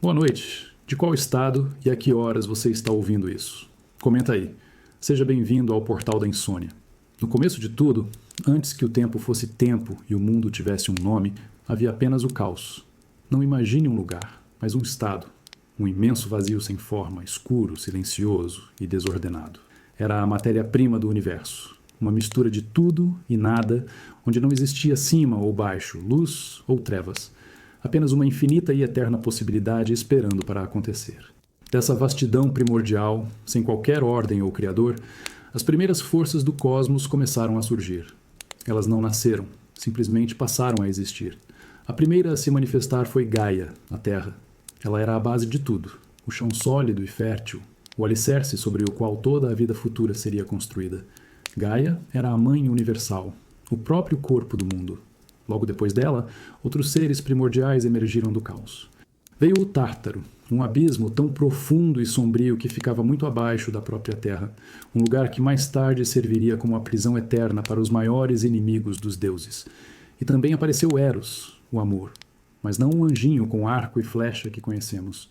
Boa noite. De qual estado e a que horas você está ouvindo isso? Comenta aí. Seja bem-vindo ao Portal da Insônia. No começo de tudo, antes que o tempo fosse tempo e o mundo tivesse um nome, havia apenas o caos. Não imagine um lugar, mas um estado. Um imenso vazio sem forma, escuro, silencioso e desordenado. Era a matéria-prima do universo. Uma mistura de tudo e nada, onde não existia cima ou baixo, luz ou trevas. Apenas uma infinita e eterna possibilidade esperando para acontecer. Dessa vastidão primordial, sem qualquer ordem ou criador, as primeiras forças do cosmos começaram a surgir. Elas não nasceram, simplesmente passaram a existir. A primeira a se manifestar foi Gaia, a Terra. Ela era a base de tudo, o chão sólido e fértil, o alicerce sobre o qual toda a vida futura seria construída. Gaia era a Mãe Universal, o próprio corpo do mundo. Logo depois dela, outros seres primordiais emergiram do caos. Veio o Tártaro, um abismo tão profundo e sombrio que ficava muito abaixo da própria Terra, um lugar que mais tarde serviria como a prisão eterna para os maiores inimigos dos deuses. E também apareceu Eros, o amor, mas não um anjinho com arco e flecha que conhecemos.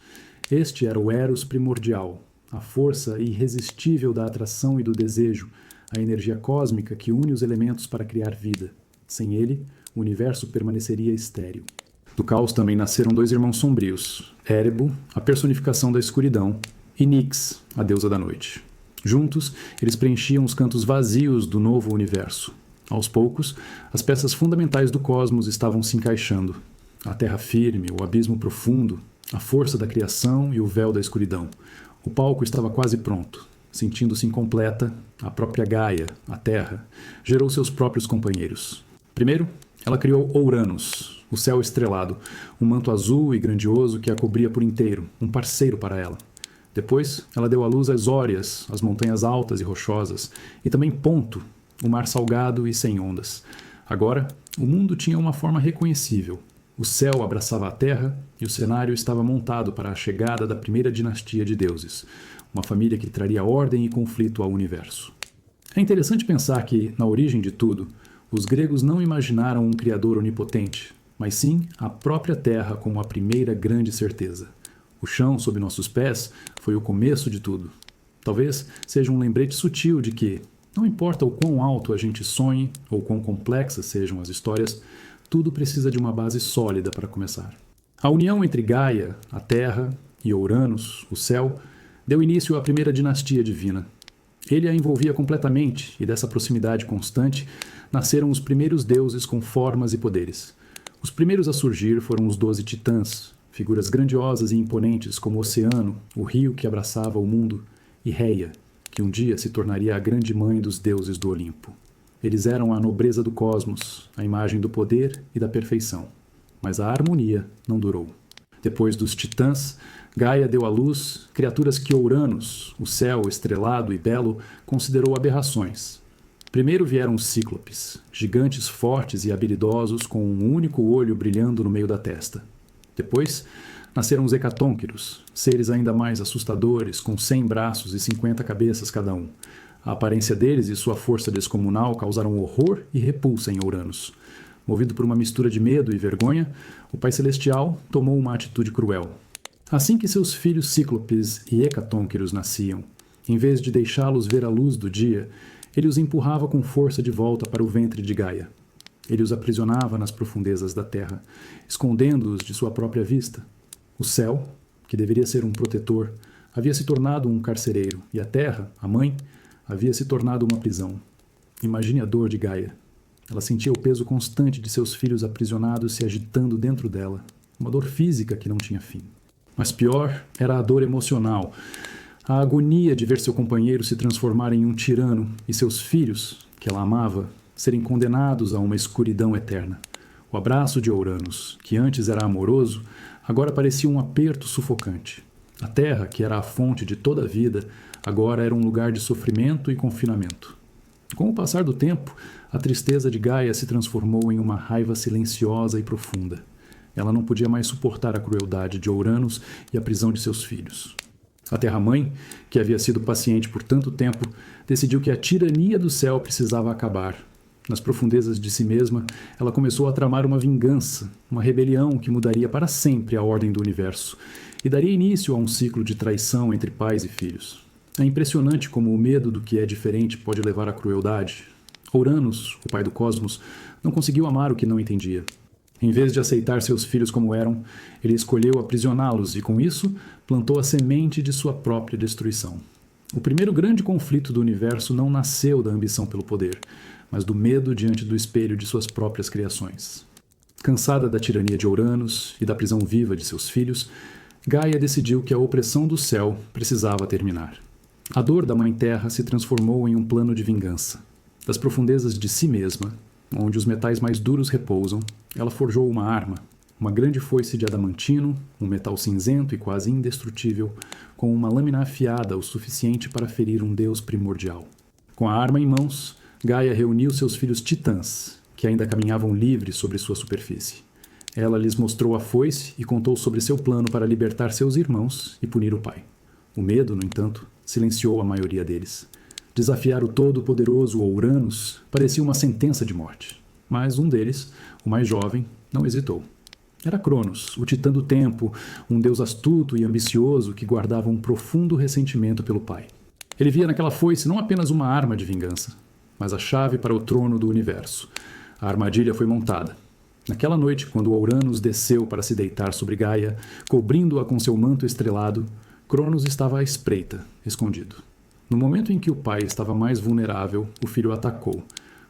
Este era o Eros primordial, a força irresistível da atração e do desejo, a energia cósmica que une os elementos para criar vida. Sem ele, o universo permaneceria estéril. Do caos também nasceram dois irmãos sombrios, Erebo, a personificação da escuridão, e Nyx, a deusa da noite. Juntos, eles preenchiam os cantos vazios do novo universo. Aos poucos, as peças fundamentais do cosmos estavam se encaixando. A terra firme, o abismo profundo, a força da criação e o véu da escuridão. O palco estava quase pronto. Sentindo-se incompleta, a própria Gaia, a Terra, gerou seus próprios companheiros. Primeiro, ela criou Ouranos, o céu estrelado, um manto azul e grandioso que a cobria por inteiro, um parceiro para ela. Depois, ela deu à luz as Órias, as montanhas altas e rochosas, e também Ponto, o mar salgado e sem ondas. Agora, o mundo tinha uma forma reconhecível. O céu abraçava a terra e o cenário estava montado para a chegada da primeira dinastia de deuses, uma família que traria ordem e conflito ao universo. É interessante pensar que, na origem de tudo, os gregos não imaginaram um criador onipotente, mas sim a própria terra como a primeira grande certeza. O chão sob nossos pés foi o começo de tudo. Talvez seja um lembrete sutil de que, não importa o quão alto a gente sonhe ou quão complexas sejam as histórias, tudo precisa de uma base sólida para começar. A união entre Gaia, a terra, e Ouranos, o céu, deu início à primeira dinastia divina. Ele a envolvia completamente, e dessa proximidade constante nasceram os primeiros deuses com formas e poderes. Os primeiros a surgir foram os 12 titãs, figuras grandiosas e imponentes como o oceano, o rio que abraçava o mundo, e Reia, que um dia se tornaria a grande mãe dos deuses do Olimpo. Eles eram a nobreza do cosmos, a imagem do poder e da perfeição. Mas a harmonia não durou. Depois dos titãs, Gaia deu à luz criaturas que Ouranos, o céu estrelado e belo, considerou aberrações. Primeiro vieram os cíclopes, gigantes fortes e habilidosos com um único olho brilhando no meio da testa. Depois, nasceram os hecatônquiros, seres ainda mais assustadores, com 100 braços e 50 cabeças cada um. A aparência deles e sua força descomunal causaram horror e repulsa em Ouranos. Movido por uma mistura de medo e vergonha, o Pai Celestial tomou uma atitude cruel. Assim que seus filhos cíclopes e hecatônquiros nasciam, em vez de deixá-los ver a luz do dia, ele os empurrava com força de volta para o ventre de Gaia. Ele os aprisionava nas profundezas da terra, escondendo-os de sua própria vista. O céu, que deveria ser um protetor, havia se tornado um carcereiro, e a terra, a mãe, havia se tornado uma prisão. Imagine a dor de Gaia. Ela sentia o peso constante de seus filhos aprisionados se agitando dentro dela, uma dor física que não tinha fim. Mas pior era a dor emocional, a agonia de ver seu companheiro se transformar em um tirano e seus filhos, que ela amava, serem condenados a uma escuridão eterna. O abraço de Ouranos, que antes era amoroso, agora parecia um aperto sufocante. A terra, que era a fonte de toda a vida, agora era um lugar de sofrimento e confinamento. Com o passar do tempo, a tristeza de Gaia se transformou em uma raiva silenciosa e profunda. Ela não podia mais suportar a crueldade de Ouranos e a prisão de seus filhos. A Terra-mãe, que havia sido paciente por tanto tempo, decidiu que a tirania do céu precisava acabar. Nas profundezas de si mesma, ela começou a tramar uma vingança, uma rebelião que mudaria para sempre a ordem do universo. e daria início a um ciclo de traição entre pais e filhos. É impressionante como o medo do que é diferente pode levar à crueldade. Uranus, o pai do cosmos, não conseguiu amar o que não entendia. Em vez de aceitar seus filhos como eram, ele escolheu aprisioná-los e, com isso, plantou a semente de sua própria destruição. O primeiro grande conflito do universo não nasceu da ambição pelo poder, mas do medo diante do espelho de suas próprias criações. Cansada da tirania de Uranus e da prisão viva de seus filhos, Gaia decidiu que a opressão do céu precisava terminar. A dor da Mãe Terra se transformou em um plano de vingança. Das profundezas de si mesma, onde os metais mais duros repousam, ela forjou uma arma, uma grande foice de adamantino, um metal cinzento e quase indestrutível, com uma lâmina afiada o suficiente para ferir um deus primordial. Com a arma em mãos, Gaia reuniu seus filhos titãs, que ainda caminhavam livres sobre sua superfície. Ela lhes mostrou a foice e contou sobre seu plano para libertar seus irmãos e punir o pai. O medo, no entanto, silenciou a maioria deles. Desafiar o todo-poderoso Uranus parecia uma sentença de morte. Mas um deles, o mais jovem, não hesitou. Era Cronos, o titã do tempo, um deus astuto e ambicioso que guardava um profundo ressentimento pelo pai. Ele via naquela foice não apenas uma arma de vingança, mas a chave para o trono do universo. A armadilha foi montada. Naquela noite, quando Uranus desceu para se deitar sobre Gaia, cobrindo-a com seu manto estrelado, Cronos estava à espreita, escondido. No momento em que o pai estava mais vulnerável, o filho atacou.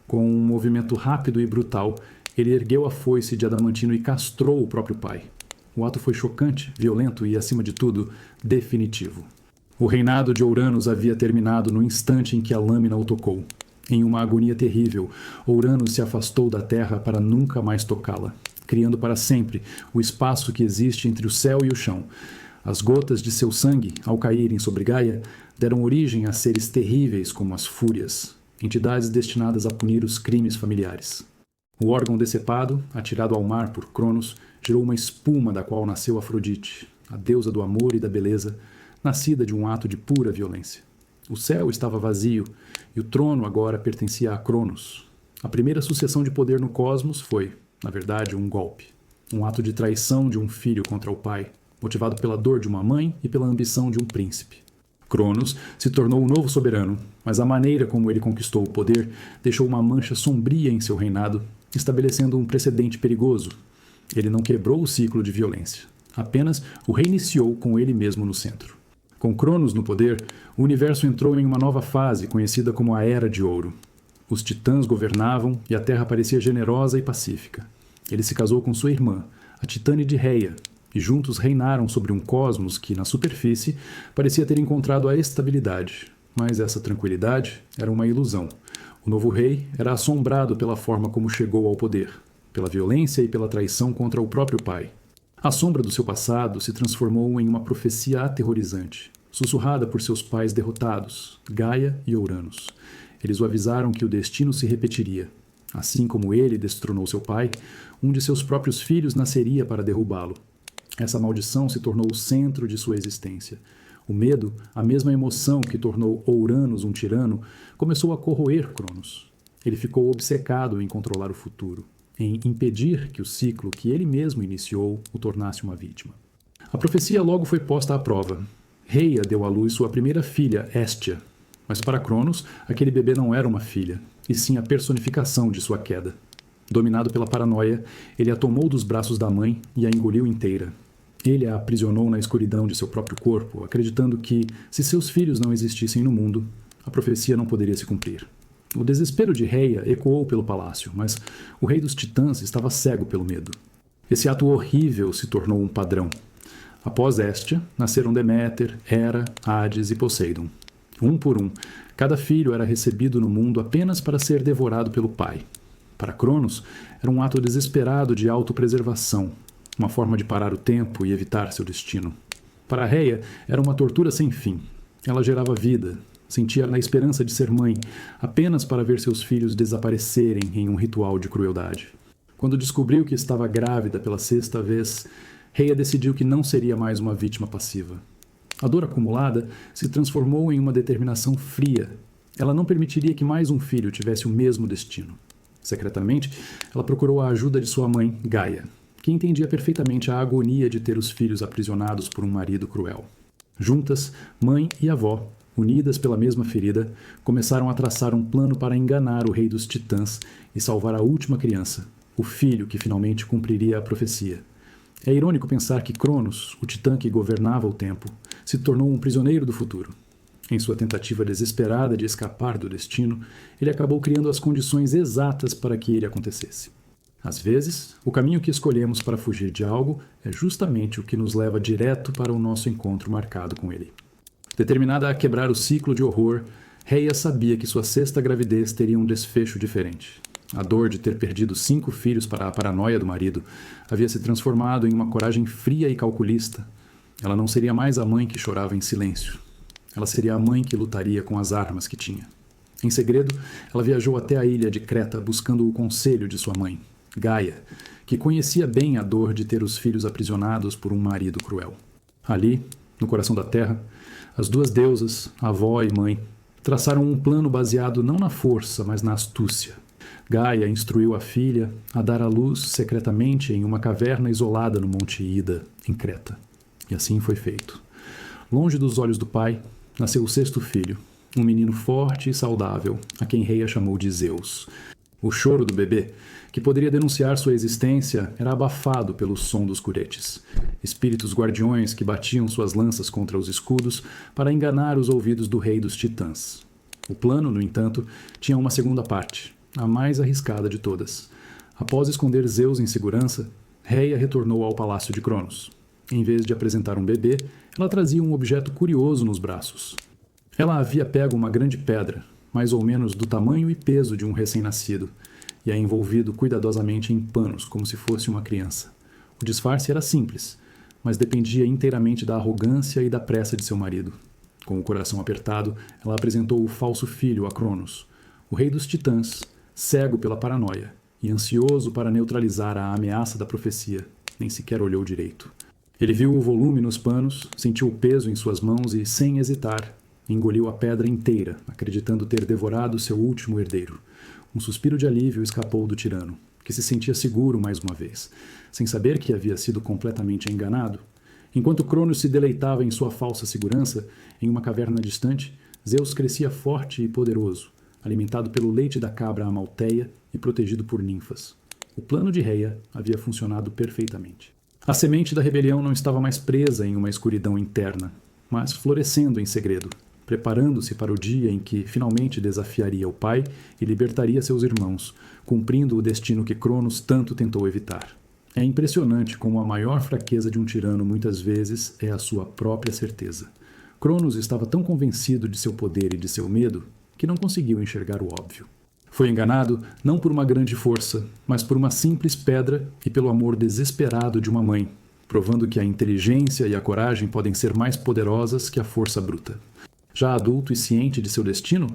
Com um movimento rápido e brutal, ele ergueu a foice de adamantino e castrou o próprio pai. O ato foi chocante, violento e, acima de tudo, definitivo. O reinado de Uranus havia terminado no instante em que a lâmina o tocou. Em uma agonia terrível, Uranus se afastou da terra para nunca mais tocá-la, criando para sempre o espaço que existe entre o céu e o chão. As gotas de seu sangue, ao caírem sobre Gaia, deram origem a seres terríveis como as Fúrias, entidades destinadas a punir os crimes familiares. O órgão decepado, atirado ao mar por Cronos, gerou uma espuma da qual nasceu Afrodite, a deusa do amor e da beleza, nascida de um ato de pura violência. O céu estava vazio e o trono agora pertencia a Cronos. A primeira sucessão de poder no cosmos foi, na verdade, um golpe. Um ato de traição de um filho contra o pai, motivado pela dor de uma mãe e pela ambição de um príncipe. Cronos se tornou o novo soberano, mas a maneira como ele conquistou o poder deixou uma mancha sombria em seu reinado, estabelecendo um precedente perigoso. Ele não quebrou o ciclo de violência, apenas o reiniciou com ele mesmo no centro. Com Cronos no poder, o universo entrou em uma nova fase conhecida como a Era de Ouro. Os titãs governavam e a Terra parecia generosa e pacífica. Ele se casou com sua irmã, a Titânide Reia, e juntos reinaram sobre um cosmos que, na superfície, parecia ter encontrado a estabilidade. Mas essa tranquilidade era uma ilusão. O novo rei era assombrado pela forma como chegou ao poder, pela violência e pela traição contra o próprio pai. A sombra do seu passado se transformou em uma profecia aterrorizante, sussurrada por seus pais derrotados, Gaia e Uranus. Eles o avisaram que o destino se repetiria. Assim como ele destronou seu pai, um de seus próprios filhos nasceria para derrubá-lo. Essa maldição se tornou o centro de sua existência. O medo, a mesma emoção que tornou Uranus um tirano, começou a corroer Cronos. Ele ficou obcecado em controlar o futuro, em impedir que o ciclo que ele mesmo iniciou o tornasse uma vítima. A profecia logo foi posta à prova. Reia deu à luz sua primeira filha, Hestia. Mas para Cronos, aquele bebê não era uma filha, e sim a personificação de sua queda. Dominado pela paranoia, ele a tomou dos braços da mãe e a engoliu inteira. Ele a aprisionou na escuridão de seu próprio corpo, acreditando que, se seus filhos não existissem no mundo, a profecia não poderia se cumprir. O desespero de Reia ecoou pelo palácio, mas o rei dos titãs estava cego pelo medo. Esse ato horrível se tornou um padrão. Após Hestia, nasceram Deméter, Hera, Hades e Poseidon. Um por um, cada filho era recebido no mundo apenas para ser devorado pelo pai. Para Cronos, era um ato desesperado de autopreservação, uma forma de parar o tempo e evitar seu destino. Para Reia, era uma tortura sem fim. Ela gerava vida, sentia na esperança de ser mãe, apenas para ver seus filhos desaparecerem em um ritual de crueldade. Quando descobriu que estava grávida pela 6ª vez, Reia decidiu que não seria mais uma vítima passiva. A dor acumulada se transformou em uma determinação fria. Ela não permitiria que mais um filho tivesse o mesmo destino. Secretamente, ela procurou a ajuda de sua mãe, Gaia. que entendia perfeitamente a agonia de ter os filhos aprisionados por um marido cruel. Juntas, mãe e avó, unidas pela mesma ferida, começaram a traçar um plano para enganar o rei dos titãs e salvar a última criança, o filho que finalmente cumpriria a profecia. É irônico pensar que Cronos, o titã que governava o tempo, se tornou um prisioneiro do futuro. Em sua tentativa desesperada de escapar do destino, ele acabou criando as condições exatas para que ele acontecesse. Às vezes, o caminho que escolhemos para fugir de algo é justamente o que nos leva direto para o nosso encontro marcado com ele. Determinada a quebrar o ciclo de horror, Rhea sabia que sua sexta gravidez teria um desfecho diferente. A dor de ter perdido 5 filhos para a paranoia do marido havia se transformado em uma coragem fria e calculista. Ela não seria mais a mãe que chorava em silêncio. Ela seria a mãe que lutaria com as armas que tinha. Em segredo, ela viajou até a ilha de Creta buscando o conselho de sua mãe, Gaia, que conhecia bem a dor de ter os filhos aprisionados por um marido cruel. Ali, no coração da terra, as duas deusas, avó e mãe, traçaram um plano baseado não na força, mas na astúcia. Gaia instruiu a filha a dar à luz secretamente em uma caverna isolada no Monte Ida, em Creta. E assim foi feito. Longe dos olhos do pai, nasceu o 6º filho, um menino forte e saudável, a quem Rhea chamou de Zeus. O choro do bebê, que poderia denunciar sua existência, era abafado pelo som dos curetes, espíritos guardiões que batiam suas lanças contra os escudos para enganar os ouvidos do rei dos titãs. O plano, no entanto, tinha uma segunda parte, a mais arriscada de todas. Após esconder Zeus em segurança, Rhea retornou ao palácio de Cronos. Em vez de apresentar um bebê, ela trazia um objeto curioso nos braços. Ela havia pego uma grande pedra, mais ou menos do tamanho e peso de um recém-nascido, e a envolvido cuidadosamente em panos, como se fosse uma criança. O disfarce era simples, mas dependia inteiramente da arrogância e da pressa de seu marido. Com o coração apertado, ela apresentou o falso filho a Cronos, o rei dos titãs, cego pela paranoia e ansioso para neutralizar a ameaça da profecia. Nem sequer olhou direito. Ele viu o volume nos panos, sentiu o peso em suas mãos e, sem hesitar, engoliu a pedra inteira, acreditando ter devorado seu último herdeiro. Um suspiro de alívio escapou do tirano, que se sentia seguro mais uma vez, sem saber que havia sido completamente enganado. Enquanto Cronos se deleitava em sua falsa segurança, em uma caverna distante, Zeus crescia forte e poderoso, alimentado pelo leite da cabra amalteia e protegido por ninfas. O plano de Rhea havia funcionado perfeitamente. A semente da rebelião não estava mais presa em uma escuridão interna, mas florescendo em segredo, preparando-se para o dia em que finalmente desafiaria o pai e libertaria seus irmãos, cumprindo o destino que Cronos tanto tentou evitar. É impressionante como a maior fraqueza de um tirano muitas vezes é a sua própria certeza. Cronos estava tão convencido de seu poder e de seu medo que não conseguiu enxergar o óbvio. Foi enganado não por uma grande força, mas por uma simples pedra e pelo amor desesperado de uma mãe, provando que a inteligência e a coragem podem ser mais poderosas que a força bruta. Já adulto e ciente de seu destino,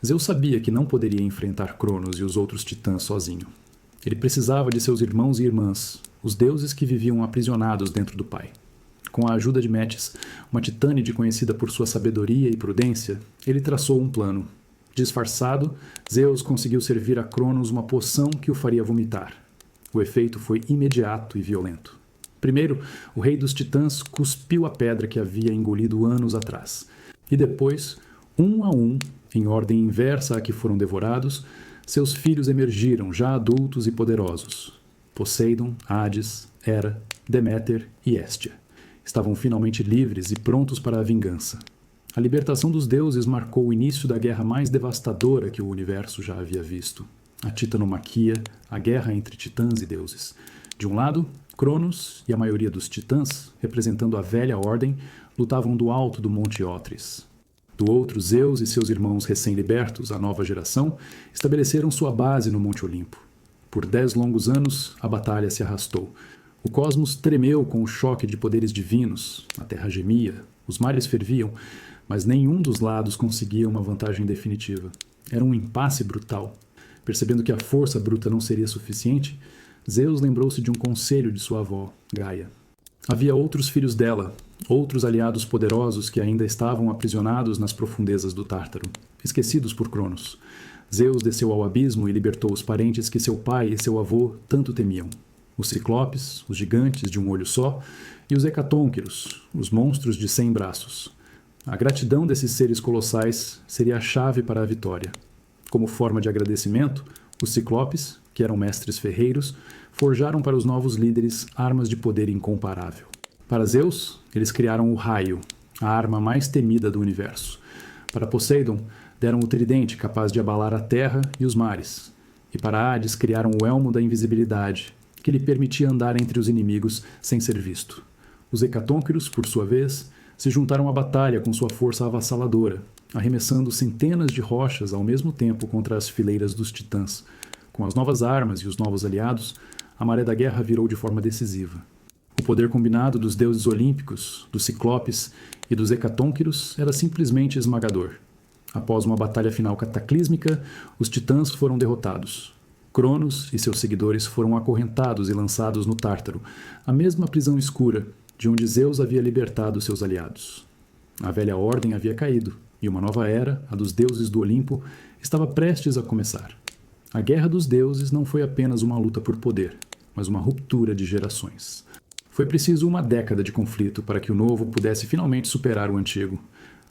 Zeus sabia que não poderia enfrentar Cronos e os outros titãs sozinho. Ele precisava de seus irmãos e irmãs, os deuses que viviam aprisionados dentro do pai. Com a ajuda de Metis, uma titânide conhecida por sua sabedoria e prudência, ele traçou um plano. Disfarçado, Zeus conseguiu servir a Cronos uma poção que o faria vomitar. O efeito foi imediato e violento. Primeiro, o rei dos titãs cuspiu a pedra que havia engolido anos atrás. E depois, um a um, em ordem inversa a que foram devorados, seus filhos emergiram já adultos e poderosos. Poseidon, Hades, Hera, Deméter e Héstia. Estavam finalmente livres e prontos para a vingança. A libertação dos deuses marcou o início da guerra mais devastadora que o universo já havia visto. A titanomaquia, a guerra entre titãs e deuses. De um lado, Cronos e a maioria dos titãs, representando a velha ordem, lutavam do alto do Monte Ótris. Do outro, Zeus e seus irmãos recém-libertos, a nova geração, estabeleceram sua base no Monte Olimpo. Por 10 longos anos, a batalha se arrastou. O cosmos tremeu com o choque de poderes divinos, a terra gemia, os mares ferviam, mas nenhum dos lados conseguia uma vantagem definitiva. Era um impasse brutal. Percebendo que a força bruta não seria suficiente, Zeus lembrou-se de um conselho de sua avó, Gaia. Havia outros filhos dela, outros aliados poderosos que ainda estavam aprisionados nas profundezas do Tártaro, esquecidos por Cronos. Zeus desceu ao abismo e libertou os parentes que seu pai e seu avô tanto temiam. os ciclopes, os gigantes de um olho só, e os hecatônquiros, os monstros de 100 braços. A gratidão desses seres colossais seria a chave para a vitória. Como forma de agradecimento, os ciclopes, que eram mestres ferreiros, forjaram para os novos líderes armas de poder incomparável. Para Zeus, eles criaram o raio, a arma mais temida do universo. Para Poseidon, deram o tridente capaz de abalar a terra e os mares. E para Hades, criaram o elmo da invisibilidade, que lhe permitia andar entre os inimigos sem ser visto. Os hecatônquiros, por sua vez, se juntaram à batalha com sua força avassaladora, arremessando centenas de rochas ao mesmo tempo contra as fileiras dos titãs. Com as novas armas e os novos aliados, a maré da guerra virou de forma decisiva. O poder combinado dos deuses olímpicos, dos ciclopes e dos hecatônquiros era simplesmente esmagador. Após uma batalha final cataclísmica, os titãs foram derrotados. Cronos e seus seguidores foram acorrentados e lançados no Tártaro, a mesma prisão escura de onde Zeus havia libertado seus aliados. A velha ordem havia caído, e uma nova era, a dos deuses do Olimpo, estava prestes a começar. A Guerra dos Deuses não foi apenas uma luta por poder, mas uma ruptura de gerações. Foi preciso uma década de conflito para que o novo pudesse finalmente superar o antigo.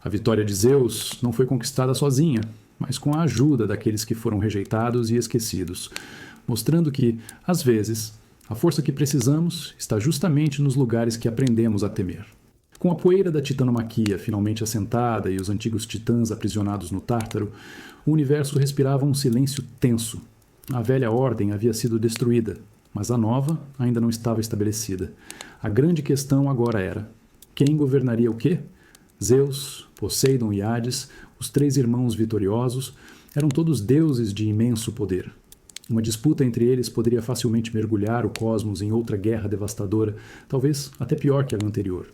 A vitória de Zeus não foi conquistada sozinha, mas com a ajuda daqueles que foram rejeitados e esquecidos, mostrando que, às vezes, a força que precisamos está justamente nos lugares que aprendemos a temer. Com a poeira da titanomaquia finalmente assentada e os antigos titãs aprisionados no Tártaro, o universo respirava um silêncio tenso. A velha ordem havia sido destruída, mas a nova ainda não estava estabelecida. A grande questão agora era: quem governaria o quê? Zeus, Poseidon e Hades, os três irmãos vitoriosos, eram todos deuses de imenso poder. Uma disputa entre eles poderia facilmente mergulhar o cosmos em outra guerra devastadora, talvez até pior que a anterior.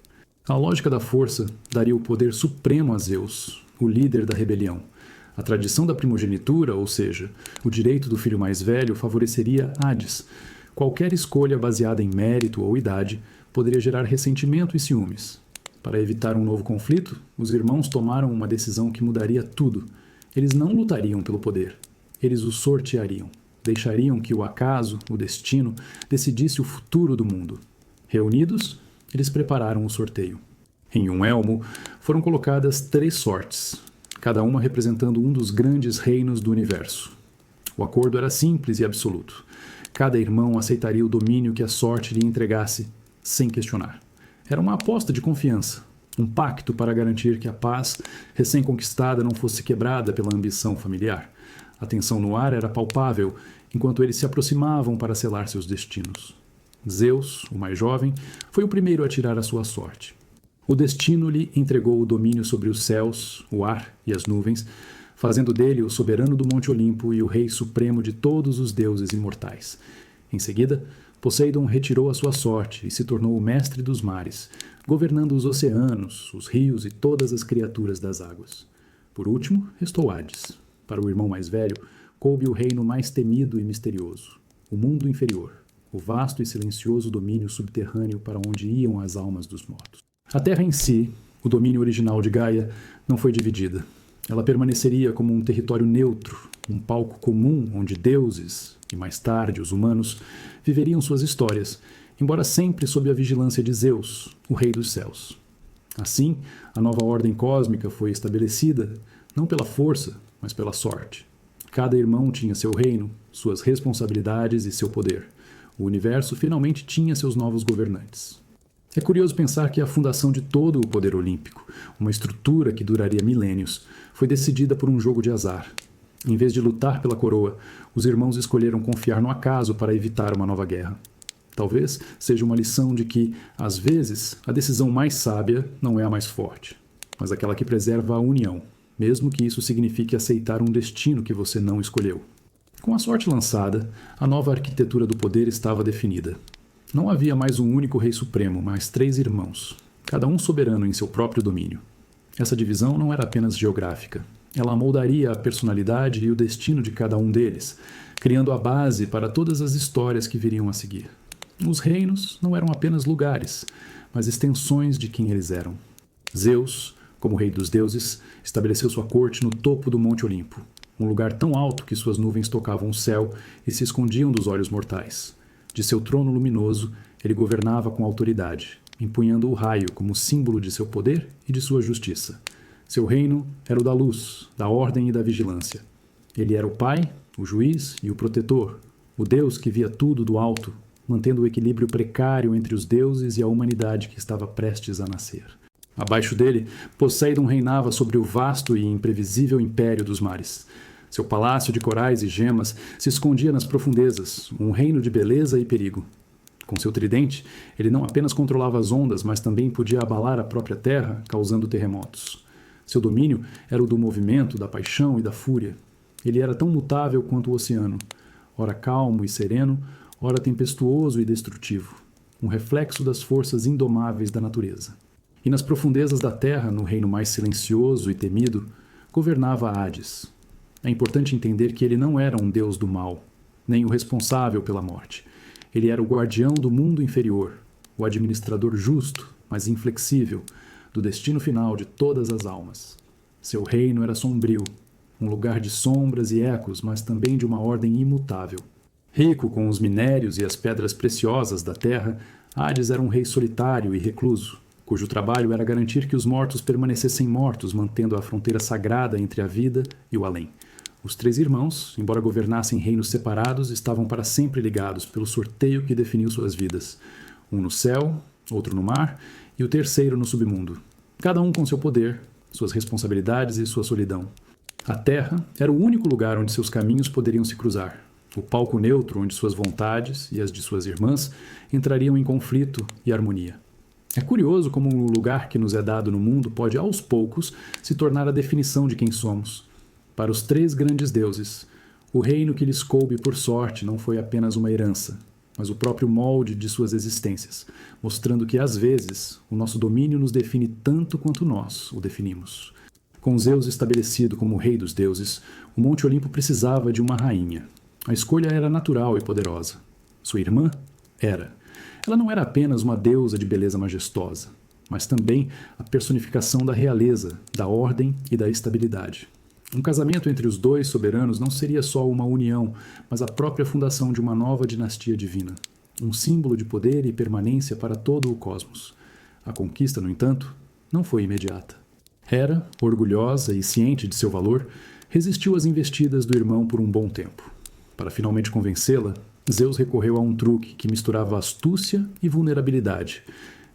A lógica da força daria o poder supremo a Zeus, o líder da rebelião. A tradição da primogenitura, ou seja, o direito do filho mais velho, favoreceria Hades. Qualquer escolha baseada em mérito ou idade poderia gerar ressentimento e ciúmes. Para evitar um novo conflito, os irmãos tomaram uma decisão que mudaria tudo. Eles não lutariam pelo poder. Eles o sorteariam. Deixariam que o acaso, o destino, decidisse o futuro do mundo. Reunidos, eles prepararam o sorteio. Em um elmo foram colocadas 3 sortes, cada uma representando um dos grandes reinos do universo. O acordo era simples e absoluto. Cada irmão aceitaria o domínio que a sorte lhe entregasse, sem questionar. Era uma aposta de confiança, um pacto para garantir que a paz recém-conquistada não fosse quebrada pela ambição familiar. A tensão no ar era palpável, enquanto eles se aproximavam para selar seus destinos. Zeus, o mais jovem, foi o primeiro a tirar a sua sorte. O destino lhe entregou o domínio sobre os céus, o ar e as nuvens, fazendo dele o soberano do Monte Olimpo e o rei supremo de todos os deuses imortais. Em seguida, Poseidon retirou a sua sorte e se tornou o mestre dos mares, governando os oceanos, os rios e todas as criaturas das águas. Por último, restou Hades. Para o irmão mais velho, coube o reino mais temido e misterioso, o mundo inferior, o vasto e silencioso domínio subterrâneo para onde iam as almas dos mortos. A Terra em si, o domínio original de Gaia, não foi dividida. Ela permaneceria como um território neutro, um palco comum onde deuses, e mais tarde os humanos, viveriam suas histórias, embora sempre sob a vigilância de Zeus, o Rei dos Céus. Assim, a nova ordem cósmica foi estabelecida, não pela força, mas pela sorte. Cada irmão tinha seu reino, suas responsabilidades e seu poder. O universo finalmente tinha seus novos governantes. É curioso pensar que a fundação de todo o poder olímpico, uma estrutura que duraria milênios, foi decidida por um jogo de azar. Em vez de lutar pela coroa, os irmãos escolheram confiar no acaso para evitar uma nova guerra. Talvez seja uma lição de que, às vezes, a decisão mais sábia não é a mais forte, mas aquela que preserva a união, mesmo que isso signifique aceitar um destino que você não escolheu. Com a sorte lançada, a nova arquitetura do poder estava definida. Não havia mais um único rei supremo, mas 3 irmãos, cada um soberano em seu próprio domínio. Essa divisão não era apenas geográfica. Ela moldaria a personalidade e o destino de cada um deles, criando a base para todas as histórias que viriam a seguir. Os reinos não eram apenas lugares, mas extensões de quem eles eram. Zeus, como rei dos deuses, estabeleceu sua corte no topo do Monte Olimpo, um lugar tão alto que suas nuvens tocavam o céu e se escondiam dos olhos mortais. De seu trono luminoso, ele governava com autoridade, empunhando o raio como símbolo de seu poder e de sua justiça. Seu reino era o da luz, da ordem e da vigilância. Ele era o Pai, o juiz e o protetor, o Deus que via tudo do alto, mantendo o equilíbrio precário entre os deuses e a humanidade que estava prestes a nascer. Abaixo dele, Poseidon reinava sobre o vasto e imprevisível império dos mares. Seu palácio de corais e gemas se escondia nas profundezas, um reino de beleza e perigo. Com seu tridente, ele não apenas controlava as ondas, mas também podia abalar a própria terra, causando terremotos. Seu domínio era o do movimento, da paixão e da fúria. Ele era tão mutável quanto o oceano, ora calmo e sereno, ora tempestuoso e destrutivo, um reflexo das forças indomáveis da natureza. E nas profundezas da terra, no reino mais silencioso e temido, governava Hades. É importante entender que ele não era um deus do mal, nem o responsável pela morte. Ele era o guardião do mundo inferior, o administrador justo, mas inflexível, do destino final de todas as almas. Seu reino era sombrio, um lugar de sombras e ecos, mas também de uma ordem imutável. Rico com os minérios e as pedras preciosas da terra, Hades era um rei solitário e recluso, cujo trabalho era garantir que os mortos permanecessem mortos, mantendo a fronteira sagrada entre a vida e o além. Os três irmãos, embora governassem reinos separados, estavam para sempre ligados pelo sorteio que definiu suas vidas. Um no céu, outro no mar e o terceiro no submundo. Cada um com seu poder, suas responsabilidades e sua solidão. A Terra era o único lugar onde seus caminhos poderiam se cruzar. O palco neutro onde suas vontades e as de suas irmãs entrariam em conflito e harmonia. É curioso como o lugar que nos é dado no mundo pode, aos poucos, se tornar a definição de quem somos. Para os três grandes deuses, o reino que lhes coube por sorte não foi apenas uma herança, mas o próprio molde de suas existências, mostrando que, às vezes, o nosso domínio nos define tanto quanto nós o definimos. Com Zeus estabelecido como o rei dos deuses, o Monte Olimpo precisava de uma rainha. A escolha era natural e poderosa. Sua irmã era. Ela não era apenas uma deusa de beleza majestosa, mas também a personificação da realeza, da ordem e da estabilidade. Um casamento entre os dois soberanos não seria só uma união, mas a própria fundação de uma nova dinastia divina, um símbolo de poder e permanência para todo o cosmos. A conquista, no entanto, não foi imediata. Hera, orgulhosa e ciente de seu valor, resistiu às investidas do irmão por um bom tempo. Para finalmente convencê-la, Zeus recorreu a um truque que misturava astúcia e vulnerabilidade.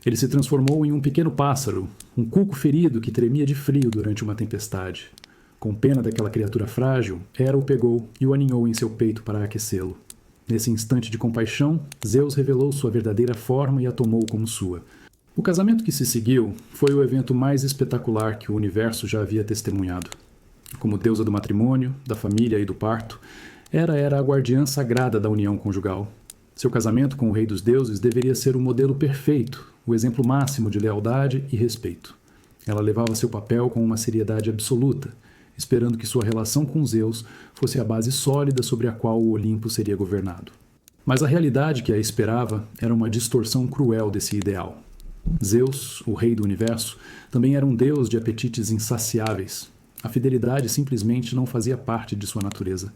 Ele se transformou em um pequeno pássaro, um cuco ferido que tremia de frio durante uma tempestade. Com pena daquela criatura frágil, Hera o pegou e o aninhou em seu peito para aquecê-lo. Nesse instante de compaixão, Zeus revelou sua verdadeira forma e a tomou como sua. O casamento que se seguiu foi o evento mais espetacular que o universo já havia testemunhado. Como deusa do matrimônio, da família e do parto, Hera era a guardiã sagrada da união conjugal. Seu casamento com o rei dos deuses deveria ser o modelo perfeito, o exemplo máximo de lealdade e respeito. Ela levava seu papel com uma seriedade absoluta, esperando que sua relação com Zeus fosse a base sólida sobre a qual o Olimpo seria governado. Mas a realidade que a esperava era uma distorção cruel desse ideal. Zeus, o rei do universo, também era um deus de apetites insaciáveis. A fidelidade simplesmente não fazia parte de sua natureza.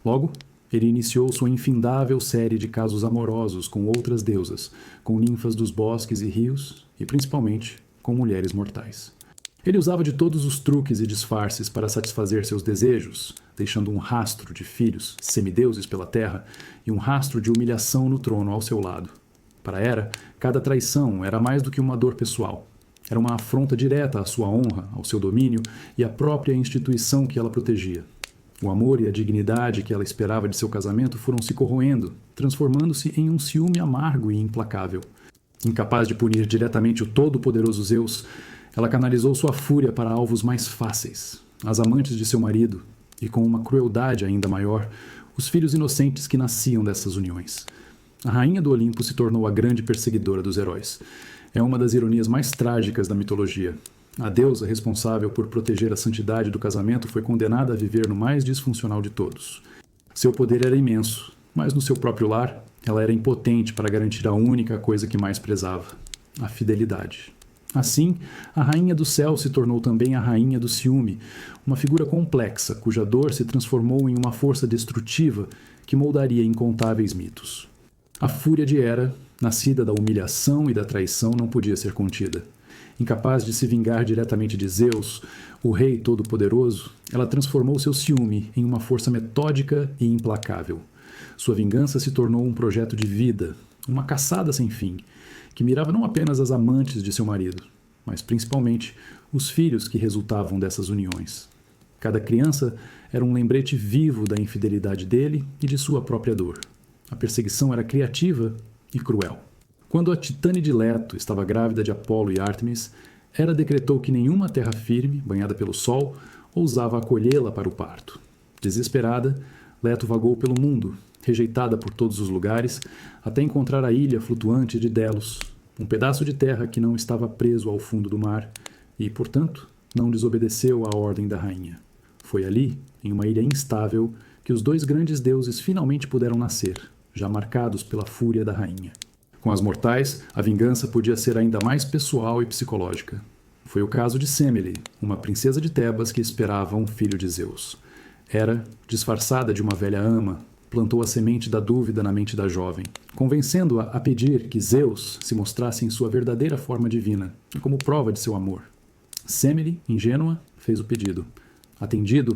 Logo, ele iniciou sua infindável série de casos amorosos com outras deusas, com ninfas dos bosques e rios e, principalmente, com mulheres mortais. Ele usava de todos os truques e disfarces para satisfazer seus desejos, deixando um rastro de filhos, semideuses pela terra, e um rastro de humilhação no trono ao seu lado. Para Hera, cada traição era mais do que uma dor pessoal. Era uma afronta direta à sua honra, ao seu domínio e à própria instituição que ela protegia. O amor e a dignidade que ela esperava de seu casamento foram se corroendo, transformando-se em um ciúme amargo e implacável. Incapaz de punir diretamente o todo-poderoso Zeus, ela canalizou sua fúria para alvos mais fáceis, as amantes de seu marido, e com uma crueldade ainda maior, os filhos inocentes que nasciam dessas uniões. A rainha do Olimpo se tornou a grande perseguidora dos heróis. É uma das ironias mais trágicas da mitologia. A deusa responsável por proteger a santidade do casamento foi condenada a viver no mais disfuncional de todos. Seu poder era imenso, mas no seu próprio lar, ela era impotente para garantir a única coisa que mais prezava: a fidelidade. Assim, a rainha do céu se tornou também a rainha do ciúme, uma figura complexa cuja dor se transformou em uma força destrutiva que moldaria incontáveis mitos. A fúria de Hera, nascida da humilhação e da traição, não podia ser contida. Incapaz de se vingar diretamente de Zeus, o rei todo-poderoso, ela transformou seu ciúme em uma força metódica e implacável. Sua vingança se tornou um projeto de vida, uma caçada sem fim, que mirava não apenas as amantes de seu marido, mas principalmente os filhos que resultavam dessas uniões. Cada criança era um lembrete vivo da infidelidade dele e de sua própria dor. A perseguição era criativa e cruel. Quando a Titâne de Leto estava grávida de Apolo e Ártemis, Hera decretou que nenhuma terra firme, banhada pelo sol, ousava acolhê-la para o parto. Desesperada, Leto vagou pelo mundo, rejeitada por todos os lugares, até encontrar a ilha flutuante de Delos, um pedaço de terra que não estava preso ao fundo do mar e, portanto, não desobedeceu à ordem da rainha. Foi ali, em uma ilha instável, que os dois grandes deuses finalmente puderam nascer, já marcados pela fúria da rainha. Com as mortais, a vingança podia ser ainda mais pessoal e psicológica. Foi o caso de Semele, uma princesa de Tebas que esperava um filho de Zeus. Hera, disfarçada de uma velha ama, plantou a semente da dúvida na mente da jovem, convencendo-a a pedir que Zeus se mostrasse em sua verdadeira forma divina, como prova de seu amor. Semele, ingênua, fez o pedido. Atendido,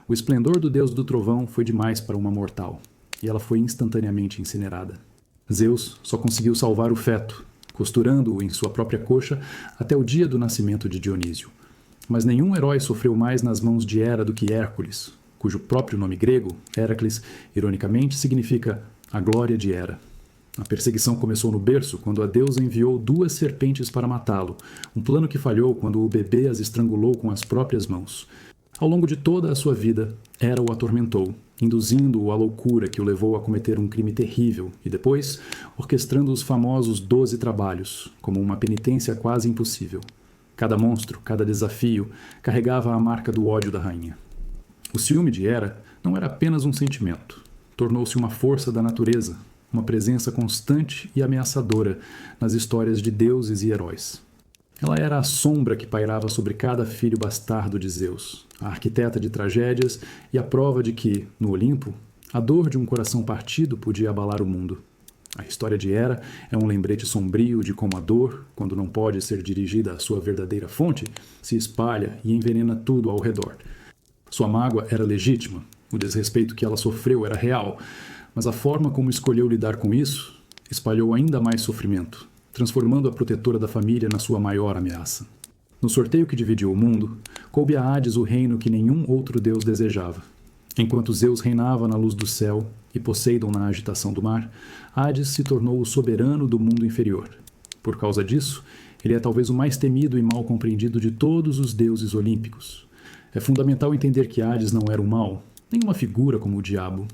o esplendor do deus do trovão foi demais para uma mortal, e ela foi instantaneamente incinerada. Zeus só conseguiu salvar o feto, costurando-o em sua própria coxa até o dia do nascimento de Dionísio. Mas nenhum herói sofreu mais nas mãos de Hera do que Hércules, cujo próprio nome grego, Heracles, ironicamente significa a glória de Hera. A perseguição começou no berço, quando a deusa enviou 2 serpentes para matá-lo, um plano que falhou quando o bebê as estrangulou com as próprias mãos. Ao longo de toda a sua vida, Hera o atormentou, induzindo-o à loucura que o levou a cometer um crime terrível e depois orquestrando os famosos 12 trabalhos, como uma penitência quase impossível. Cada monstro, cada desafio, carregava a marca do ódio da rainha. O ciúme de Hera não era apenas um sentimento. Tornou-se uma força da natureza, uma presença constante e ameaçadora nas histórias de deuses e heróis. Ela era a sombra que pairava sobre cada filho bastardo de Zeus, a arquiteta de tragédias e a prova de que, no Olimpo, a dor de um coração partido podia abalar o mundo. A história de Hera é um lembrete sombrio de como a dor, quando não pode ser dirigida à sua verdadeira fonte, se espalha e envenena tudo ao redor. Sua mágoa era legítima, o desrespeito que ela sofreu era real, mas a forma como escolheu lidar com isso espalhou ainda mais sofrimento, transformando a protetora da família na sua maior ameaça. No sorteio que dividiu o mundo, coube a Hades o reino que nenhum outro deus desejava. Enquanto Zeus reinava na luz do céu e Poseidon na agitação do mar, Hades se tornou o soberano do mundo inferior. Por causa disso, ele é talvez o mais temido e mal compreendido de todos os deuses olímpicos. É fundamental entender que Hades não era um mal, nem uma figura como o diabo.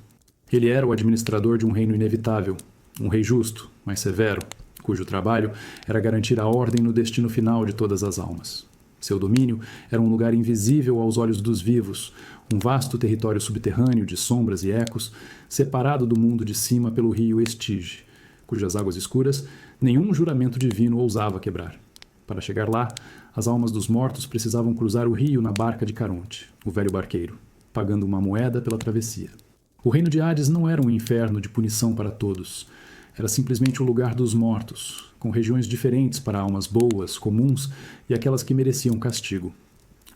Ele era o administrador de um reino inevitável, um rei justo, mas severo, cujo trabalho era garantir a ordem no destino final de todas as almas. Seu domínio era um lugar invisível aos olhos dos vivos, um vasto território subterrâneo de sombras e ecos, separado do mundo de cima pelo rio Estige, cujas águas escuras nenhum juramento divino ousava quebrar. Para chegar lá, as almas dos mortos precisavam cruzar o rio na barca de Caronte, o velho barqueiro, pagando uma moeda pela travessia. O reino de Hades não era um inferno de punição para todos. Era simplesmente o lugar dos mortos, com regiões diferentes para almas boas, comuns e aquelas que mereciam castigo.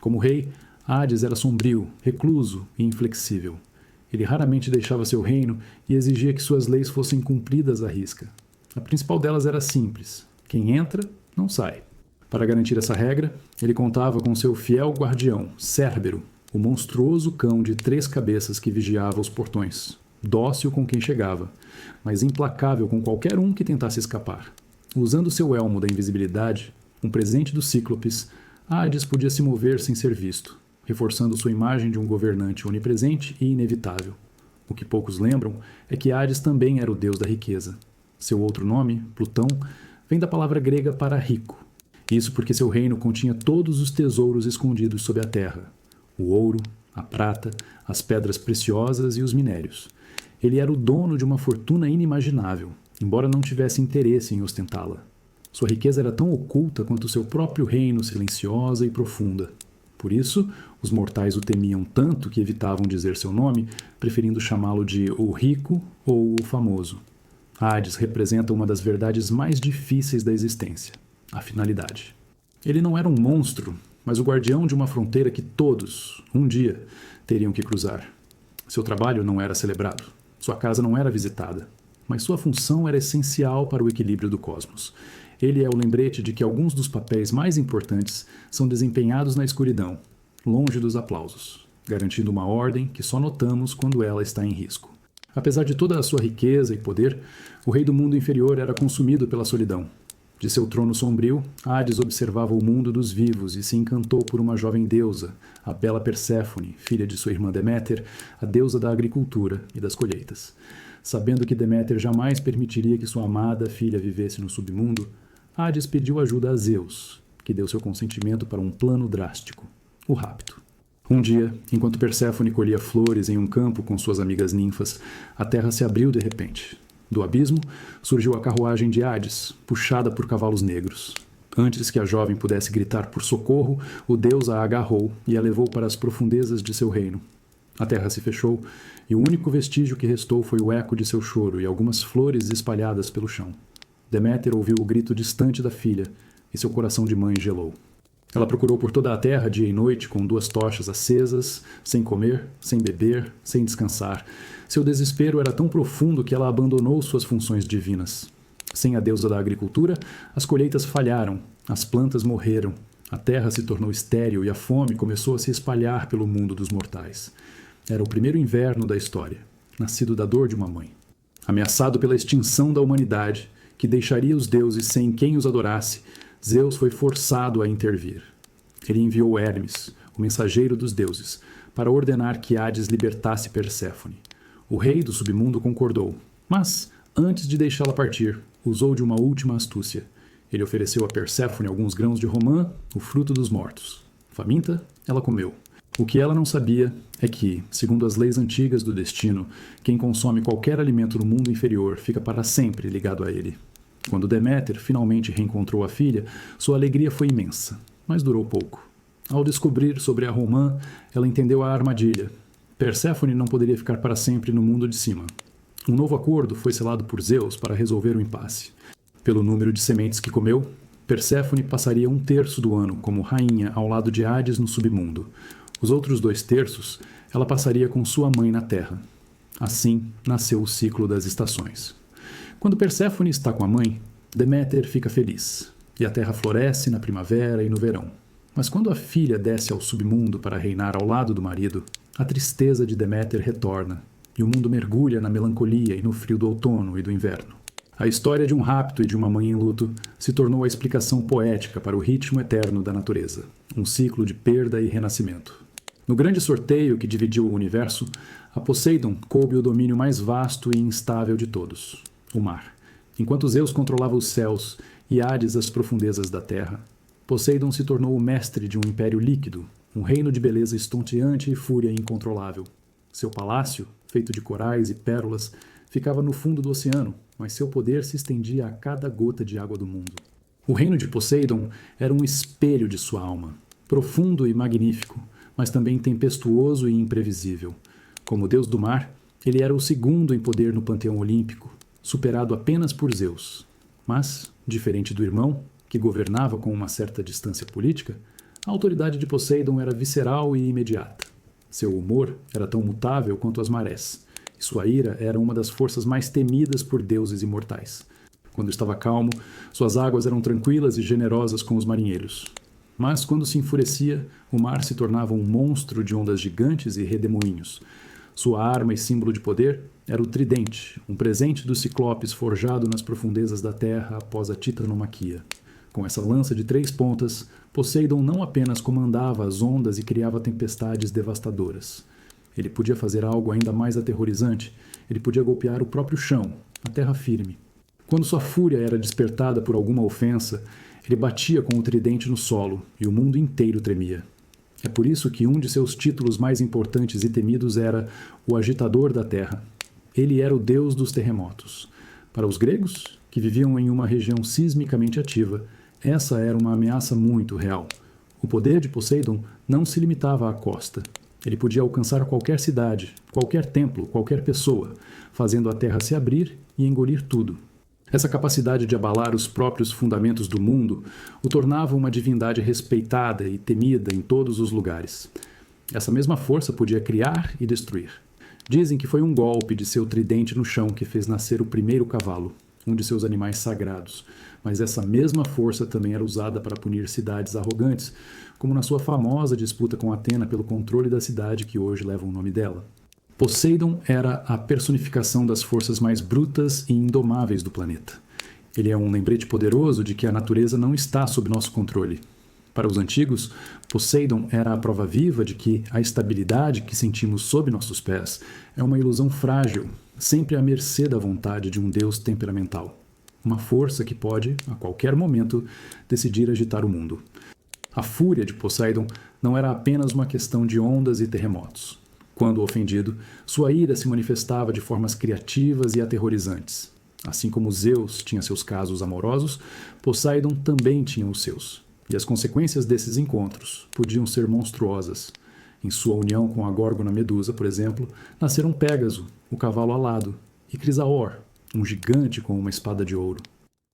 Como rei, Hades era sombrio, recluso e inflexível. Ele raramente deixava seu reino e exigia que suas leis fossem cumpridas à risca. A principal delas era simples: quem entra, não sai. Para garantir essa regra, ele contava com seu fiel guardião, Cérbero, o monstruoso cão de 3 cabeças que vigiava os portões. Dócil com quem chegava, mas implacável com qualquer um que tentasse escapar. Usando seu elmo da invisibilidade, um presente dos Cíclopes, Hades podia se mover sem ser visto, reforçando sua imagem de um governante onipresente e inevitável. O que poucos lembram é que Hades também era o deus da riqueza. Seu outro nome, Plutão, vem da palavra grega para rico. Isso porque seu reino continha todos os tesouros escondidos sob a terra: o ouro, a prata, as pedras preciosas e os minérios. Ele era o dono de uma fortuna inimaginável, embora não tivesse interesse em ostentá-la. Sua riqueza era tão oculta quanto seu próprio reino, silenciosa e profunda. Por isso, os mortais o temiam tanto que evitavam dizer seu nome, preferindo chamá-lo de o Rico ou o Famoso. Hades representa uma das verdades mais difíceis da existência, a finalidade. Ele não era um monstro, mas o guardião de uma fronteira que todos, um dia, teriam que cruzar. Seu trabalho não era celebrado, sua casa não era visitada, mas sua função era essencial para o equilíbrio do cosmos. Ele é o lembrete de que alguns dos papéis mais importantes são desempenhados na escuridão, longe dos aplausos, garantindo uma ordem que só notamos quando ela está em risco. Apesar de toda a sua riqueza e poder, o rei do mundo inferior era consumido pela solidão. De seu trono sombrio, Hades observava o mundo dos vivos e se encantou por uma jovem deusa, a bela Perséfone, filha de sua irmã Deméter, a deusa da agricultura e das colheitas. Sabendo que Deméter jamais permitiria que sua amada filha vivesse no submundo, Hades pediu ajuda a Zeus, que deu seu consentimento para um plano drástico, o rapto. Um dia, enquanto Perséfone colhia flores em um campo com suas amigas ninfas, a terra se abriu de repente. Do abismo, surgiu a carruagem de Hades, puxada por cavalos negros. Antes que a jovem pudesse gritar por socorro, o deus a agarrou e a levou para as profundezas de seu reino. A terra se fechou, e o único vestígio que restou foi o eco de seu choro e algumas flores espalhadas pelo chão. Deméter ouviu o grito distante da filha, e seu coração de mãe gelou. Ela procurou por toda a terra, dia e noite, com 2 tochas acesas, sem comer, sem beber, sem descansar. Seu desespero era tão profundo que ela abandonou suas funções divinas. Sem a deusa da agricultura, as colheitas falharam, as plantas morreram, a terra se tornou estéril e a fome começou a se espalhar pelo mundo dos mortais. Era o primeiro inverno da história, nascido da dor de uma mãe. Ameaçado pela extinção da humanidade, que deixaria os deuses sem quem os adorasse, Zeus foi forçado a intervir. Ele enviou Hermes, o mensageiro dos deuses, para ordenar que Hades libertasse Perséfone. O rei do submundo concordou, mas, antes de deixá-la partir, usou de uma última astúcia. Ele ofereceu a Perséfone alguns grãos de romã, o fruto dos mortos. Faminta, ela comeu. O que ela não sabia é que, segundo as leis antigas do destino, quem consome qualquer alimento no mundo inferior fica para sempre ligado a ele. Quando Deméter finalmente reencontrou a filha, sua alegria foi imensa, mas durou pouco. Ao descobrir sobre a romã, ela entendeu a armadilha. Perséfone não poderia ficar para sempre no mundo de cima. Um novo acordo foi selado por Zeus para resolver o impasse. Pelo número de sementes que comeu, Perséfone passaria 1/3 do ano como rainha ao lado de Hades no submundo. Os outros 2/3 ela passaria com sua mãe na terra. Assim nasceu o ciclo das estações. Quando Perséfone está com a mãe, Deméter fica feliz, e a terra floresce na primavera e no verão. Mas quando a filha desce ao submundo para reinar ao lado do marido, a tristeza de Deméter retorna, e o mundo mergulha na melancolia e no frio do outono e do inverno. A história de um rapto e de uma mãe em luto se tornou a explicação poética para o ritmo eterno da natureza, um ciclo de perda e renascimento. No grande sorteio que dividiu o universo, a Poseidon coube o domínio mais vasto e instável de todos, o mar. Enquanto Zeus controlava os céus e Hades as profundezas da terra, Poseidon se tornou o mestre de um império líquido, um reino de beleza estonteante e fúria incontrolável. Seu palácio, feito de corais e pérolas, ficava no fundo do oceano, mas seu poder se estendia a cada gota de água do mundo. O reino de Poseidon era um espelho de sua alma, profundo e magnífico, mas também tempestuoso e imprevisível. Como deus do mar, ele era o segundo em poder no panteão olímpico, superado apenas por Zeus. Mas, diferente do irmão, que governava com uma certa distância política, a autoridade de Poseidon era visceral e imediata. Seu humor era tão mutável quanto as marés, e sua ira era uma das forças mais temidas por deuses imortais. Quando estava calmo, suas águas eram tranquilas e generosas com os marinheiros. Mas quando se enfurecia, o mar se tornava um monstro de ondas gigantes e redemoinhos. Sua arma e símbolo de poder era o tridente, um presente dos ciclopes forjado nas profundezas da terra após a titanomaquia. Com essa lança de 3 pontas, Poseidon não apenas comandava as ondas e criava tempestades devastadoras. Ele podia fazer algo ainda mais aterrorizante. Ele podia golpear o próprio chão, a terra firme. Quando sua fúria era despertada por alguma ofensa, ele batia com o tridente no solo e o mundo inteiro tremia. É por isso que um de seus títulos mais importantes e temidos era o Agitador da Terra. Ele era o deus dos terremotos. Para os gregos, que viviam em uma região sismicamente ativa, essa era uma ameaça muito real. O poder de Poseidon não se limitava à costa. Ele podia alcançar qualquer cidade, qualquer templo, qualquer pessoa, fazendo a terra se abrir e engolir tudo. Essa capacidade de abalar os próprios fundamentos do mundo o tornava uma divindade respeitada e temida em todos os lugares. Essa mesma força podia criar e destruir. Dizem que foi um golpe de seu tridente no chão que fez nascer o primeiro cavalo, um de seus animais sagrados, mas essa mesma força também era usada para punir cidades arrogantes, como na sua famosa disputa com Atena pelo controle da cidade que hoje leva o nome dela. Poseidon era a personificação das forças mais brutas e indomáveis do planeta. Ele é um lembrete poderoso de que a natureza não está sob nosso controle. Para os antigos, Poseidon era a prova viva de que a estabilidade que sentimos sob nossos pés é uma ilusão frágil, sempre à mercê da vontade de um deus temperamental. Uma força que pode, a qualquer momento, decidir agitar o mundo. A fúria de Poseidon não era apenas uma questão de ondas e terremotos. Quando ofendido, sua ira se manifestava de formas criativas e aterrorizantes. Assim como Zeus tinha seus casos amorosos, Poseidon também tinha os seus. E as consequências desses encontros podiam ser monstruosas. Em sua união com a Górgona Medusa, por exemplo, nasceram Pégaso, o cavalo alado, e Crisaor, um gigante com uma espada de ouro.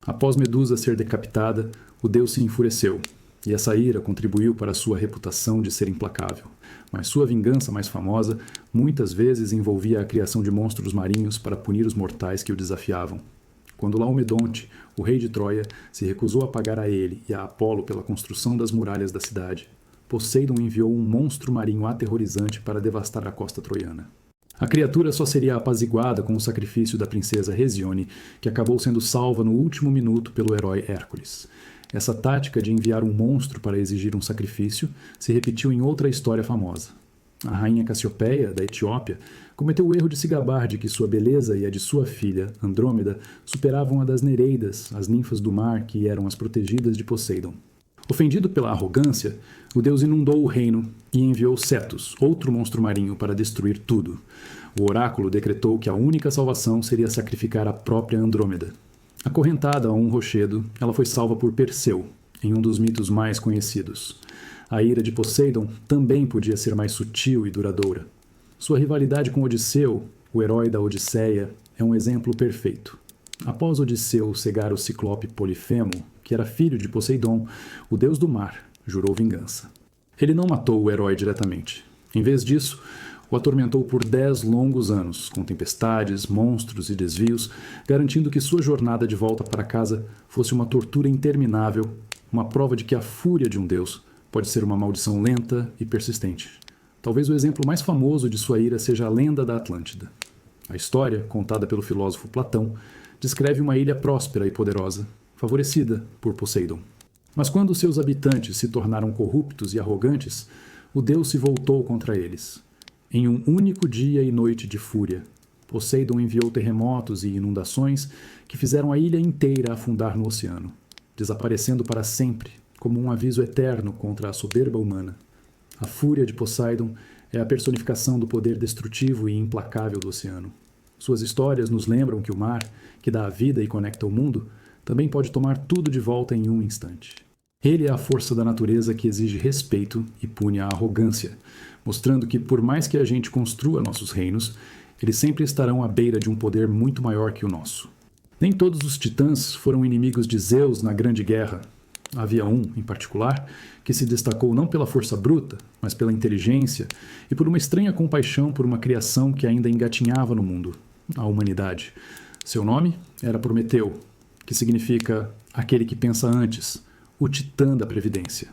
Após Medusa ser decapitada, o deus se enfureceu, e essa ira contribuiu para sua reputação de ser implacável. Mas sua vingança mais famosa muitas vezes envolvia a criação de monstros marinhos para punir os mortais que o desafiavam. Quando Laomedonte, o rei de Troia, se recusou a pagar a ele e a Apolo pela construção das muralhas da cidade, Poseidon enviou um monstro marinho aterrorizante para devastar a costa troiana. A criatura só seria apaziguada com o sacrifício da princesa Hesione, que acabou sendo salva no último minuto pelo herói Hércules. Essa tática de enviar um monstro para exigir um sacrifício se repetiu em outra história famosa. A rainha Cassiopeia, da Etiópia, cometeu o erro de se gabar de que sua beleza e a de sua filha, Andrômeda, superavam a das Nereidas, as ninfas do mar que eram as protegidas de Poseidon. Ofendido pela arrogância, o deus inundou o reino e enviou Cetus, outro monstro marinho, para destruir tudo. O oráculo decretou que a única salvação seria sacrificar a própria Andrômeda. Acorrentada a um rochedo, ela foi salva por Perseu, em um dos mitos mais conhecidos. A ira de Poseidon também podia ser mais sutil e duradoura. Sua rivalidade com Odisseu, o herói da Odisseia, é um exemplo perfeito. Após Odisseu cegar o ciclope Polifemo, que era filho de Poseidon, o deus do mar jurou vingança. Ele não matou o herói diretamente. Em vez disso, o atormentou por 10 longos anos, com tempestades, monstros e desvios, garantindo que sua jornada de volta para casa fosse uma tortura interminável, uma prova de que a fúria de um deus pode ser uma maldição lenta e persistente. Talvez o exemplo mais famoso de sua ira seja a lenda da Atlântida. A história, contada pelo filósofo Platão, descreve uma ilha próspera e poderosa, favorecida por Poseidon. Mas quando seus habitantes se tornaram corruptos e arrogantes, o deus se voltou contra eles. Em um único dia e noite de fúria, Poseidon enviou terremotos e inundações que fizeram a ilha inteira afundar no oceano, desaparecendo para sempre, como um aviso eterno contra a soberba humana. A fúria de Poseidon é a personificação do poder destrutivo e implacável do oceano. Suas histórias nos lembram que o mar, que dá a vida e conecta o mundo, também pode tomar tudo de volta em um instante. Ele é a força da natureza que exige respeito e pune a arrogância, mostrando que, por mais que a gente construa nossos reinos, eles sempre estarão à beira de um poder muito maior que o nosso. Nem todos os titãs foram inimigos de Zeus na Grande Guerra. Havia um, em particular, que se destacou não pela força bruta, mas pela inteligência e por uma estranha compaixão por uma criação que ainda engatinhava no mundo, a humanidade. Seu nome era Prometeu, que significa aquele que pensa antes, o titã da previdência.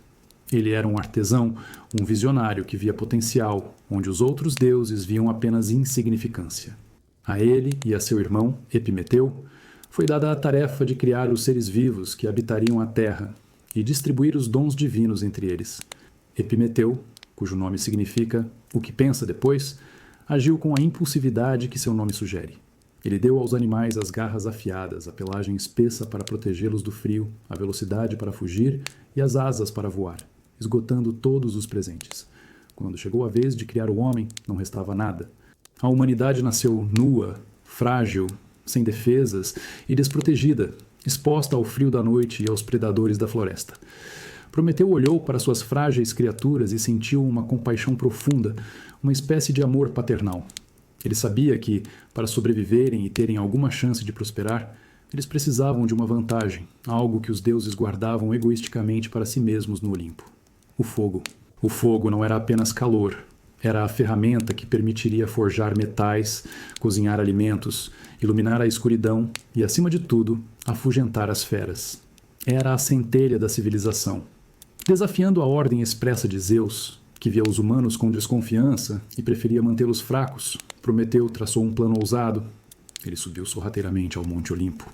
Ele era um artesão, um visionário que via potencial, onde os outros deuses viam apenas insignificância. A ele e a seu irmão, Epimeteu, foi dada a tarefa de criar os seres vivos que habitariam a terra e distribuir os dons divinos entre eles. Epimeteu, cujo nome significa o que pensa depois, agiu com a impulsividade que seu nome sugere. Ele deu aos animais as garras afiadas, a pelagem espessa para protegê-los do frio, a velocidade para fugir e as asas para voar, esgotando todos os presentes. Quando chegou a vez de criar o homem, não restava nada. A humanidade nasceu nua, frágil, sem defesas e desprotegida, exposta ao frio da noite e aos predadores da floresta. Prometeu olhou para suas frágeis criaturas e sentiu uma compaixão profunda, uma espécie de amor paternal. Ele sabia que, para sobreviverem e terem alguma chance de prosperar, eles precisavam de uma vantagem, algo que os deuses guardavam egoisticamente para si mesmos no Olimpo: o fogo. O fogo não era apenas calor, era a ferramenta que permitiria forjar metais, cozinhar alimentos, iluminar a escuridão e, acima de tudo, afugentar as feras. Era a centelha da civilização. Desafiando a ordem expressa de Zeus, que via os humanos com desconfiança e preferia mantê-los fracos, Prometeu traçou um plano ousado. Ele subiu sorrateiramente ao Monte Olimpo.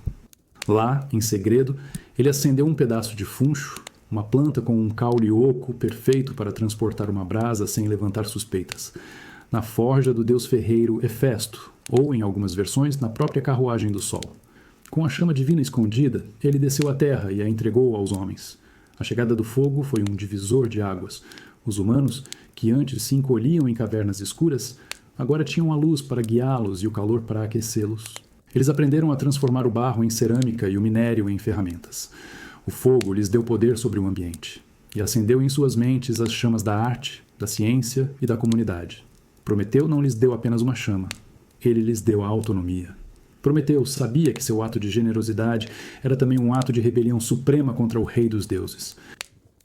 Lá, em segredo, ele acendeu um pedaço de funcho, uma planta com um caule oco perfeito para transportar uma brasa sem levantar suspeitas, na forja do deus ferreiro Hefesto, ou, em algumas versões, na própria carruagem do Sol. Com a chama divina escondida, ele desceu à terra e a entregou aos homens. A chegada do fogo foi um divisor de águas. Os humanos, que antes se encolhiam em cavernas escuras, agora tinham a luz para guiá-los e o calor para aquecê-los. Eles aprenderam a transformar o barro em cerâmica e o minério em ferramentas. O fogo lhes deu poder sobre o ambiente e acendeu em suas mentes as chamas da arte, da ciência e da comunidade. Prometeu não lhes deu apenas uma chama, ele lhes deu a autonomia. Prometeu sabia que seu ato de generosidade era também um ato de rebelião suprema contra o rei dos deuses.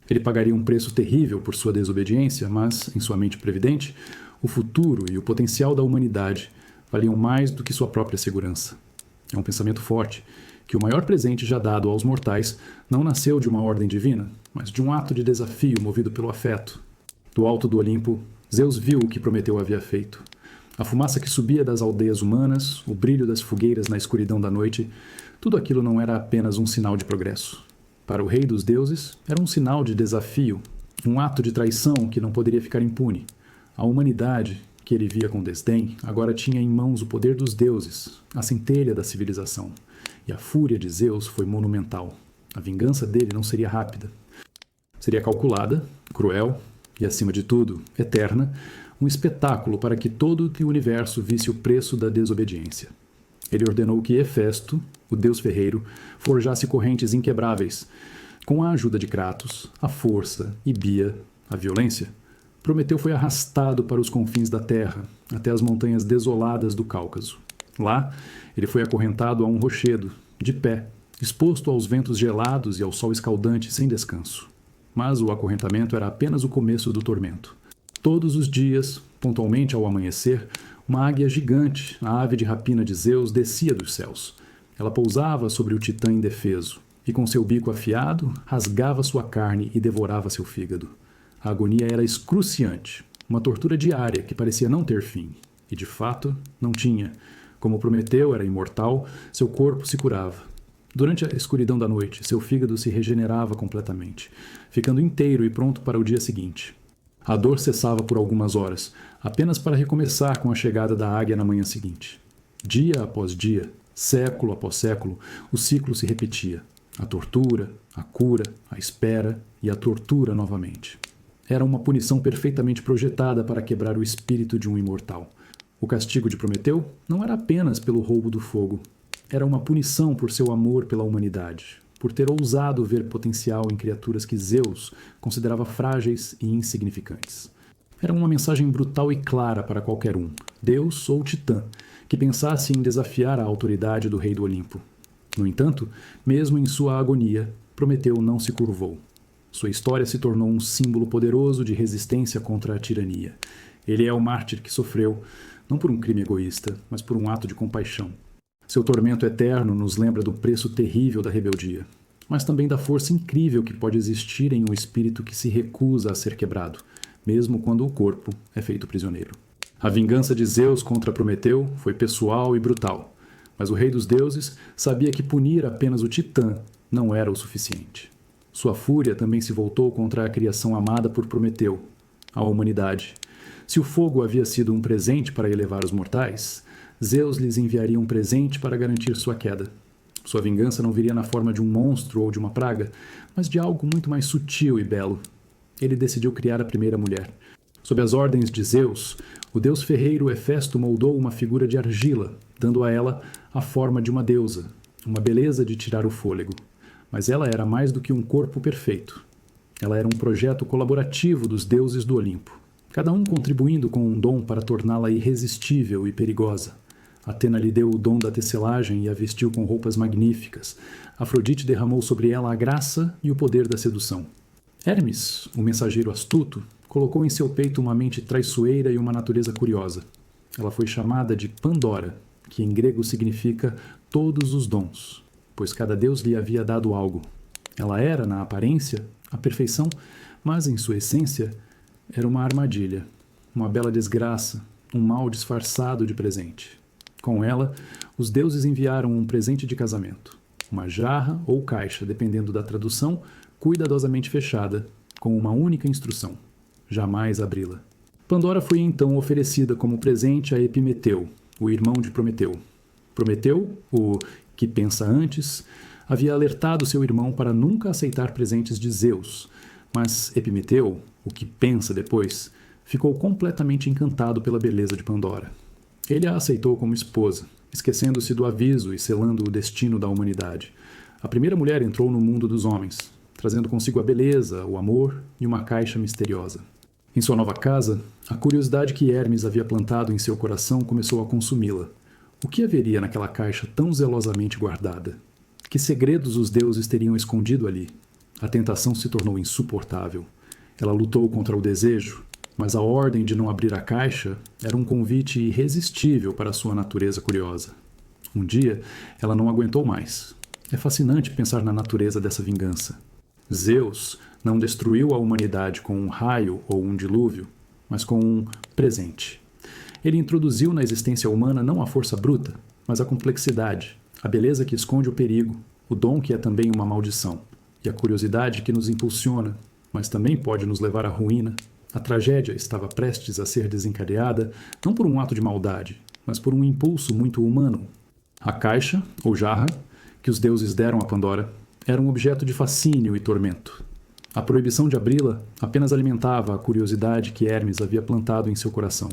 Ele pagaria um preço terrível por sua desobediência, mas, em sua mente previdente, o futuro e o potencial da humanidade valiam mais do que sua própria segurança. É um pensamento forte que o maior presente já dado aos mortais não nasceu de uma ordem divina, mas de um ato de desafio movido pelo afeto. Do alto do Olimpo, Zeus viu o que Prometeu havia feito. A fumaça que subia das aldeias humanas, o brilho das fogueiras na escuridão da noite, tudo aquilo não era apenas um sinal de progresso. Para o rei dos deuses, era um sinal de desafio, um ato de traição que não poderia ficar impune. A humanidade, que ele via com desdém, agora tinha em mãos o poder dos deuses, a centelha da civilização. E a fúria de Zeus foi monumental. A vingança dele não seria rápida. Seria calculada, cruel e, acima de tudo, eterna, um espetáculo para que todo o universo visse o preço da desobediência. Ele ordenou que Hefesto, o deus ferreiro, forjasse correntes inquebráveis. Com a ajuda de Kratos, a força e Bia, a violência, Prometeu foi arrastado para os confins da terra, até as montanhas desoladas do Cáucaso. Lá, ele foi acorrentado a um rochedo, de pé, exposto aos ventos gelados e ao sol escaldante sem descanso. Mas o acorrentamento era apenas o começo do tormento. Todos os dias, pontualmente ao amanhecer, uma águia gigante, a ave de rapina de Zeus, descia dos céus. Ela pousava sobre o titã indefeso, e com seu bico afiado, rasgava sua carne e devorava seu fígado. A agonia era excruciante, uma tortura diária que parecia não ter fim. E, de fato, não tinha. Como Prometeu era imortal, seu corpo se curava. Durante a escuridão da noite, seu fígado se regenerava completamente, ficando inteiro e pronto para o dia seguinte. A dor cessava por algumas horas, apenas para recomeçar com a chegada da águia na manhã seguinte. Dia após dia, século após século, o ciclo se repetia. A tortura, a cura, a espera e a tortura novamente. Era uma punição perfeitamente projetada para quebrar o espírito de um imortal. O castigo de Prometeu não era apenas pelo roubo do fogo. Era uma punição por seu amor pela humanidade, por ter ousado ver potencial em criaturas que Zeus considerava frágeis e insignificantes. Era uma mensagem brutal e clara para qualquer um, Deus ou Titã, que pensasse em desafiar a autoridade do rei do Olimpo. No entanto, mesmo em sua agonia, Prometeu não se curvou. Sua história se tornou um símbolo poderoso de resistência contra a tirania. Ele é o mártir que sofreu, não por um crime egoísta, mas por um ato de compaixão. Seu tormento eterno nos lembra do preço terrível da rebeldia, mas também da força incrível que pode existir em um espírito que se recusa a ser quebrado, mesmo quando o corpo é feito prisioneiro. A vingança de Zeus contra Prometeu foi pessoal e brutal, mas o rei dos deuses sabia que punir apenas o Titã não era o suficiente. Sua fúria também se voltou contra a criação amada por Prometeu, a humanidade. Se o fogo havia sido um presente para elevar os mortais, Zeus lhes enviaria um presente para garantir sua queda. Sua vingança não viria na forma de um monstro ou de uma praga, mas de algo muito mais sutil e belo. Ele decidiu criar a primeira mulher. Sob as ordens de Zeus, o deus ferreiro Hefesto moldou uma figura de argila, dando a ela a forma de uma deusa, uma beleza de tirar o fôlego. Mas ela era mais do que um corpo perfeito. Ela era um projeto colaborativo dos deuses do Olimpo, cada um contribuindo com um dom para torná-la irresistível e perigosa. Atena lhe deu o dom da tecelagem e a vestiu com roupas magníficas. Afrodite derramou sobre ela a graça e o poder da sedução. Hermes, o mensageiro astuto, colocou em seu peito uma mente traiçoeira e uma natureza curiosa. Ela foi chamada de Pandora, que em grego significa todos os dons, pois cada deus lhe havia dado algo. Ela era, na aparência, a perfeição, mas em sua essência era uma armadilha, uma bela desgraça, um mal disfarçado de presente. Com ela, os deuses enviaram um presente de casamento, uma jarra ou caixa, dependendo da tradução, cuidadosamente fechada, com uma única instrução: jamais abri-la. Pandora foi então oferecida como presente a Epimeteu, o irmão de Prometeu. Prometeu, o que pensa antes, havia alertado seu irmão para nunca aceitar presentes de Zeus, mas Epimeteu, o que pensa depois, ficou completamente encantado pela beleza de Pandora. Ele a aceitou como esposa, esquecendo-se do aviso e selando o destino da humanidade. A primeira mulher entrou no mundo dos homens, trazendo consigo a beleza, o amor e uma caixa misteriosa. Em sua nova casa, a curiosidade que Hermes havia plantado em seu coração começou a consumi-la. O que haveria naquela caixa tão zelosamente guardada? Que segredos os deuses teriam escondido ali? A tentação se tornou insuportável. Ela lutou contra o desejo, mas a ordem de não abrir a caixa era um convite irresistível para sua natureza curiosa. Um dia, ela não aguentou mais. É fascinante pensar na natureza dessa vingança. Zeus não destruiu a humanidade com um raio ou um dilúvio, mas com um presente. Ele introduziu na existência humana não a força bruta, mas a complexidade, a beleza que esconde o perigo, o dom que é também uma maldição, e a curiosidade que nos impulsiona, mas também pode nos levar à ruína. A tragédia estava prestes a ser desencadeada não por um ato de maldade, mas por um impulso muito humano. A caixa, ou jarra, que os deuses deram a Pandora, era um objeto de fascínio e tormento. A proibição de abri-la apenas alimentava a curiosidade que Hermes havia plantado em seu coração.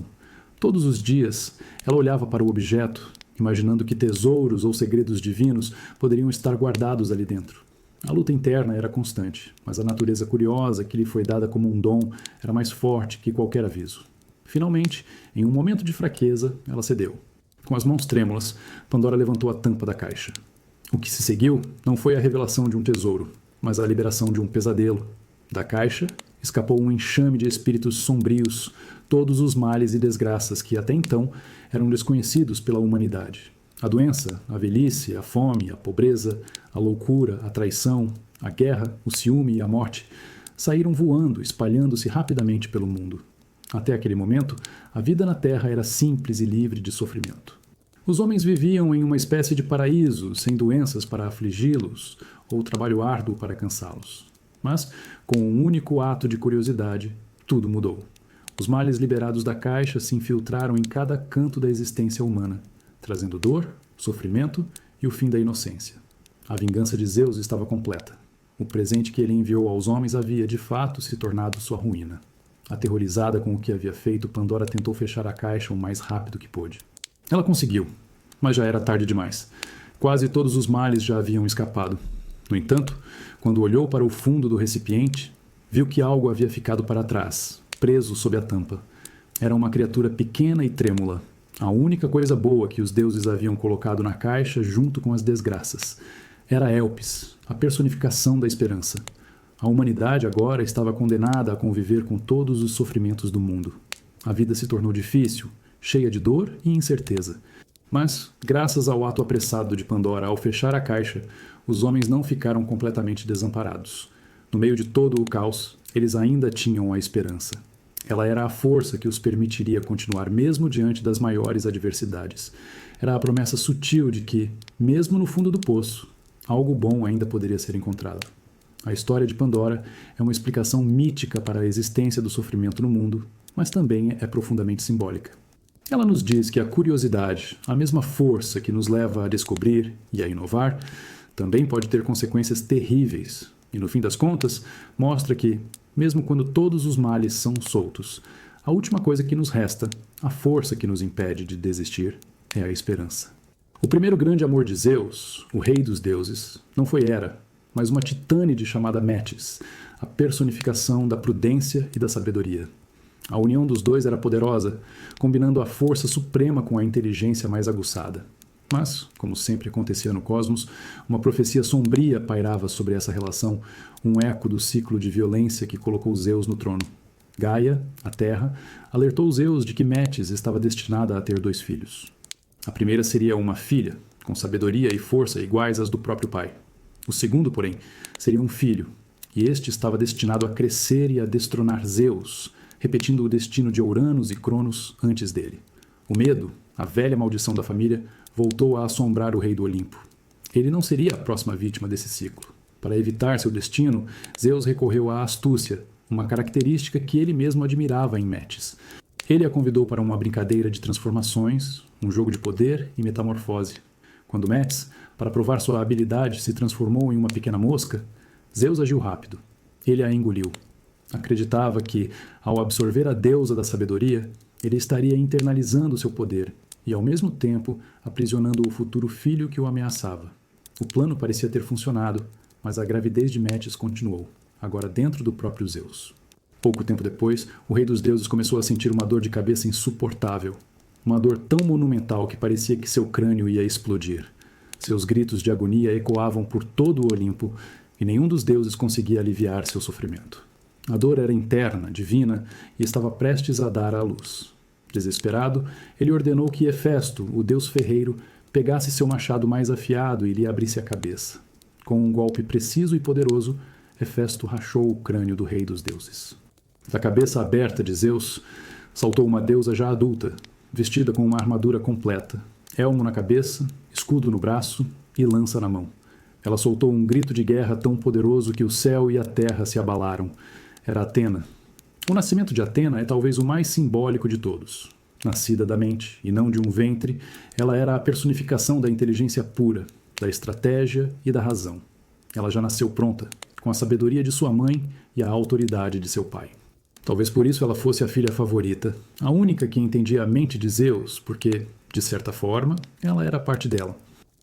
Todos os dias, ela olhava para o objeto, imaginando que tesouros ou segredos divinos poderiam estar guardados ali dentro. A luta interna era constante, mas a natureza curiosa que lhe foi dada como um dom era mais forte que qualquer aviso. Finalmente, em um momento de fraqueza, ela cedeu. Com as mãos trêmulas, Pandora levantou a tampa da caixa. O que se seguiu não foi a revelação de um tesouro, mas a liberação de um pesadelo. Da caixa, escapou um enxame de espíritos sombrios, todos os males e desgraças que até então eram desconhecidos pela humanidade. A doença, a velhice, a fome, a pobreza, a loucura, a traição, a guerra, o ciúme e a morte saíram voando, espalhando-se rapidamente pelo mundo. Até aquele momento, a vida na Terra era simples e livre de sofrimento. Os homens viviam em uma espécie de paraíso, sem doenças para afligi-los ou trabalho árduo para cansá-los. Mas, com um único ato de curiosidade, tudo mudou. Os males liberados da caixa se infiltraram em cada canto da existência humana, trazendo dor, sofrimento e o fim da inocência. A vingança de Zeus estava completa. O presente que ele enviou aos homens havia, de fato, se tornado sua ruína. Aterrorizada com o que havia feito, Pandora tentou fechar a caixa o mais rápido que pôde. Ela conseguiu, mas já era tarde demais. Quase todos os males já haviam escapado. No entanto, quando olhou para o fundo do recipiente, viu que algo havia ficado para trás, preso sob a tampa. Era uma criatura pequena e trêmula, a única coisa boa que os deuses haviam colocado na caixa junto com as desgraças. Era Elpis, a personificação da esperança. A humanidade agora estava condenada a conviver com todos os sofrimentos do mundo. A vida se tornou difícil, cheia de dor e incerteza. Mas, graças ao ato apressado de Pandora ao fechar a caixa, os homens não ficaram completamente desamparados. No meio de todo o caos, eles ainda tinham a esperança. Ela era a força que os permitiria continuar mesmo diante das maiores adversidades. Era a promessa sutil de que, mesmo no fundo do poço, algo bom ainda poderia ser encontrado. A história de Pandora é uma explicação mítica para a existência do sofrimento no mundo, mas também é profundamente simbólica. Ela nos diz que a curiosidade, a mesma força que nos leva a descobrir e a inovar, também pode ter consequências terríveis. E no fim das contas, mostra que, mesmo quando todos os males são soltos, a última coisa que nos resta, a força que nos impede de desistir, é a esperança. O primeiro grande amor de Zeus, o rei dos deuses, não foi Hera, mas uma titânide chamada Metis, a personificação da prudência e da sabedoria. A união dos dois era poderosa, combinando a força suprema com a inteligência mais aguçada. Mas, como sempre acontecia no cosmos, uma profecia sombria pairava sobre essa relação, um eco do ciclo de violência que colocou Zeus no trono. Gaia, a Terra, alertou Zeus de que Metis estava destinada a ter 2 filhos. A primeira seria uma filha, com sabedoria e força iguais às do próprio pai. O segundo, porém, seria um filho, e este estava destinado a crescer e a destronar Zeus, repetindo o destino de Uranus e Cronos antes dele. O medo, a velha maldição da família, voltou a assombrar o rei do Olimpo. Ele não seria a próxima vítima desse ciclo. Para evitar seu destino, Zeus recorreu à astúcia, uma característica que ele mesmo admirava em Metis. Ele a convidou para uma brincadeira de transformações, um jogo de poder e metamorfose. Quando Metis, para provar sua habilidade, se transformou em uma pequena mosca, Zeus agiu rápido. Ele a engoliu. Acreditava que, ao absorver a deusa da sabedoria, ele estaria internalizando seu poder e, ao mesmo tempo, aprisionando o futuro filho que o ameaçava. O plano parecia ter funcionado, mas a gravidez de Metis continuou, agora dentro do próprio Zeus. Pouco tempo depois, o rei dos deuses começou a sentir uma dor de cabeça insuportável. Uma dor tão monumental que parecia que seu crânio ia explodir. Seus gritos de agonia ecoavam por todo o Olimpo e nenhum dos deuses conseguia aliviar seu sofrimento. A dor era interna, divina, e estava prestes a dar à luz. Desesperado, ele ordenou que Hefesto, o deus ferreiro, pegasse seu machado mais afiado e lhe abrisse a cabeça. Com um golpe preciso e poderoso, Hefesto rachou o crânio do rei dos deuses. Da cabeça aberta de Zeus, saltou uma deusa já adulta, vestida com uma armadura completa, elmo na cabeça, escudo no braço e lança na mão. Ela soltou um grito de guerra tão poderoso que o céu e a terra se abalaram. Era Atena. O nascimento de Atena é talvez o mais simbólico de todos. Nascida da mente e não de um ventre, ela era a personificação da inteligência pura, da estratégia e da razão. Ela já nasceu pronta, com a sabedoria de sua mãe e a autoridade de seu pai. Talvez por isso ela fosse a filha favorita, a única que entendia a mente de Zeus, porque, de certa forma, ela era parte dela.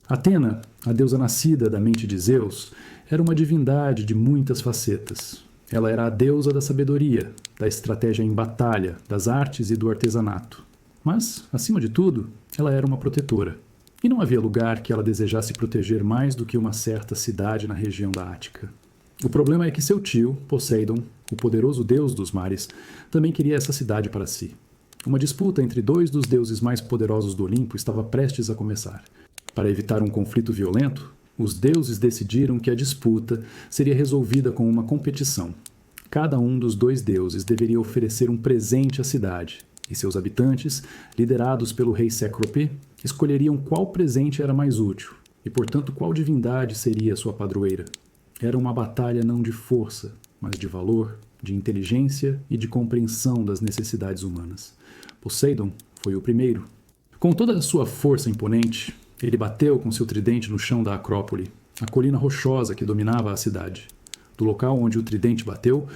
Atena, a deusa nascida da mente de Zeus, era uma divindade de muitas facetas. Ela era a deusa da sabedoria, da estratégia em batalha, das artes e do artesanato. Mas, acima de tudo, ela era uma protetora. E não havia lugar que ela desejasse proteger mais do que uma certa cidade na região da Ática. O problema é que seu tio, Poseidon, o poderoso deus dos mares, também queria essa cidade para si. Uma disputa entre 2 dos deuses mais poderosos do Olimpo estava prestes a começar. Para evitar um conflito violento, os deuses decidiram que a disputa seria resolvida com uma competição. Cada um dos 2 deuses deveria oferecer um presente à cidade, e seus habitantes, liderados pelo rei Cécrope, escolheriam qual presente era mais útil, e portanto qual divindade seria sua padroeira. Era uma batalha não de força, mas de valor, de inteligência e de compreensão das necessidades humanas. Poseidon foi o primeiro. Com toda a sua força imponente, ele bateu com seu tridente no chão da Acrópole, a colina rochosa que dominava a cidade. Do local onde o tridente bateu,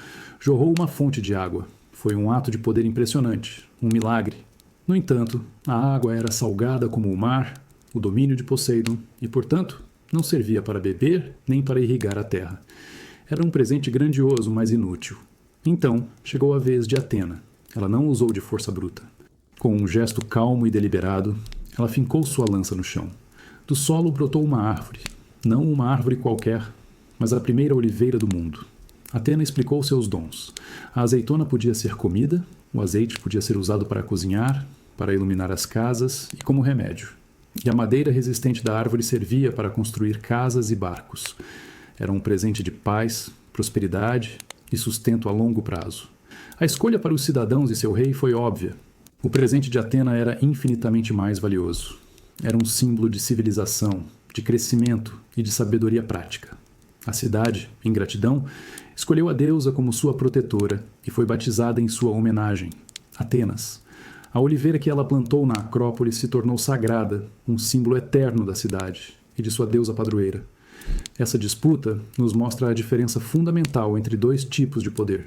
jorrou uma fonte de água. Foi um ato de poder impressionante, um milagre. No entanto, a água era salgada como o mar, o domínio de Poseidon, e, portanto, não servia para beber nem para irrigar a terra. Era um presente grandioso, mas inútil. Então, chegou a vez de Atena. Ela não usou de força bruta. Com um gesto calmo e deliberado, ela fincou sua lança no chão. Do solo brotou uma árvore. Não uma árvore qualquer, mas a primeira oliveira do mundo. Atena explicou seus dons. A azeitona podia ser comida, o azeite podia ser usado para cozinhar, para iluminar as casas e como remédio. E a madeira resistente da árvore servia para construir casas e barcos. Era um presente de paz, prosperidade e sustento a longo prazo. A escolha para os cidadãos e seu rei foi óbvia. O presente de Atena era infinitamente mais valioso. Era um símbolo de civilização, de crescimento e de sabedoria prática. A cidade, em gratidão, escolheu a deusa como sua protetora e foi batizada em sua homenagem, Atenas. A oliveira que ela plantou na Acrópole se tornou sagrada, um símbolo eterno da cidade e de sua deusa padroeira. Essa disputa nos mostra a diferença fundamental entre 2 tipos de poder.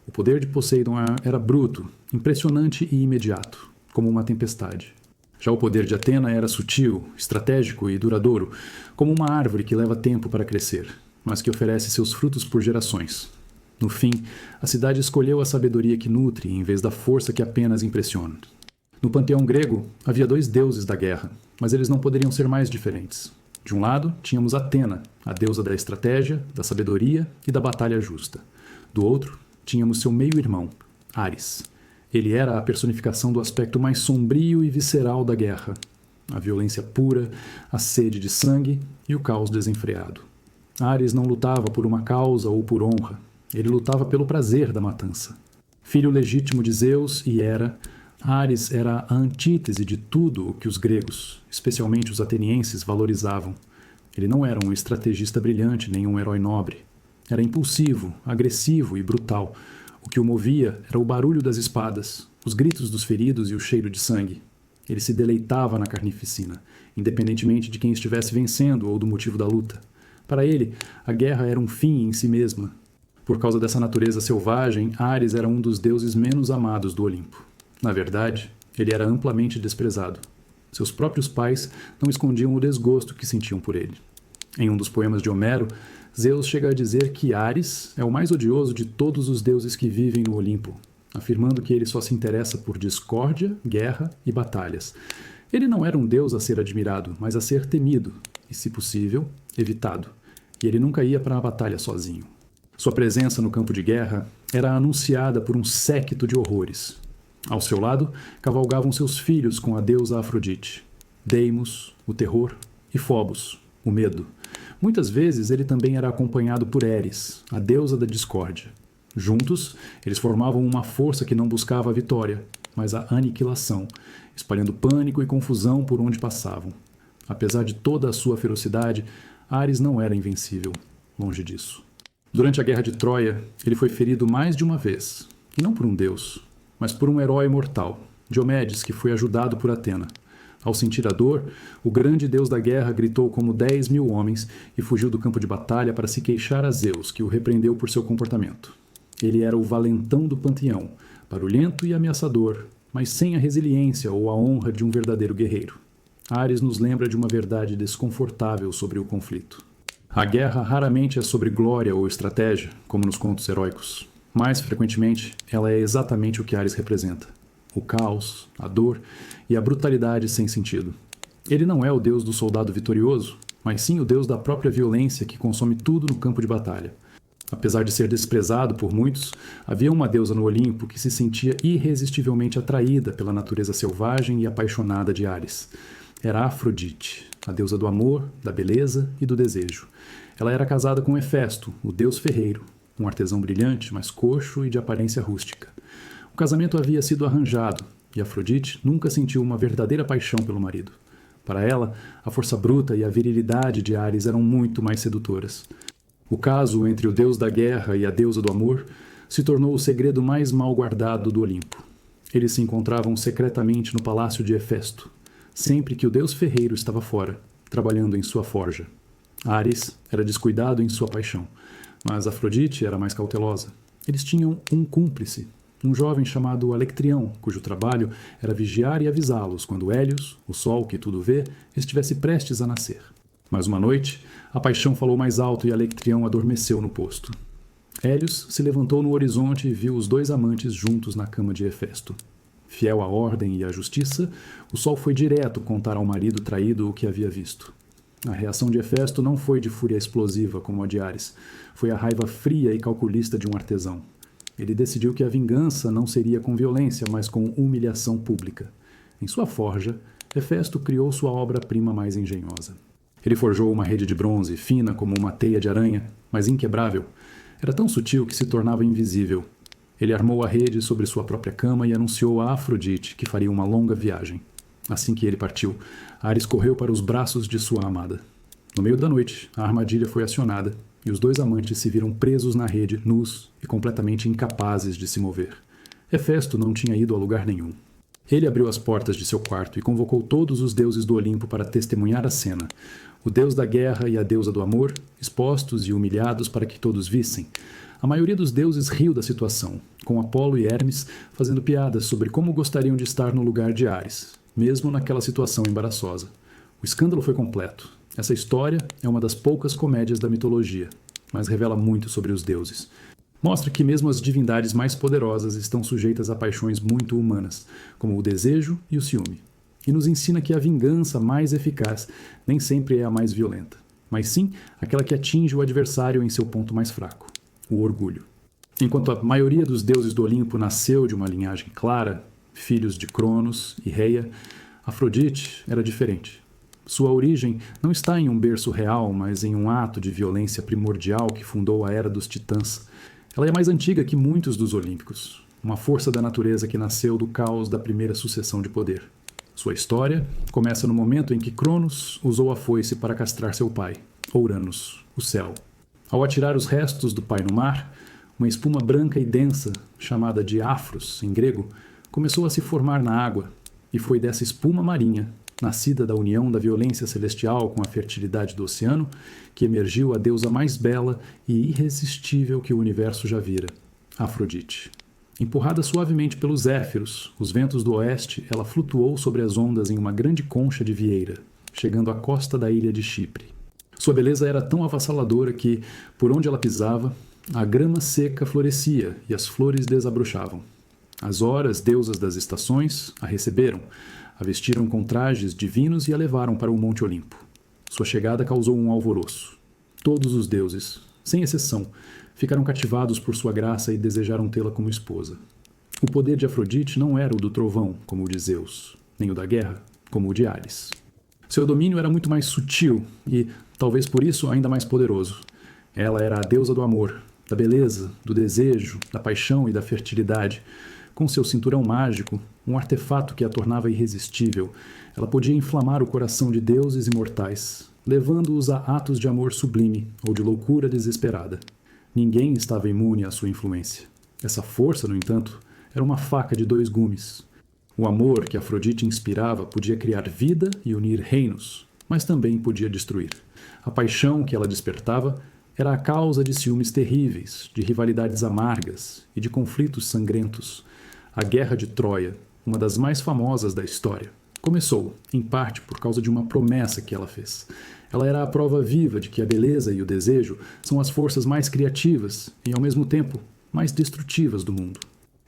O poder de Poseidon era bruto, impressionante e imediato, como uma tempestade. Já o poder de Atena era sutil, estratégico e duradouro, como uma árvore que leva tempo para crescer. mas que oferece seus frutos por gerações. No fim, a cidade escolheu a sabedoria que nutre em vez da força que apenas impressiona. No panteão grego, havia 2 deuses da guerra, mas eles não poderiam ser mais diferentes. De um lado, tínhamos Atena, a deusa da estratégia, da sabedoria e da batalha justa. Do outro, tínhamos seu meio-irmão, Ares. Ele era a personificação do aspecto mais sombrio e visceral da guerra. A violência pura, a sede de sangue e o caos desenfreado. Ares não lutava por uma causa ou por honra. Ele lutava pelo prazer da matança. Filho legítimo de Zeus e Hera, Ares era a antítese de tudo o que os gregos, especialmente os atenienses, valorizavam. Ele não era um estrategista brilhante nem um herói nobre. Era impulsivo, agressivo e brutal. O que o movia era o barulho das espadas, os gritos dos feridos e o cheiro de sangue. Ele se deleitava na carnificina, independentemente de quem estivesse vencendo ou do motivo da luta. Para ele, a guerra era um fim em si mesma. Por causa dessa natureza selvagem, Ares era um dos deuses menos amados do Olimpo. Na verdade, ele era amplamente desprezado. Seus próprios pais não escondiam o desgosto que sentiam por ele. Em um dos poemas de Homero, Zeus chega a dizer que Ares é o mais odioso de todos os deuses que vivem no Olimpo, afirmando que ele só se interessa por discórdia, guerra e batalhas. Ele não era um deus a ser admirado, mas a ser temido e, se possível, evitado. E ele nunca ia para a batalha sozinho. Sua presença no campo de guerra era anunciada por um séquito de horrores. Ao seu lado, cavalgavam seus filhos com a deusa Afrodite, Deimos, o terror, e Fobos, o medo. Muitas vezes ele também era acompanhado por Eris, a deusa da discórdia. Juntos, eles formavam uma força que não buscava a vitória, mas a aniquilação, espalhando pânico e confusão por onde passavam. Apesar de toda a sua ferocidade, Ares não era invencível, longe disso. Durante a Guerra de Troia, ele foi ferido mais de uma vez, e não por um deus, mas por um herói mortal, Diomedes, que foi ajudado por Atena. Ao sentir a dor, o grande deus da guerra gritou como 10.000 homens e fugiu do campo de batalha para se queixar a Zeus, que o repreendeu por seu comportamento. Ele era o valentão do panteão, barulhento e ameaçador, mas sem a resiliência ou a honra de um verdadeiro guerreiro. Ares nos lembra de uma verdade desconfortável sobre o conflito. A guerra raramente é sobre glória ou estratégia, como nos contos heróicos. Mais frequentemente, ela é exatamente o que Ares representa: o caos, a dor e a brutalidade sem sentido. Ele não é o deus do soldado vitorioso, mas sim o deus da própria violência que consome tudo no campo de batalha. Apesar de ser desprezado por muitos, havia uma deusa no Olimpo que se sentia irresistivelmente atraída pela natureza selvagem e apaixonada de Ares. Era Afrodite, a deusa do amor, da beleza e do desejo. Ela era casada com Hefesto, o deus ferreiro, um artesão brilhante, mas coxo e de aparência rústica. O casamento havia sido arranjado, e Afrodite nunca sentiu uma verdadeira paixão pelo marido. Para ela, a força bruta e a virilidade de Ares eram muito mais sedutoras. O caso entre o deus da guerra e a deusa do amor se tornou o segredo mais mal guardado do Olimpo. Eles se encontravam secretamente no palácio de Hefesto, sempre que o deus ferreiro estava fora, trabalhando em sua forja. Ares era descuidado em sua paixão, mas Afrodite era mais cautelosa. Eles tinham um cúmplice, um jovem chamado Alectrião, cujo trabalho era vigiar e avisá-los quando Hélios, o sol que tudo vê, estivesse prestes a nascer. Mas uma noite, a paixão falou mais alto e Alectrião adormeceu no posto. Hélios se levantou no horizonte e viu os 2 amantes juntos na cama de Hefesto. Fiel à ordem e à justiça, o sol foi direto contar ao marido traído o que havia visto. A reação de Hefesto não foi de fúria explosiva como a de Ares, foi a raiva fria e calculista de um artesão. Ele decidiu que a vingança não seria com violência, mas com humilhação pública. Em sua forja, Hefesto criou sua obra-prima mais engenhosa. Ele forjou uma rede de bronze, fina como uma teia de aranha, mas inquebrável. Era tão sutil que se tornava invisível. Ele armou a rede sobre sua própria cama e anunciou a Afrodite que faria uma longa viagem. Assim que ele partiu, Ares correu para os braços de sua amada. No meio da noite, a armadilha foi acionada e os 2 amantes se viram presos na rede, nus e completamente incapazes de se mover. Hefesto não tinha ido a lugar nenhum. Ele abriu as portas de seu quarto e convocou todos os deuses do Olimpo para testemunhar a cena. O deus da guerra e a deusa do amor, expostos e humilhados para que todos vissem. A maioria dos deuses riu da situação, com Apolo e Hermes fazendo piadas sobre como gostariam de estar no lugar de Ares, mesmo naquela situação embaraçosa. O escândalo foi completo. Essa história é uma das poucas comédias da mitologia, mas revela muito sobre os deuses. Mostra que mesmo as divindades mais poderosas estão sujeitas a paixões muito humanas, como o desejo e o ciúme. E nos ensina que a vingança mais eficaz nem sempre é a mais violenta, mas sim aquela que atinge o adversário em seu ponto mais fraco, o orgulho. Enquanto a maioria dos deuses do Olimpo nasceu de uma linhagem clara, filhos de Cronos e Reia, Afrodite era diferente. Sua origem não está em um berço real, mas em um ato de violência primordial que fundou a Era dos Titãs. Ela é mais antiga que muitos dos olímpicos, uma força da natureza que nasceu do caos da primeira sucessão de poder. Sua história começa no momento em que Cronos usou a foice para castrar seu pai, Ouranos, o céu. Ao atirar os restos do pai no mar, uma espuma branca e densa, chamada de afros em grego, começou a se formar na água, e foi dessa espuma marinha, nascida da união da violência celestial com a fertilidade do oceano, que emergiu a deusa mais bela e irresistível que o universo já vira, Afrodite. Empurrada suavemente pelos Zéfiros, os ventos do oeste, ela flutuou sobre as ondas em uma grande concha de vieira, chegando à costa da ilha de Chipre. Sua beleza era tão avassaladora que, por onde ela pisava, a grama seca florescia e as flores desabrochavam. As horas, deusas das estações, a receberam, a vestiram com trajes divinos e a levaram para o Monte Olimpo. Sua chegada causou um alvoroço. Todos os deuses, sem exceção, ficaram cativados por sua graça e desejaram tê-la como esposa. O poder de Afrodite não era o do trovão, como o de Zeus, nem o da guerra, como o de Ares. Seu domínio era muito mais sutil e, talvez por isso, ainda mais poderoso. Ela era a deusa do amor, da beleza, do desejo, da paixão e da fertilidade. Com seu cinturão mágico, um artefato que a tornava irresistível, ela podia inflamar o coração de deuses e mortais, levando-os a atos de amor sublime ou de loucura desesperada. Ninguém estava imune à sua influência. Essa força, no entanto, era uma faca de dois gumes. O amor que Afrodite inspirava podia criar vida e unir reinos, mas também podia destruir. A paixão que ela despertava era a causa de ciúmes terríveis, de rivalidades amargas e de conflitos sangrentos. A Guerra de Troia, uma das mais famosas da história, começou, em parte, por causa de uma promessa que ela fez. Ela era a prova viva de que a beleza e o desejo são as forças mais criativas e, ao mesmo tempo, mais destrutivas do mundo.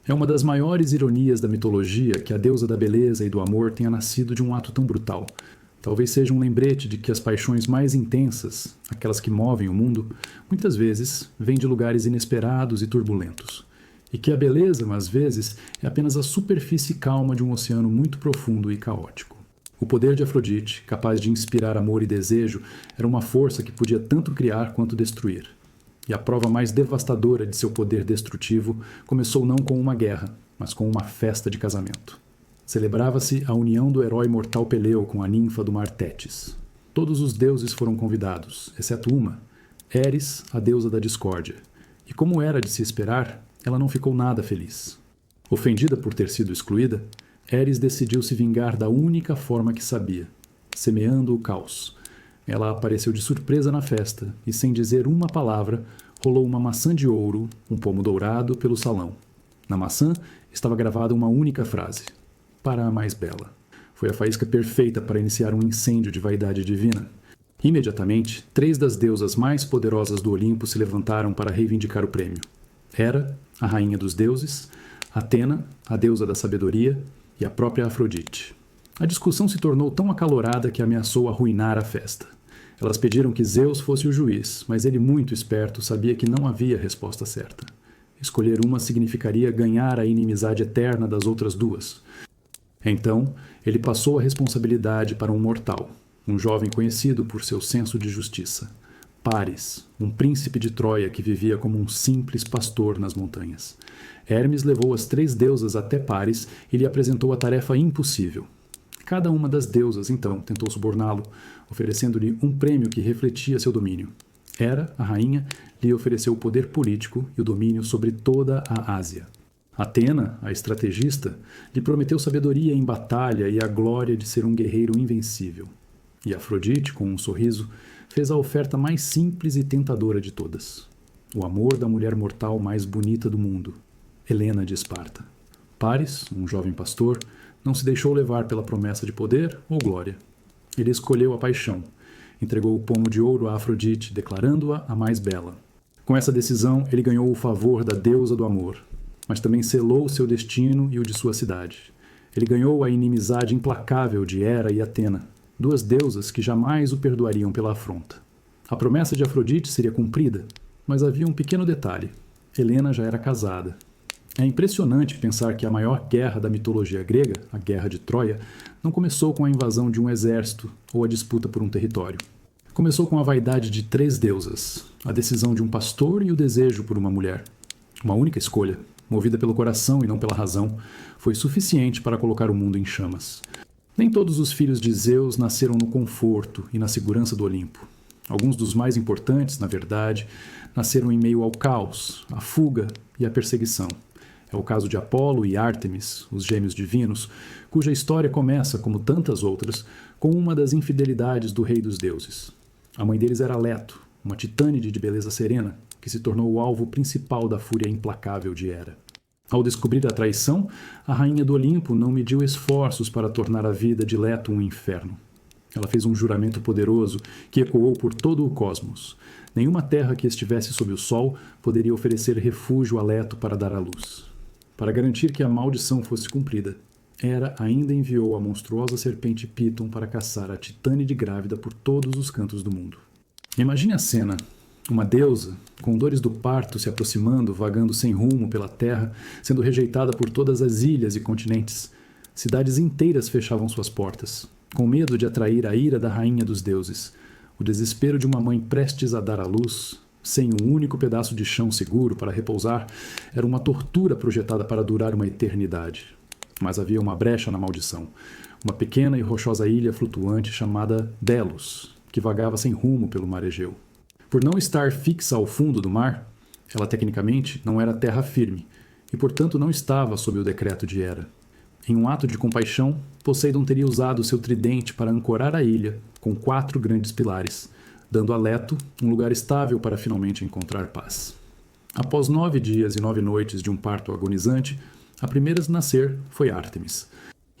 É uma das maiores ironias da mitologia que a deusa da beleza e do amor tenha nascido de um ato tão brutal. Talvez seja um lembrete de que as paixões mais intensas, aquelas que movem o mundo, muitas vezes vêm de lugares inesperados e turbulentos. E que a beleza, às vezes, é apenas a superfície calma de um oceano muito profundo e caótico. O poder de Afrodite, capaz de inspirar amor e desejo, era uma força que podia tanto criar quanto destruir. E a prova mais devastadora de seu poder destrutivo começou não com uma guerra, mas com uma festa de casamento. Celebrava-se a união do herói mortal Peleu com a ninfa do mar Tétis. Todos os deuses foram convidados, exceto uma, Eris, a deusa da discórdia. E como era de se esperar, ela não ficou nada feliz. Ofendida por ter sido excluída, Eris decidiu se vingar da única forma que sabia, semeando o caos. Ela apareceu de surpresa na festa e, sem dizer uma palavra, rolou uma maçã de ouro, um pomo dourado, pelo salão. Na maçã estava gravada uma única frase: para a mais bela. Foi a faísca perfeita para iniciar um incêndio de vaidade divina. Imediatamente, 3 das deusas mais poderosas do Olimpo se levantaram para reivindicar o prêmio. Hera, a rainha dos deuses, Atena, a deusa da sabedoria, e a própria Afrodite. A discussão se tornou tão acalorada que ameaçou arruinar a festa. Elas pediram que Zeus fosse o juiz, mas ele, muito esperto, sabia que não havia resposta certa. Escolher uma significaria ganhar a inimizade eterna das outras duas. Então, ele passou a responsabilidade para um mortal, um jovem conhecido por seu senso de justiça. Paris, um príncipe de Troia que vivia como um simples pastor nas montanhas. Hermes levou as 3 deusas até Paris e lhe apresentou a tarefa impossível. Cada uma das deusas, então, tentou suborná-lo, oferecendo-lhe um prêmio que refletia seu domínio. Hera, a rainha, lhe ofereceu o poder político e o domínio sobre toda a Ásia. Atena, a estrategista, lhe prometeu sabedoria em batalha e a glória de ser um guerreiro invencível. E Afrodite, com um sorriso, fez a oferta mais simples e tentadora de todas: o amor da mulher mortal mais bonita do mundo, Helena de Esparta. Paris, um jovem pastor, não se deixou levar pela promessa de poder ou glória. Ele escolheu a paixão, entregou o pomo de ouro a Afrodite, declarando-a a mais bela, Com essa decisão, ele ganhou o favor da deusa do amor, mas também selou seu destino e o de sua cidade. Ele ganhou a inimizade implacável de Hera e Atena, duas deusas que jamais o perdoariam pela afronta. A promessa de Afrodite seria cumprida, mas havia um pequeno detalhe. Helena já era casada. É impressionante pensar que a maior guerra da mitologia grega, a Guerra de Troia, não começou com a invasão de um exército ou a disputa por um território. Começou com a vaidade de três deusas, a decisão de um pastor e o desejo por uma mulher. Uma única escolha, movida pelo coração e não pela razão, foi suficiente para colocar o mundo em chamas. Nem todos os filhos de Zeus nasceram no conforto e na segurança do Olimpo. Alguns dos mais importantes, na verdade, nasceram em meio ao caos, à fuga e à perseguição. É o caso de Apolo e Ártemis, os gêmeos divinos, cuja história começa, como tantas outras, com uma das infidelidades do rei dos deuses. A mãe deles era Leto, uma titânide de beleza serena, que se tornou o alvo principal da fúria implacável de Hera. Ao descobrir a traição, a rainha do Olimpo não mediu esforços para tornar a vida de Leto um inferno. Ela fez um juramento poderoso que ecoou por todo o cosmos. Nenhuma terra que estivesse sob o sol poderia oferecer refúgio a Leto para dar à luz. Para garantir que a maldição fosse cumprida, Hera ainda enviou a monstruosa serpente Piton para caçar a titânide grávida por todos os cantos do mundo. Imagine a cena. Uma deusa, com dores do parto se aproximando, vagando sem rumo pela terra, sendo rejeitada por todas as ilhas e continentes. Cidades inteiras fechavam suas portas, com medo de atrair a ira da rainha dos deuses. O desespero de uma mãe prestes a dar à luz, sem um único pedaço de chão seguro para repousar, era uma tortura projetada para durar uma eternidade. Mas havia uma brecha na maldição, uma pequena e rochosa ilha flutuante chamada Delos, que vagava sem rumo pelo mar Egeu. Por não estar fixa ao fundo do mar, ela tecnicamente não era terra firme, e portanto não estava sob o decreto de Hera. Em um ato de compaixão, Poseidon teria usado seu tridente para ancorar a ilha com 4 grandes pilares, dando a Leto um lugar estável para finalmente encontrar paz. Após 9 dias e 9 noites de um parto agonizante, a primeira a nascer foi Ártemis.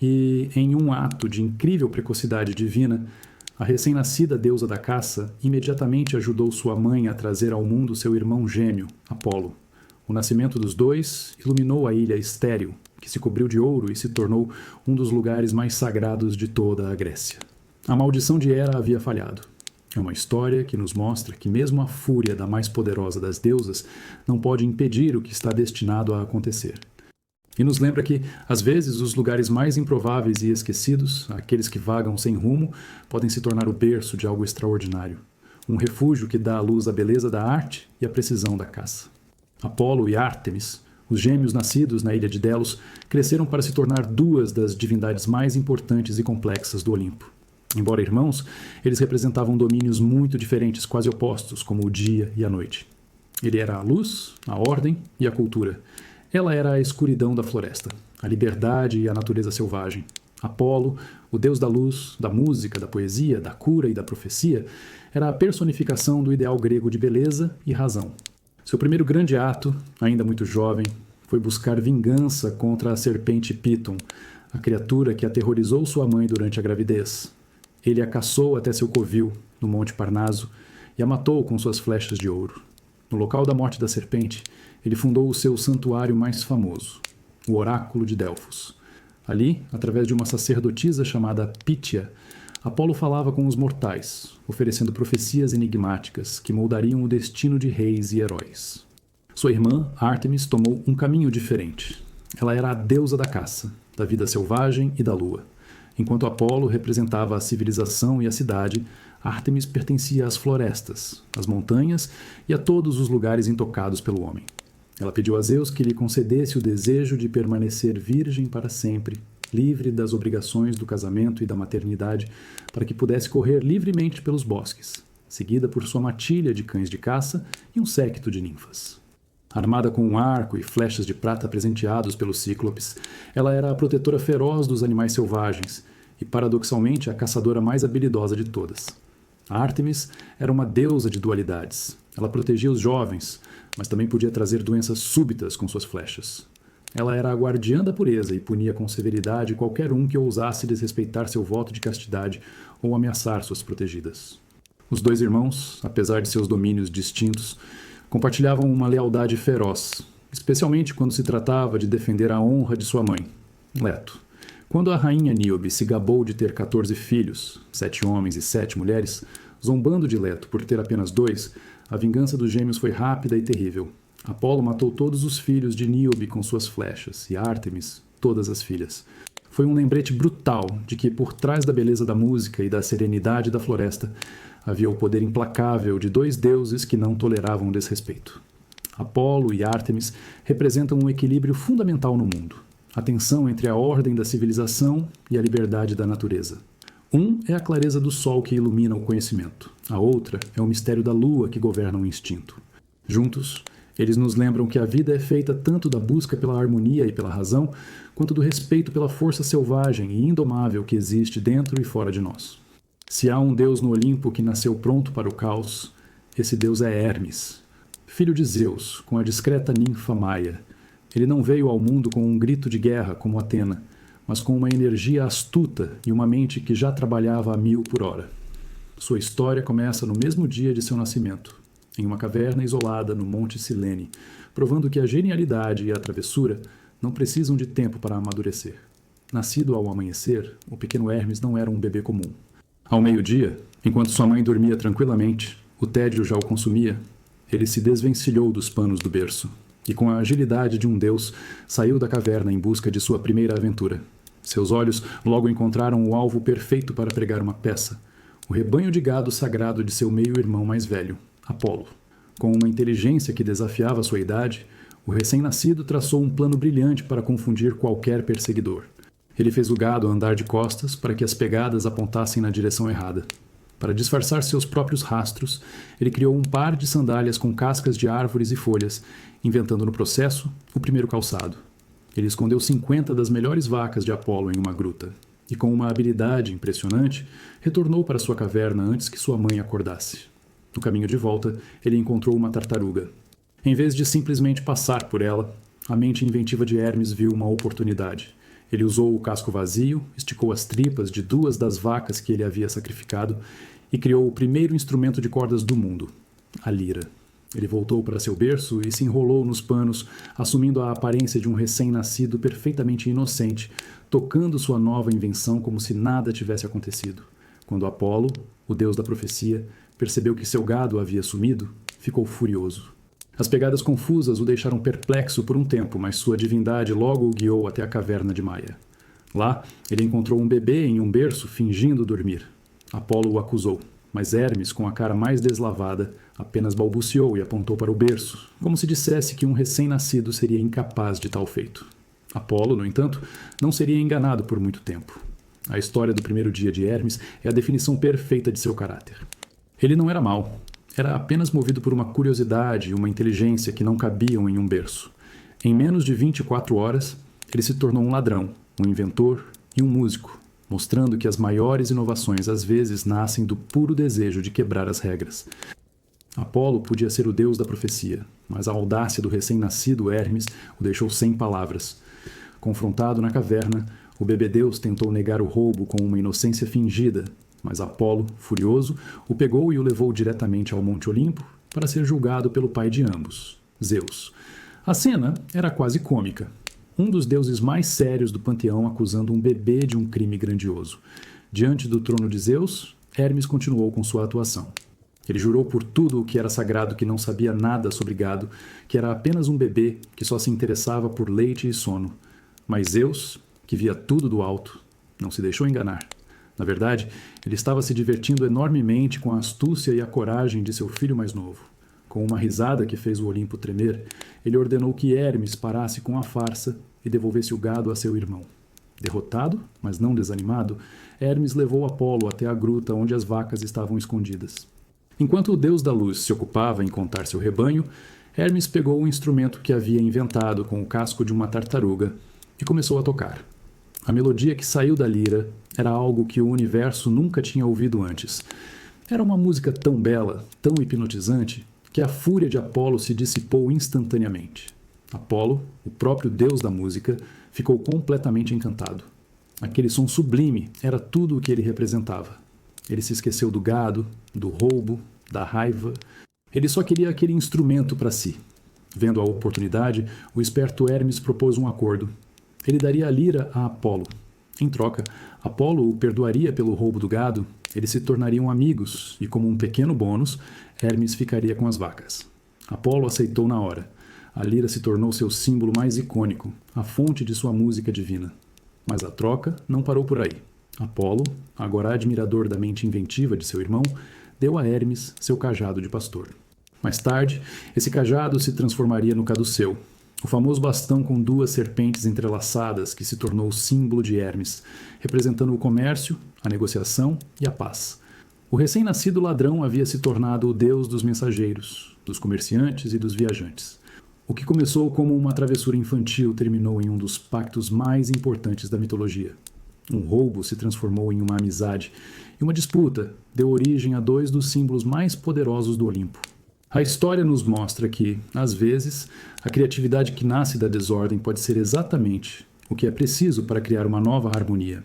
E, em um ato de incrível precocidade divina, a recém-nascida deusa da caça imediatamente ajudou sua mãe a trazer ao mundo seu irmão gêmeo, Apolo. O nascimento dos dois iluminou a ilha estéril, que se cobriu de ouro e se tornou um dos lugares mais sagrados de toda a Grécia. A maldição de Hera havia falhado. É uma história que nos mostra que mesmo a fúria da mais poderosa das deusas não pode impedir o que está destinado a acontecer. E nos lembra que, às vezes, os lugares mais improváveis e esquecidos, aqueles que vagam sem rumo, podem se tornar o berço de algo extraordinário. Um refúgio que dá à luz a beleza da arte e a precisão da caça. Apolo e Ártemis, os gêmeos nascidos na ilha de Delos, cresceram para se tornar 2 das divindades mais importantes e complexas do Olimpo. Embora irmãos, eles representavam domínios muito diferentes, quase opostos, como o dia e a noite. Ele era a luz, a ordem e a cultura. Ela era a escuridão da floresta, a liberdade e a natureza selvagem. Apolo, o deus da luz, da música, da poesia, da cura e da profecia, era a personificação do ideal grego de beleza e razão. Seu primeiro grande ato, ainda muito jovem, foi buscar vingança contra a serpente Piton, a criatura que aterrorizou sua mãe durante a gravidez. Ele a caçou até seu covil, no Monte Parnaso, e a matou com suas flechas de ouro. No local da morte da serpente, ele fundou o seu santuário mais famoso, o Oráculo de Delfos. Ali, através de uma sacerdotisa chamada Pítia, Apolo falava com os mortais, oferecendo profecias enigmáticas que moldariam o destino de reis e heróis. Sua irmã, Ártemis, tomou um caminho diferente. Ela era a deusa da caça, da vida selvagem e da lua. Enquanto Apolo representava a civilização e a cidade, Ártemis pertencia às florestas, às montanhas e a todos os lugares intocados pelo homem. Ela pediu a Zeus que lhe concedesse o desejo de permanecer virgem para sempre, livre das obrigações do casamento e da maternidade, para que pudesse correr livremente pelos bosques, seguida por sua matilha de cães de caça e um séquito de ninfas. Armada com um arco e flechas de prata presenteados pelos cíclopes, ela era a protetora feroz dos animais selvagens e, paradoxalmente, a caçadora mais habilidosa de todas. A Ártemis era uma deusa de dualidades. Ela protegia os jovens, mas também podia trazer doenças súbitas com suas flechas. Ela era a guardiã da pureza e punia com severidade qualquer um que ousasse desrespeitar seu voto de castidade ou ameaçar suas protegidas. Os 2 irmãos, apesar de seus domínios distintos, Compartilhavam uma lealdade feroz, especialmente quando se tratava de defender a honra de sua mãe, Leto. Quando a rainha Níobe se gabou de ter 14 filhos, 7 homens e 7 mulheres, zombando de Leto por ter apenas 2, a vingança dos gêmeos foi rápida e terrível. Apolo matou todos os filhos de Níobe com suas flechas, e Ártemis todas as filhas. Foi um lembrete brutal de que, por trás da beleza da música e da serenidade da floresta, havia o poder implacável de 2 deuses que não toleravam desrespeito. Apolo e Ártemis representam um equilíbrio fundamental no mundo, a tensão entre a ordem da civilização e a liberdade da natureza. Um é a clareza do sol que ilumina o conhecimento, a outra é o mistério da lua que governa o instinto. Juntos, eles nos lembram que a vida é feita tanto da busca pela harmonia e pela razão, quanto do respeito pela força selvagem e indomável que existe dentro e fora de nós. Se há um deus no Olimpo que nasceu pronto para o caos, esse deus é Hermes, filho de Zeus, com a discreta ninfa Maia. Ele não veio ao mundo com um grito de guerra como Atena, mas com uma energia astuta e uma mente que já trabalhava a 1000 por hora. Sua história começa no mesmo dia de seu nascimento, em uma caverna isolada no Monte Silene, provando que a genialidade e a travessura não precisam de tempo para amadurecer. Nascido ao amanhecer, o pequeno Hermes não era um bebê comum. Ao meio-dia, enquanto sua mãe dormia tranquilamente, o tédio já o consumia, ele se desvencilhou dos panos do berço e, com a agilidade de um deus, saiu da caverna em busca de sua primeira aventura. Seus olhos logo encontraram o alvo perfeito para pregar uma peça, o rebanho de gado sagrado de seu meio-irmão mais velho, Apolo. Com uma inteligência que desafiava sua idade, o recém-nascido traçou um plano brilhante para confundir qualquer perseguidor. Ele fez o gado andar de costas para que as pegadas apontassem na direção errada. Para disfarçar seus próprios rastros, ele criou um par de sandálias com cascas de árvores e folhas, inventando no processo o primeiro calçado. Ele escondeu 50 das melhores vacas de Apolo em uma gruta, e com uma habilidade impressionante, retornou para sua caverna antes que sua mãe acordasse. No caminho de volta, ele encontrou uma tartaruga. Em vez de simplesmente passar por ela, a mente inventiva de Hermes viu uma oportunidade. Ele usou o casco vazio, esticou as tripas de 2 das vacas que ele havia sacrificado e criou o primeiro instrumento de cordas do mundo, a lira. Ele voltou para seu berço e se enrolou nos panos, assumindo a aparência de um recém-nascido perfeitamente inocente, tocando sua nova invenção como se nada tivesse acontecido. Quando Apolo, o deus da profecia, percebeu que seu gado havia sumido, ficou furioso. As pegadas confusas o deixaram perplexo por um tempo, mas sua divindade logo o guiou até a caverna de Maia. Lá, ele encontrou um bebê em um berço fingindo dormir. Apolo o acusou, mas Hermes, com a cara mais deslavada, apenas balbuciou e apontou para o berço, como se dissesse que um recém-nascido seria incapaz de tal feito. Apolo, no entanto, não seria enganado por muito tempo. A história do primeiro dia de Hermes é a definição perfeita de seu caráter. Ele não era mau, era apenas movido por uma curiosidade e uma inteligência que não cabiam em um berço. Em menos de 24 horas, ele se tornou um ladrão, um inventor e um músico, mostrando que as maiores inovações às vezes nascem do puro desejo de quebrar as regras. Apolo podia ser o deus da profecia, mas a audácia do recém-nascido Hermes o deixou sem palavras. Confrontado na caverna, o bebê-deus tentou negar o roubo com uma inocência fingida, mas Apolo, furioso, o pegou e o levou diretamente ao Monte Olimpo para ser julgado pelo pai de ambos, Zeus. A cena era quase cômica. Um dos deuses mais sérios do panteão acusando um bebê de um crime grandioso. Diante do trono de Zeus, Hermes continuou com sua atuação. Ele jurou por tudo o que era sagrado que não sabia nada sobre gado, que era apenas um bebê que só se interessava por leite e sono. Mas Zeus, que via tudo do alto, não se deixou enganar. Na verdade, ele estava se divertindo enormemente com a astúcia e a coragem de seu filho mais novo. Com uma risada que fez o Olimpo tremer, ele ordenou que Hermes parasse com a farsa e devolvesse o gado a seu irmão. Derrotado, mas não desanimado, Hermes levou Apolo até a gruta onde as vacas estavam escondidas. Enquanto o deus da luz se ocupava em contar seu rebanho, Hermes pegou o instrumento que havia inventado com o casco de uma tartaruga e começou a tocar. A melodia que saiu da lira era algo que o universo nunca tinha ouvido antes. Era uma música tão bela, tão hipnotizante, que a fúria de Apolo se dissipou instantaneamente. Apolo, o próprio deus da música, ficou completamente encantado. Aquele som sublime era tudo o que ele representava. Ele se esqueceu do gado, do roubo, da raiva Ele só queria aquele instrumento para si. Vendo a oportunidade, o esperto Hermes propôs um acordo. Ele daria a lira a Apolo. Em troca, Apolo o perdoaria pelo roubo do gado, eles se tornariam amigos e, como um pequeno bônus, Hermes ficaria com as vacas. Apolo aceitou na hora. A lira se tornou seu símbolo mais icônico, a fonte de sua música divina. Mas a troca não parou por aí. Apolo, agora admirador da mente inventiva de seu irmão, deu a Hermes seu cajado de pastor. Mais tarde, esse cajado se transformaria no caduceu, o famoso bastão com duas serpentes entrelaçadas que se tornou o símbolo de Hermes, representando o comércio, a negociação e a paz. O recém-nascido ladrão havia se tornado o deus dos mensageiros, dos comerciantes e dos viajantes. O que começou como uma travessura infantil terminou em um dos pactos mais importantes da mitologia. Um roubo se transformou em uma amizade, e uma disputa deu origem a dois dos símbolos mais poderosos do Olimpo. A história nos mostra que, às vezes, a criatividade que nasce da desordem pode ser exatamente o que é preciso para criar uma nova harmonia.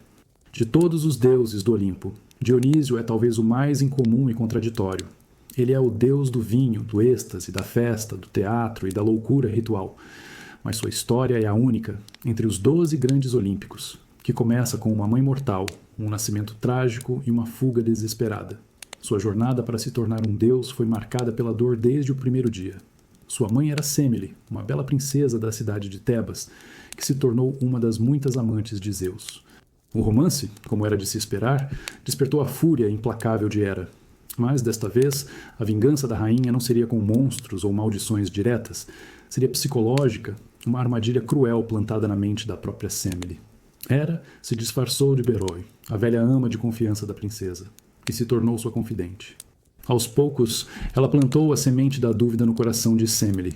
De todos os deuses do Olimpo, Dionísio é talvez o mais incomum e contraditório. Ele é o deus do vinho, do êxtase, da festa, do teatro e da loucura ritual. Mas sua história é a única entre os 12 grandes olímpicos, que começa com uma mãe mortal, um nascimento trágico e uma fuga desesperada. Sua jornada para se tornar um deus foi marcada pela dor desde o primeiro dia. Sua mãe era Semele, uma bela princesa da cidade de Tebas, que se tornou uma das muitas amantes de Zeus. O romance, como era de se esperar, despertou a fúria implacável de Hera. Mas, desta vez, a vingança da rainha não seria com monstros ou maldições diretas, seria psicológica, uma armadilha cruel plantada na mente da própria Semele. Hera se disfarçou de Berói, a velha ama de confiança da princesa, e se tornou sua confidente. Aos poucos, ela plantou a semente da dúvida no coração de Semele.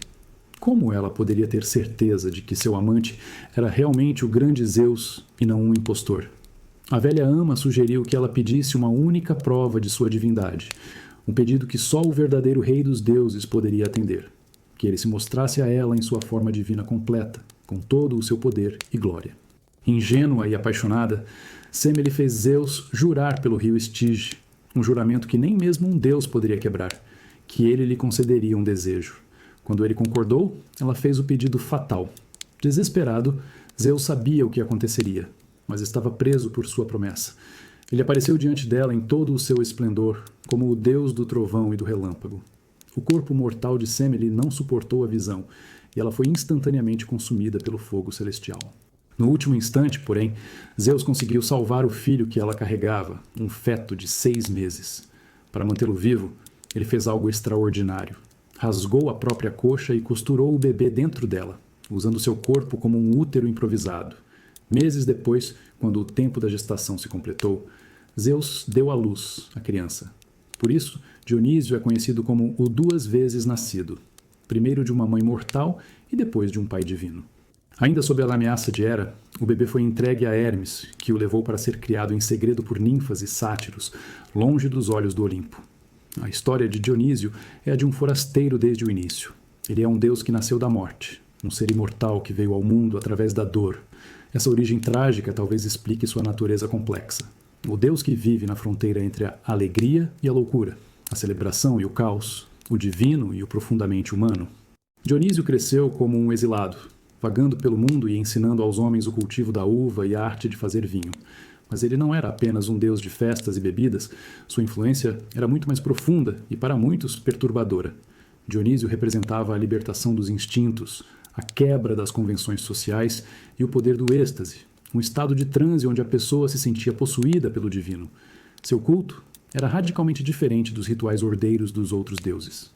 Como ela poderia ter certeza de que seu amante era realmente o grande Zeus e não um impostor? A velha ama sugeriu que ela pedisse uma única prova de sua divindade, um pedido que só o verdadeiro rei dos deuses poderia atender, que ele se mostrasse a ela em sua forma divina completa, com todo o seu poder e glória. Ingênua e apaixonada, Semele fez Zeus jurar pelo rio Estige, um juramento que nem mesmo um deus poderia quebrar, que ele lhe concederia um desejo. Quando ele concordou, ela fez o pedido fatal. Desesperado, Zeus sabia o que aconteceria, mas estava preso por sua promessa. Ele apareceu diante dela em todo o seu esplendor, como o deus do trovão e do relâmpago. O corpo mortal de Semele não suportou a visão, e ela foi instantaneamente consumida pelo fogo celestial. No último instante, porém, Zeus conseguiu salvar o filho que ela carregava, um feto de 6 meses. Para mantê-lo vivo, ele fez algo extraordinário. Rasgou a própria coxa e costurou o bebê dentro dela, usando seu corpo como um útero improvisado. Meses depois, quando o tempo da gestação se completou, Zeus deu à luz a criança. Por isso, Dionísio é conhecido como o 2 vezes nascido, primeiro de uma mãe mortal e depois de um pai divino. Ainda sob a ameaça de Hera, o bebê foi entregue a Hermes, que o levou para ser criado em segredo por ninfas e sátiros, longe dos olhos do Olimpo. A história de Dionísio é a de um forasteiro desde o início. Ele é um deus que nasceu da morte, um ser imortal que veio ao mundo através da dor. Essa origem trágica talvez explique sua natureza complexa. O deus que vive na fronteira entre a alegria e a loucura, a celebração e o caos, o divino e o profundamente humano. Dionísio cresceu como um exilado, vagando pelo mundo e ensinando aos homens o cultivo da uva e a arte de fazer vinho. Mas ele não era apenas um deus de festas e bebidas, sua influência era muito mais profunda e, para muitos, perturbadora. Dionísio representava a libertação dos instintos, a quebra das convenções sociais e o poder do êxtase, um estado de transe onde a pessoa se sentia possuída pelo divino. Seu culto era radicalmente diferente dos rituais ordeiros dos outros deuses.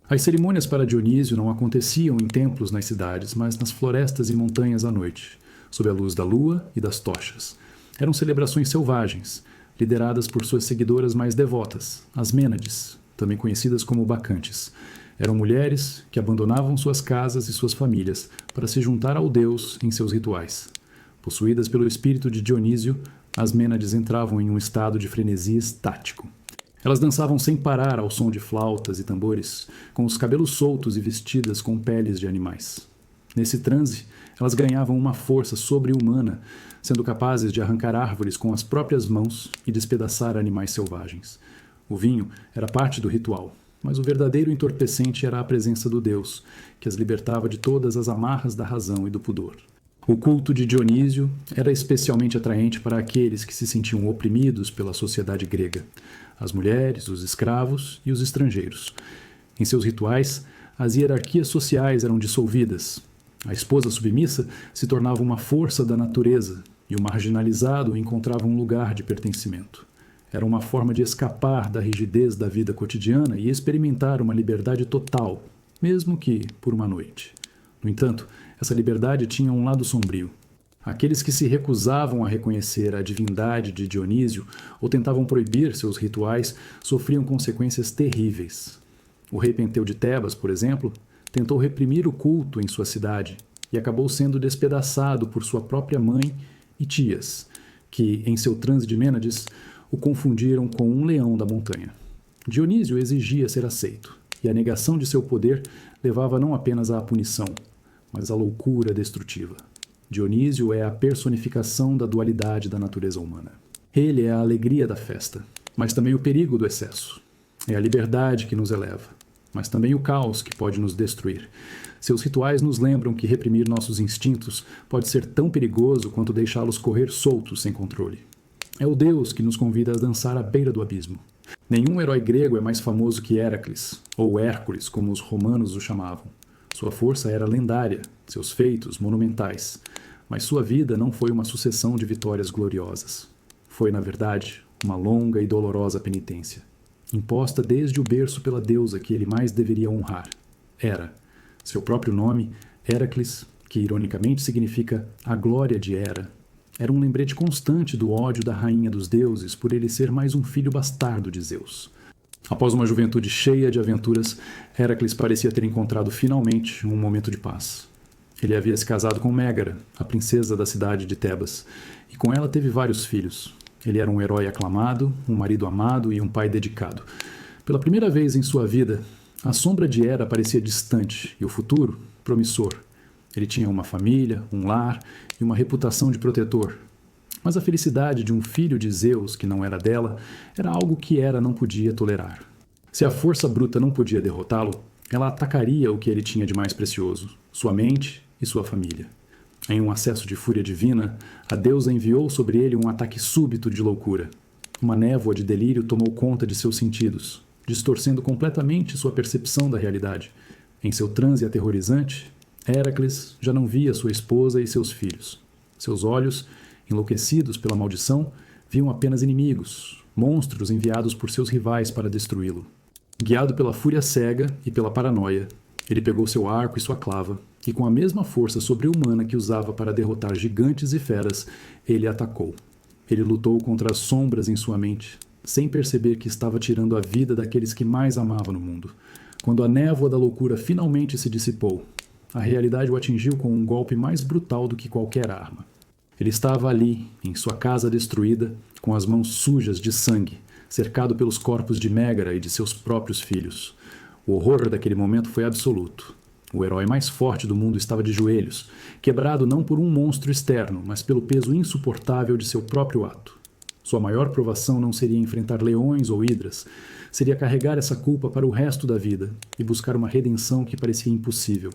As cerimônias para Dionísio não aconteciam em templos nas cidades, mas nas florestas e montanhas à noite, sob a luz da lua e das tochas. Eram celebrações selvagens, lideradas por suas seguidoras mais devotas, as Mênades, também conhecidas como bacantes. Eram mulheres que abandonavam suas casas e suas famílias para se juntar ao deus em seus rituais. Possuídas pelo espírito de Dionísio, as Mênades entravam em um estado de frenesi estático. Elas dançavam sem parar ao som de flautas e tambores, com os cabelos soltos e vestidas com peles de animais. Nesse transe, elas ganhavam uma força sobre-humana, sendo capazes de arrancar árvores com as próprias mãos e despedaçar animais selvagens. O vinho era parte do ritual, Mas o verdadeiro entorpecente era a presença do Deus, que as libertava de todas as amarras da razão e do pudor. O culto de Dionísio era especialmente atraente para aqueles que se sentiam oprimidos pela sociedade grega, as mulheres, os escravos e os estrangeiros. Em seus rituais, as hierarquias sociais eram dissolvidas. A esposa submissa se tornava uma força da natureza e o marginalizado encontrava um lugar de pertencimento. Era uma forma de escapar da rigidez da vida cotidiana e experimentar uma liberdade total, mesmo que por uma noite. No entanto, essa liberdade tinha um lado sombrio. Aqueles que se recusavam a reconhecer a divindade de Dionísio ou tentavam proibir seus rituais sofriam consequências terríveis. O rei Penteu de Tebas, por exemplo, tentou reprimir o culto em sua cidade e acabou sendo despedaçado por sua própria mãe e tias, que, em seu transe de Mênades, o confundiram com um leão da montanha. Dionísio exigia ser aceito, e a negação de seu poder levava não apenas à punição, mas à loucura destrutiva. Dionísio é a personificação da dualidade da natureza humana. Ele é a alegria da festa, mas também o perigo do excesso. É a liberdade que nos eleva, mas também o caos que pode nos destruir. Seus rituais nos lembram que reprimir nossos instintos pode ser tão perigoso quanto deixá-los correr soltos sem controle. É o Deus que nos convida a dançar à beira do abismo. Nenhum herói grego é mais famoso que Héracles, ou Hércules, como os romanos o chamavam. Sua força era lendária, seus feitos monumentais, mas sua vida não foi uma sucessão de vitórias gloriosas. Foi, na verdade, uma longa e dolorosa penitência, imposta desde o berço pela deusa que ele mais deveria honrar, Hera. Seu próprio nome, Héracles, que ironicamente significa a glória de Hera, era um lembrete constante do ódio da rainha dos deuses por ele ser mais um filho bastardo de Zeus. Após uma juventude cheia de aventuras, Héracles parecia ter encontrado finalmente um momento de paz. Ele havia se casado com Mégara, a princesa da cidade de Tebas, e com ela teve vários filhos. Ele era um herói aclamado, um marido amado e um pai dedicado. Pela primeira vez em sua vida, a sombra de Hera parecia distante e o futuro promissor. Ele tinha uma família, um lar e uma reputação de protetor. Mas a felicidade de um filho de Zeus que não era dela era algo que Hera não podia tolerar. Se a força bruta não podia derrotá-lo, ela atacaria o que ele tinha de mais precioso, sua mente e sua família. Em um acesso de fúria divina, a deusa enviou sobre ele um ataque súbito de loucura. Uma névoa de delírio tomou conta de seus sentidos, distorcendo completamente sua percepção da realidade. Em seu transe aterrorizante, Héracles já não via sua esposa e seus filhos. Seus olhos, enlouquecidos pela maldição, viam apenas inimigos, monstros enviados por seus rivais para destruí-lo. Guiado pela fúria cega e pela paranoia, ele pegou seu arco e sua clava, e com a mesma força sobre-humana que usava para derrotar gigantes e feras, ele atacou. Ele lutou contra as sombras em sua mente, sem perceber que estava tirando a vida daqueles que mais amava no mundo. Quando a névoa da loucura finalmente se dissipou, a realidade o atingiu com um golpe mais brutal do que qualquer arma. Ele estava ali, em sua casa destruída, com as mãos sujas de sangue, cercado pelos corpos de Mégara e de seus próprios filhos. O horror daquele momento foi absoluto. O herói mais forte do mundo estava de joelhos, quebrado não por um monstro externo, mas pelo peso insuportável de seu próprio ato. Sua maior provação não seria enfrentar leões ou hidras, seria carregar essa culpa para o resto da vida e buscar uma redenção que parecia impossível.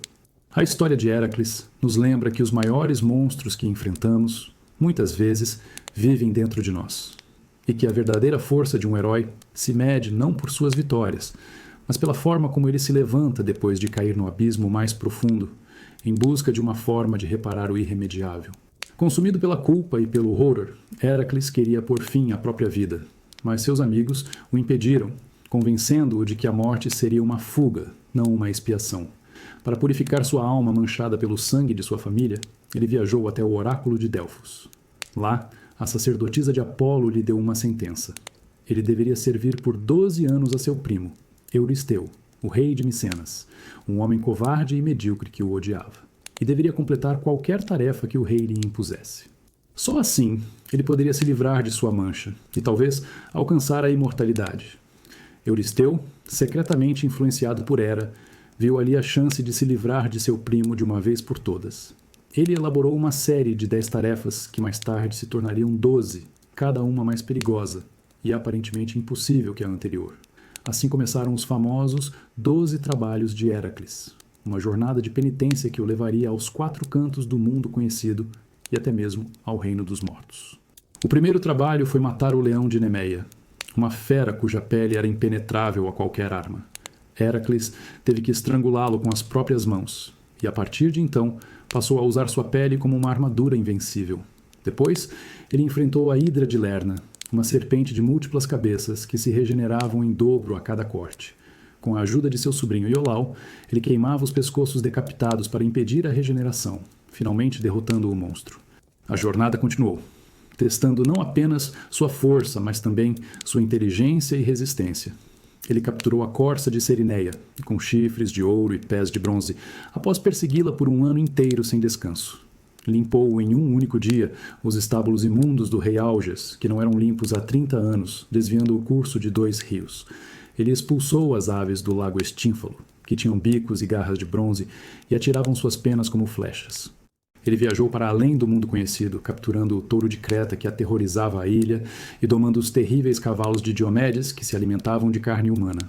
A história de Héracles nos lembra que os maiores monstros que enfrentamos, muitas vezes, vivem dentro de nós. E que a verdadeira força de um herói se mede não por suas vitórias, mas pela forma como ele se levanta depois de cair no abismo mais profundo, em busca de uma forma de reparar o irremediável. Consumido pela culpa e pelo horror, Héracles queria pôr fim à própria vida, mas seus amigos o impediram, convencendo-o de que a morte seria uma fuga, não uma expiação. Para purificar sua alma manchada pelo sangue de sua família, ele viajou até o oráculo de Delfos. Lá, a sacerdotisa de Apolo lhe deu uma sentença. Ele deveria servir por 12 anos a seu primo, Euristeu, o rei de Micenas, um homem covarde e medíocre que o odiava, e deveria completar qualquer tarefa que o rei lhe impusesse. Só assim ele poderia se livrar de sua mancha e talvez alcançar a imortalidade. Euristeu, secretamente influenciado por Hera, viu ali a chance de se livrar de seu primo de uma vez por todas. Ele elaborou uma série de 10 tarefas que mais tarde se tornariam 12, cada uma mais perigosa e aparentemente impossível que a anterior. Assim começaram os famosos 12 trabalhos de Héracles, uma jornada de penitência que o levaria aos 4 cantos do mundo conhecido e até mesmo ao reino dos mortos. O primeiro trabalho foi matar o leão de Nemeia, uma fera cuja pele era impenetrável a qualquer arma. Héracles teve que estrangulá-lo com as próprias mãos, e a partir de então passou a usar sua pele como uma armadura invencível. Depois, ele enfrentou a Hidra de Lerna, uma serpente de múltiplas cabeças que se regeneravam em dobro a cada corte. Com a ajuda de seu sobrinho Iolau, ele queimava os pescoços decapitados para impedir a regeneração, finalmente derrotando o monstro. A jornada continuou, testando não apenas sua força, mas também sua inteligência e resistência. Ele capturou a corça de Cerineia, com chifres de ouro e pés de bronze, após persegui-la por um ano inteiro sem descanso. Limpou em um único dia os estábulos imundos do rei Augeas, que não eram limpos há 30 anos, desviando o curso de 2 rios. Ele expulsou as aves do lago Estínfalo, que tinham bicos e garras de bronze e atiravam suas penas como flechas. Ele viajou para além do mundo conhecido, capturando o touro de Creta que aterrorizava a ilha e domando os terríveis cavalos de Diomedes que se alimentavam de carne humana.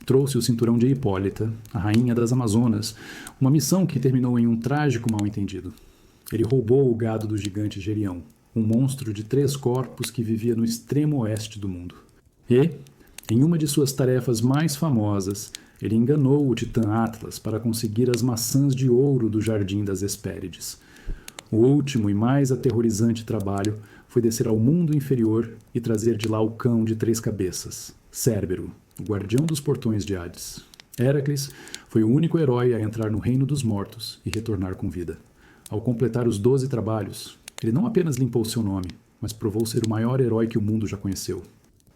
Trouxe o cinturão de Hipólita, a rainha das Amazonas, uma missão que terminou em um trágico mal-entendido. Ele roubou o gado do gigante Gerião, um monstro de 3 corpos que vivia no extremo oeste do mundo. E, em uma de suas tarefas mais famosas, ele enganou o titã Atlas para conseguir as maçãs de ouro do Jardim das Hespérides. O último e mais aterrorizante trabalho foi descer ao mundo inferior e trazer de lá o cão de 3 cabeças, Cérbero, o guardião dos portões de Hades. Héracles foi o único herói a entrar no reino dos mortos e retornar com vida. Ao completar os 12 trabalhos, ele não apenas limpou seu nome, mas provou ser o maior herói que o mundo já conheceu.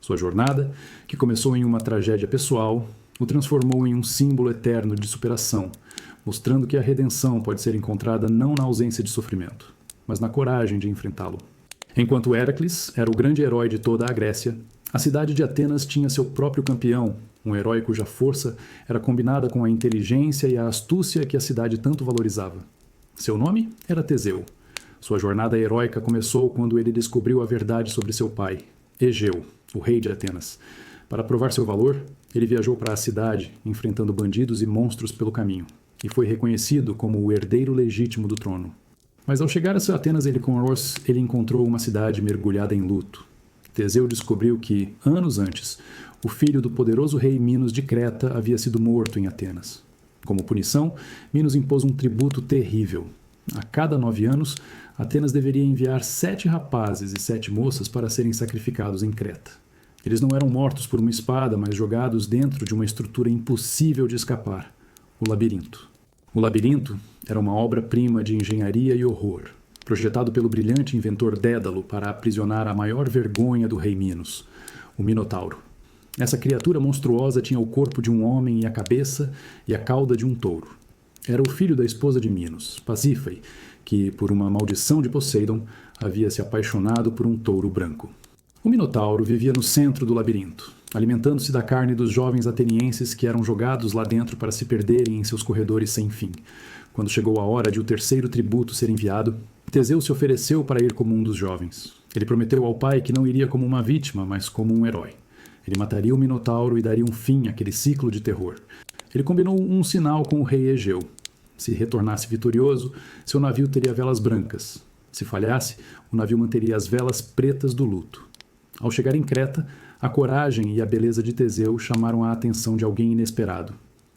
Sua jornada, que começou em uma tragédia pessoal, o transformou em um símbolo eterno de superação, mostrando que a redenção pode ser encontrada não na ausência de sofrimento, mas na coragem de enfrentá-lo. Enquanto Héracles era o grande herói de toda a Grécia, a cidade de Atenas tinha seu próprio campeão, um herói cuja força era combinada com a inteligência e a astúcia que a cidade tanto valorizava. Seu nome era Teseu. Sua jornada heróica começou quando ele descobriu a verdade sobre seu pai, Egeu, o rei de Atenas. Para provar seu valor, ele viajou para a cidade, enfrentando bandidos e monstros pelo caminho, e foi reconhecido como o herdeiro legítimo do trono. Mas ao chegar a Atenas, ele encontrou uma cidade mergulhada em luto. Teseu descobriu que, anos antes, o filho do poderoso rei Minos de Creta havia sido morto em Atenas. Como punição, Minos impôs um tributo terrível. A cada 9 anos, Atenas deveria enviar 7 rapazes e 7 moças para serem sacrificados em Creta. Eles não eram mortos por uma espada, mas jogados dentro de uma estrutura impossível de escapar, o labirinto. O labirinto era uma obra-prima de engenharia e horror, projetado pelo brilhante inventor Dédalo para aprisionar a maior vergonha do rei Minos, o Minotauro. Essa criatura monstruosa tinha o corpo de um homem e a cabeça e a cauda de um touro. Era o filho da esposa de Minos, Pasífae, que, por uma maldição de Poseidon, havia se apaixonado por um touro branco. O Minotauro vivia no centro do labirinto, alimentando-se da carne dos jovens atenienses que eram jogados lá dentro para se perderem em seus corredores sem fim. Quando chegou a hora de o terceiro tributo ser enviado, Teseu se ofereceu para ir como um dos jovens. Ele prometeu ao pai que não iria como uma vítima, mas como um herói. Ele mataria o Minotauro e daria um fim àquele ciclo de terror. Ele combinou um sinal com o rei Egeu. Se retornasse vitorioso, seu navio teria velas brancas. Se falhasse, o navio manteria as velas pretas do luto. Ao chegar em Creta, a coragem e a beleza de Teseu chamaram a atenção de alguém inesperado.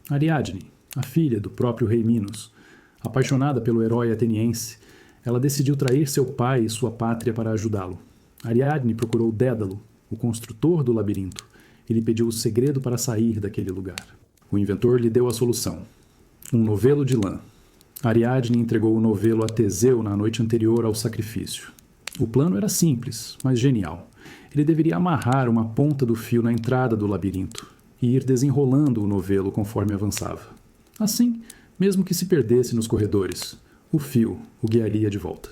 Ariadne, a filha do próprio rei Minos. Apaixonada pelo herói ateniense, ela decidiu trair seu pai e sua pátria para ajudá-lo. Ariadne procurou Dédalo, o construtor do labirinto, e lhe pediu o segredo para sair daquele lugar. O inventor lhe deu a solução: um novelo de lã. Ariadne entregou o novelo a Teseu na noite anterior ao sacrifício. O plano era simples, mas genial. Ele deveria amarrar uma ponta do fio na entrada do labirinto e ir desenrolando o novelo conforme avançava. Assim, mesmo que se perdesse nos corredores, o fio o guiaria de volta.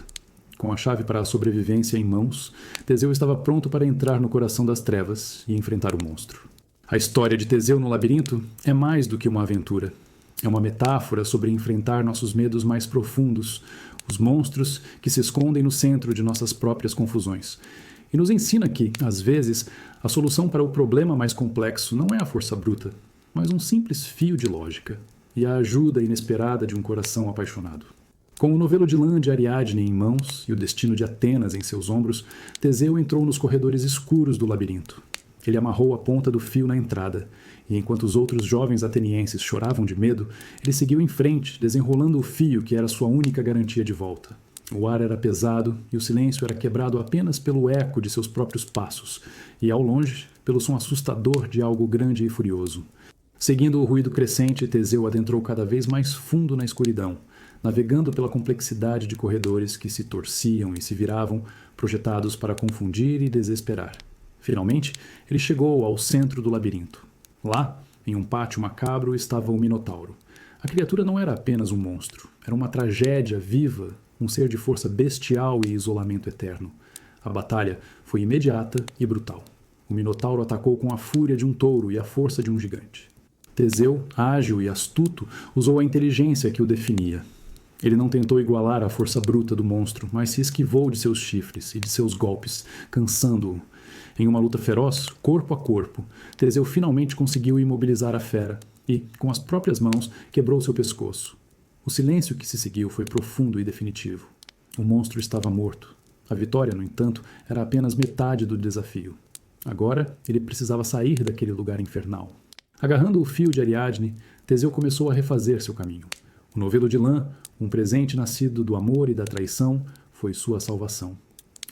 Com a chave para a sobrevivência em mãos, Teseu estava pronto para entrar no coração das trevas e enfrentar o monstro. A história de Teseu no labirinto é mais do que uma aventura. É uma metáfora sobre enfrentar nossos medos mais profundos, os monstros que se escondem no centro de nossas próprias confusões, E nos ensina que, às vezes, a solução para o problema mais complexo não é a força bruta, mas um simples fio de lógica e a ajuda inesperada de um coração apaixonado. Com o novelo de lã de Ariadne em mãos e o destino de Atenas em seus ombros, Teseu entrou nos corredores escuros do labirinto. Ele amarrou a ponta do fio na entrada, e enquanto os outros jovens atenienses choravam de medo, ele seguiu em frente, desenrolando o fio que era sua única garantia de volta. O ar era pesado e o silêncio era quebrado apenas pelo eco de seus próprios passos, e ao longe, pelo som assustador de algo grande e furioso. Seguindo o ruído crescente, Teseu adentrou cada vez mais fundo na escuridão, navegando pela complexidade de corredores que se torciam e se viravam, projetados para confundir e desesperar. Finalmente, ele chegou ao centro do labirinto. Lá, em um pátio macabro, estava o Minotauro. A criatura não era apenas um monstro, era uma tragédia viva, um ser de força bestial e isolamento eterno. A batalha foi imediata e brutal. O Minotauro atacou com a fúria de um touro e a força de um gigante. Teseu, ágil e astuto, usou a inteligência que o definia. Ele não tentou igualar a força bruta do monstro, mas se esquivou de seus chifres e de seus golpes, cansando-o. Em uma luta feroz, corpo a corpo, Teseu finalmente conseguiu imobilizar a fera e, com as próprias mãos, quebrou seu pescoço. O silêncio que se seguiu foi profundo e definitivo. O monstro estava morto. A vitória, no entanto, era apenas metade do desafio. Agora, ele precisava sair daquele lugar infernal. Agarrando o fio de Ariadne, Teseu começou a refazer seu caminho. O novelo de lã, um presente nascido do amor e da traição, foi sua salvação.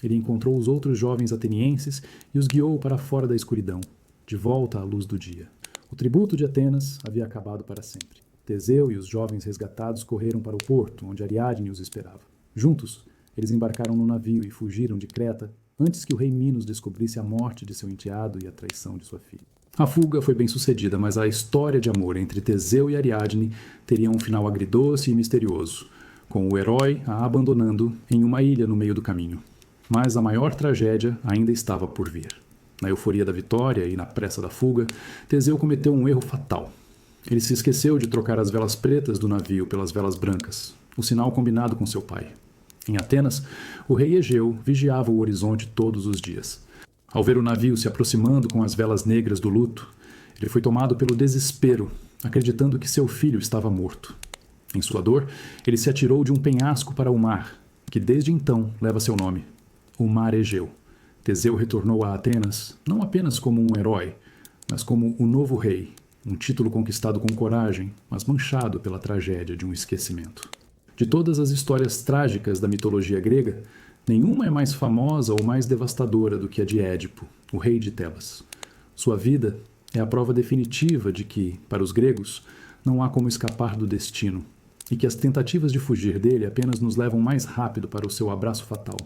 Ele encontrou os outros jovens atenienses e os guiou para fora da escuridão, de volta à luz do dia. O tributo de Atenas havia acabado para sempre. Teseu e os jovens resgatados correram para o porto, onde Ariadne os esperava. Juntos, eles embarcaram no navio e fugiram de Creta antes que o rei Minos descobrisse a morte de seu enteado e a traição de sua filha. A fuga foi bem sucedida, mas a história de amor entre Teseu e Ariadne teria um final agridoce e misterioso, com o herói a abandonando em uma ilha no meio do caminho. Mas a maior tragédia ainda estava por vir. Na euforia da vitória e na pressa da fuga, Teseu cometeu um erro fatal. Ele se esqueceu de trocar as velas pretas do navio pelas velas brancas, o sinal combinado com seu pai. Em Atenas, o rei Egeu vigiava o horizonte todos os dias. Ao ver o navio se aproximando com as velas negras do luto, ele foi tomado pelo desespero, acreditando que seu filho estava morto. Em sua dor, ele se atirou de um penhasco para o mar, que desde então leva seu nome, o Mar Egeu. Teseu retornou a Atenas não apenas como um herói, mas como o novo rei, um título conquistado com coragem, mas manchado pela tragédia de um esquecimento. De todas as histórias trágicas da mitologia grega, nenhuma é mais famosa ou mais devastadora do que a de Édipo, o rei de Tebas. Sua vida é a prova definitiva de que, para os gregos, não há como escapar do destino, e que as tentativas de fugir dele apenas nos levam mais rápido para o seu abraço fatal.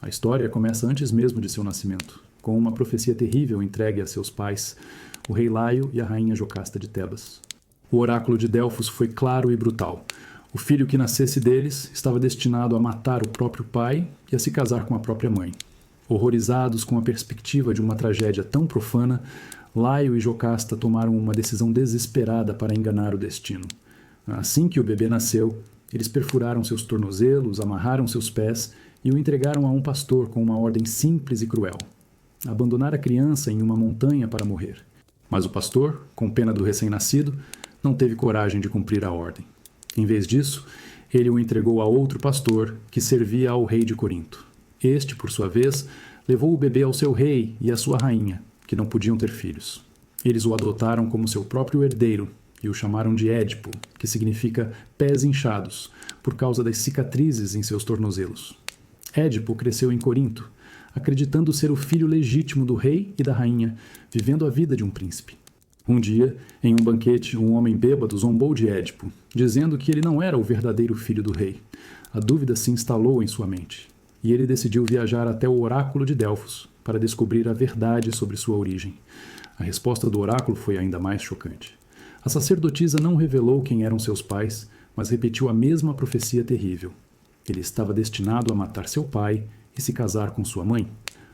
A história começa antes mesmo de seu nascimento, com uma profecia terrível entregue a seus pais, o rei Laio e a rainha Jocasta de Tebas. O oráculo de Delfos foi claro e brutal. O filho que nascesse deles estava destinado a matar o próprio pai e a se casar com a própria mãe. Horrorizados com a perspectiva de uma tragédia tão profana, Laio e Jocasta tomaram uma decisão desesperada para enganar o destino. Assim que o bebê nasceu, eles perfuraram seus tornozelos, amarraram seus pés e o entregaram a um pastor com uma ordem simples e cruel: abandonar a criança em uma montanha para morrer. Mas o pastor, com pena do recém-nascido, não teve coragem de cumprir a ordem. Em vez disso, ele o entregou a outro pastor que servia ao rei de Corinto. Este, por sua vez, levou o bebê ao seu rei e à sua rainha, que não podiam ter filhos. Eles o adotaram como seu próprio herdeiro e o chamaram de Édipo, que significa pés inchados, por causa das cicatrizes em seus tornozelos. Édipo cresceu em Corinto, acreditando ser o filho legítimo do rei e da rainha, vivendo a vida de um príncipe. Um dia, em um banquete, um homem bêbado zombou de Édipo, dizendo que ele não era o verdadeiro filho do rei. A dúvida se instalou em sua mente, e ele decidiu viajar até o oráculo de Delfos para descobrir a verdade sobre sua origem. A resposta do oráculo foi ainda mais chocante. A sacerdotisa não revelou quem eram seus pais, mas repetiu a mesma profecia terrível. Ele estava destinado a matar seu pai e se casar com sua mãe.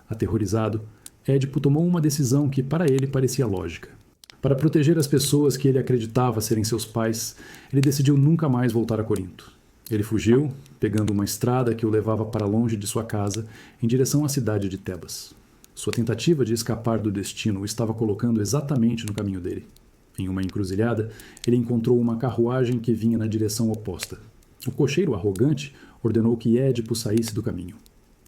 Aterrorizado, Édipo tomou uma decisão que para ele parecia lógica. Para proteger as pessoas que ele acreditava serem seus pais, ele decidiu nunca mais voltar a Corinto. Ele fugiu, pegando uma estrada que o levava para longe de sua casa, em direção à cidade de Tebas. Sua tentativa de escapar do destino o estava colocando exatamente no caminho dele. Em uma encruzilhada, ele encontrou uma carruagem que vinha na direção oposta. O cocheiro arrogante ordenou que Édipo saísse do caminho.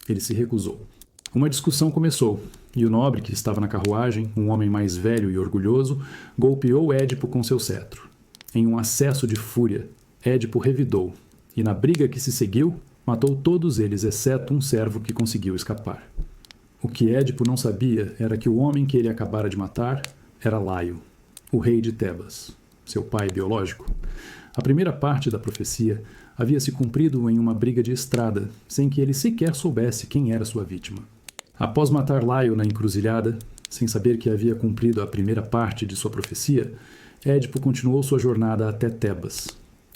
Ele se recusou. Uma discussão começou, e o nobre que estava na carruagem, um homem mais velho e orgulhoso, golpeou Édipo com seu cetro. Em um acesso de fúria, Édipo revidou, e na briga que se seguiu, matou todos eles exceto um servo que conseguiu escapar. O que Édipo não sabia era que o homem que ele acabara de matar era Laio, o rei de Tebas, seu pai biológico. A primeira parte da profecia havia se cumprido em uma briga de estrada, sem que ele sequer soubesse quem era sua vítima. Após matar Laio na encruzilhada, sem saber que havia cumprido a primeira parte de sua profecia, Édipo continuou sua jornada até Tebas.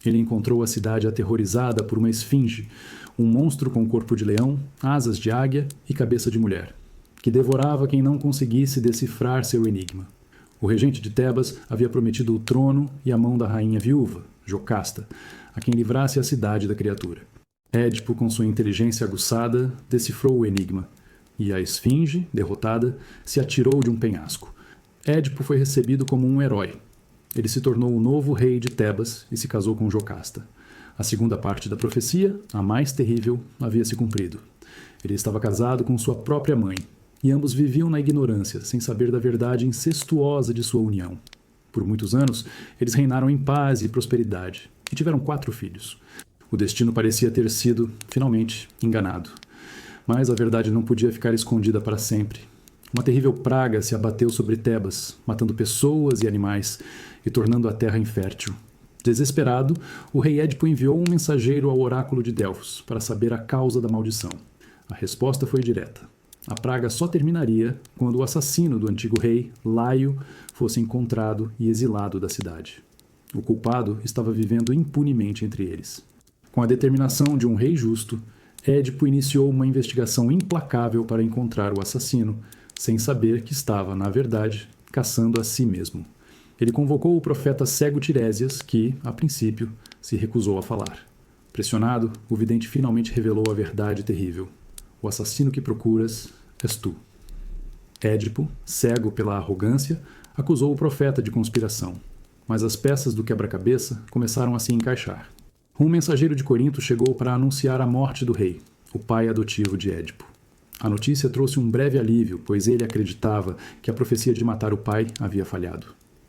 Ele encontrou a cidade aterrorizada por uma esfinge, um monstro com corpo de leão, asas de águia e cabeça de mulher, que devorava quem não conseguisse decifrar seu enigma. O regente de Tebas havia prometido o trono e a mão da rainha viúva, Jocasta, a quem livrasse a cidade da criatura. Édipo, com sua inteligência aguçada, decifrou o enigma, e a esfinge, derrotada, se atirou de um penhasco. Édipo foi recebido como um herói. Ele se tornou o novo rei de Tebas e se casou com Jocasta. A segunda parte da profecia, a mais terrível, havia se cumprido. Ele estava casado com sua própria mãe, e ambos viviam na ignorância, sem saber da verdade incestuosa de sua união. Por muitos anos, eles reinaram em paz e prosperidade, e tiveram 4 filhos. O destino parecia ter sido, finalmente, enganado. Mas a verdade não podia ficar escondida para sempre. Uma terrível praga se abateu sobre Tebas, matando pessoas e animais e tornando a terra infértil. Desesperado, o rei Édipo enviou um mensageiro ao oráculo de Delfos para saber a causa da maldição. A resposta foi direta. A praga só terminaria quando o assassino do antigo rei, Laio, fosse encontrado e exilado da cidade. O culpado estava vivendo impunemente entre eles. Com a determinação de um rei justo, Édipo iniciou uma investigação implacável para encontrar o assassino, sem saber que estava, na verdade, caçando a si mesmo. Ele convocou o profeta cego Tiresias, que, a princípio, se recusou a falar. Pressionado, o vidente finalmente revelou a verdade terrível. O assassino que procuras és tu. Édipo, cego pela arrogância, acusou o profeta de conspiração, mas as peças do quebra-cabeça começaram a se encaixar. Um mensageiro de Corinto chegou para anunciar a morte do rei, o pai adotivo de Édipo. A notícia trouxe um breve alívio, pois ele acreditava que a profecia de matar o pai havia falhado.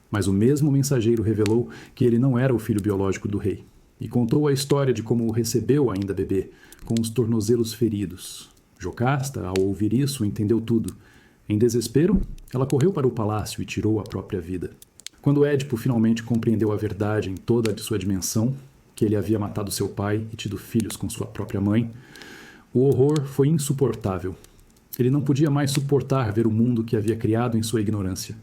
Mas o mesmo mensageiro revelou que ele não era o filho biológico do rei, e contou a história de como o recebeu ainda bebê, com os tornozelos feridos. Jocasta, ao ouvir isso, entendeu tudo. Em desespero, ela correu para o palácio e tirou a própria vida. Quando Édipo finalmente compreendeu a verdade em toda a sua dimensão, que ele havia matado seu pai e tido filhos com sua própria mãe, o horror foi insuportável. Ele não podia mais suportar ver o mundo que havia criado em sua ignorância.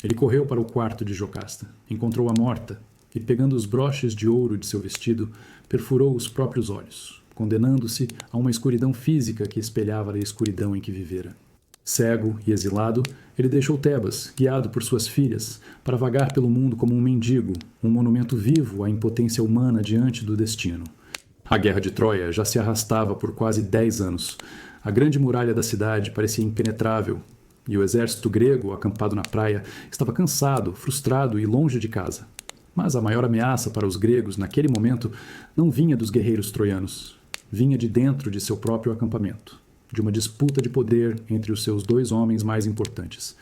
Ele correu para o quarto de Jocasta, encontrou-a morta e, pegando os broches de ouro de seu vestido, perfurou os próprios olhos, condenando-se a uma escuridão física que espelhava a escuridão em que vivera. Cego e exilado, ele deixou Tebas, guiado por suas filhas, para vagar pelo mundo como um mendigo, um monumento vivo à impotência humana diante do destino. A guerra de Troia já se arrastava por quase 10 anos. A grande muralha da cidade parecia impenetrável, e o exército grego, acampado na praia, estava cansado, frustrado e longe de casa. Mas a maior ameaça para os gregos, naquele momento, não vinha dos guerreiros troianos. Vinha de dentro de seu próprio acampamento, de uma disputa de poder entre os seus 2 homens mais importantes.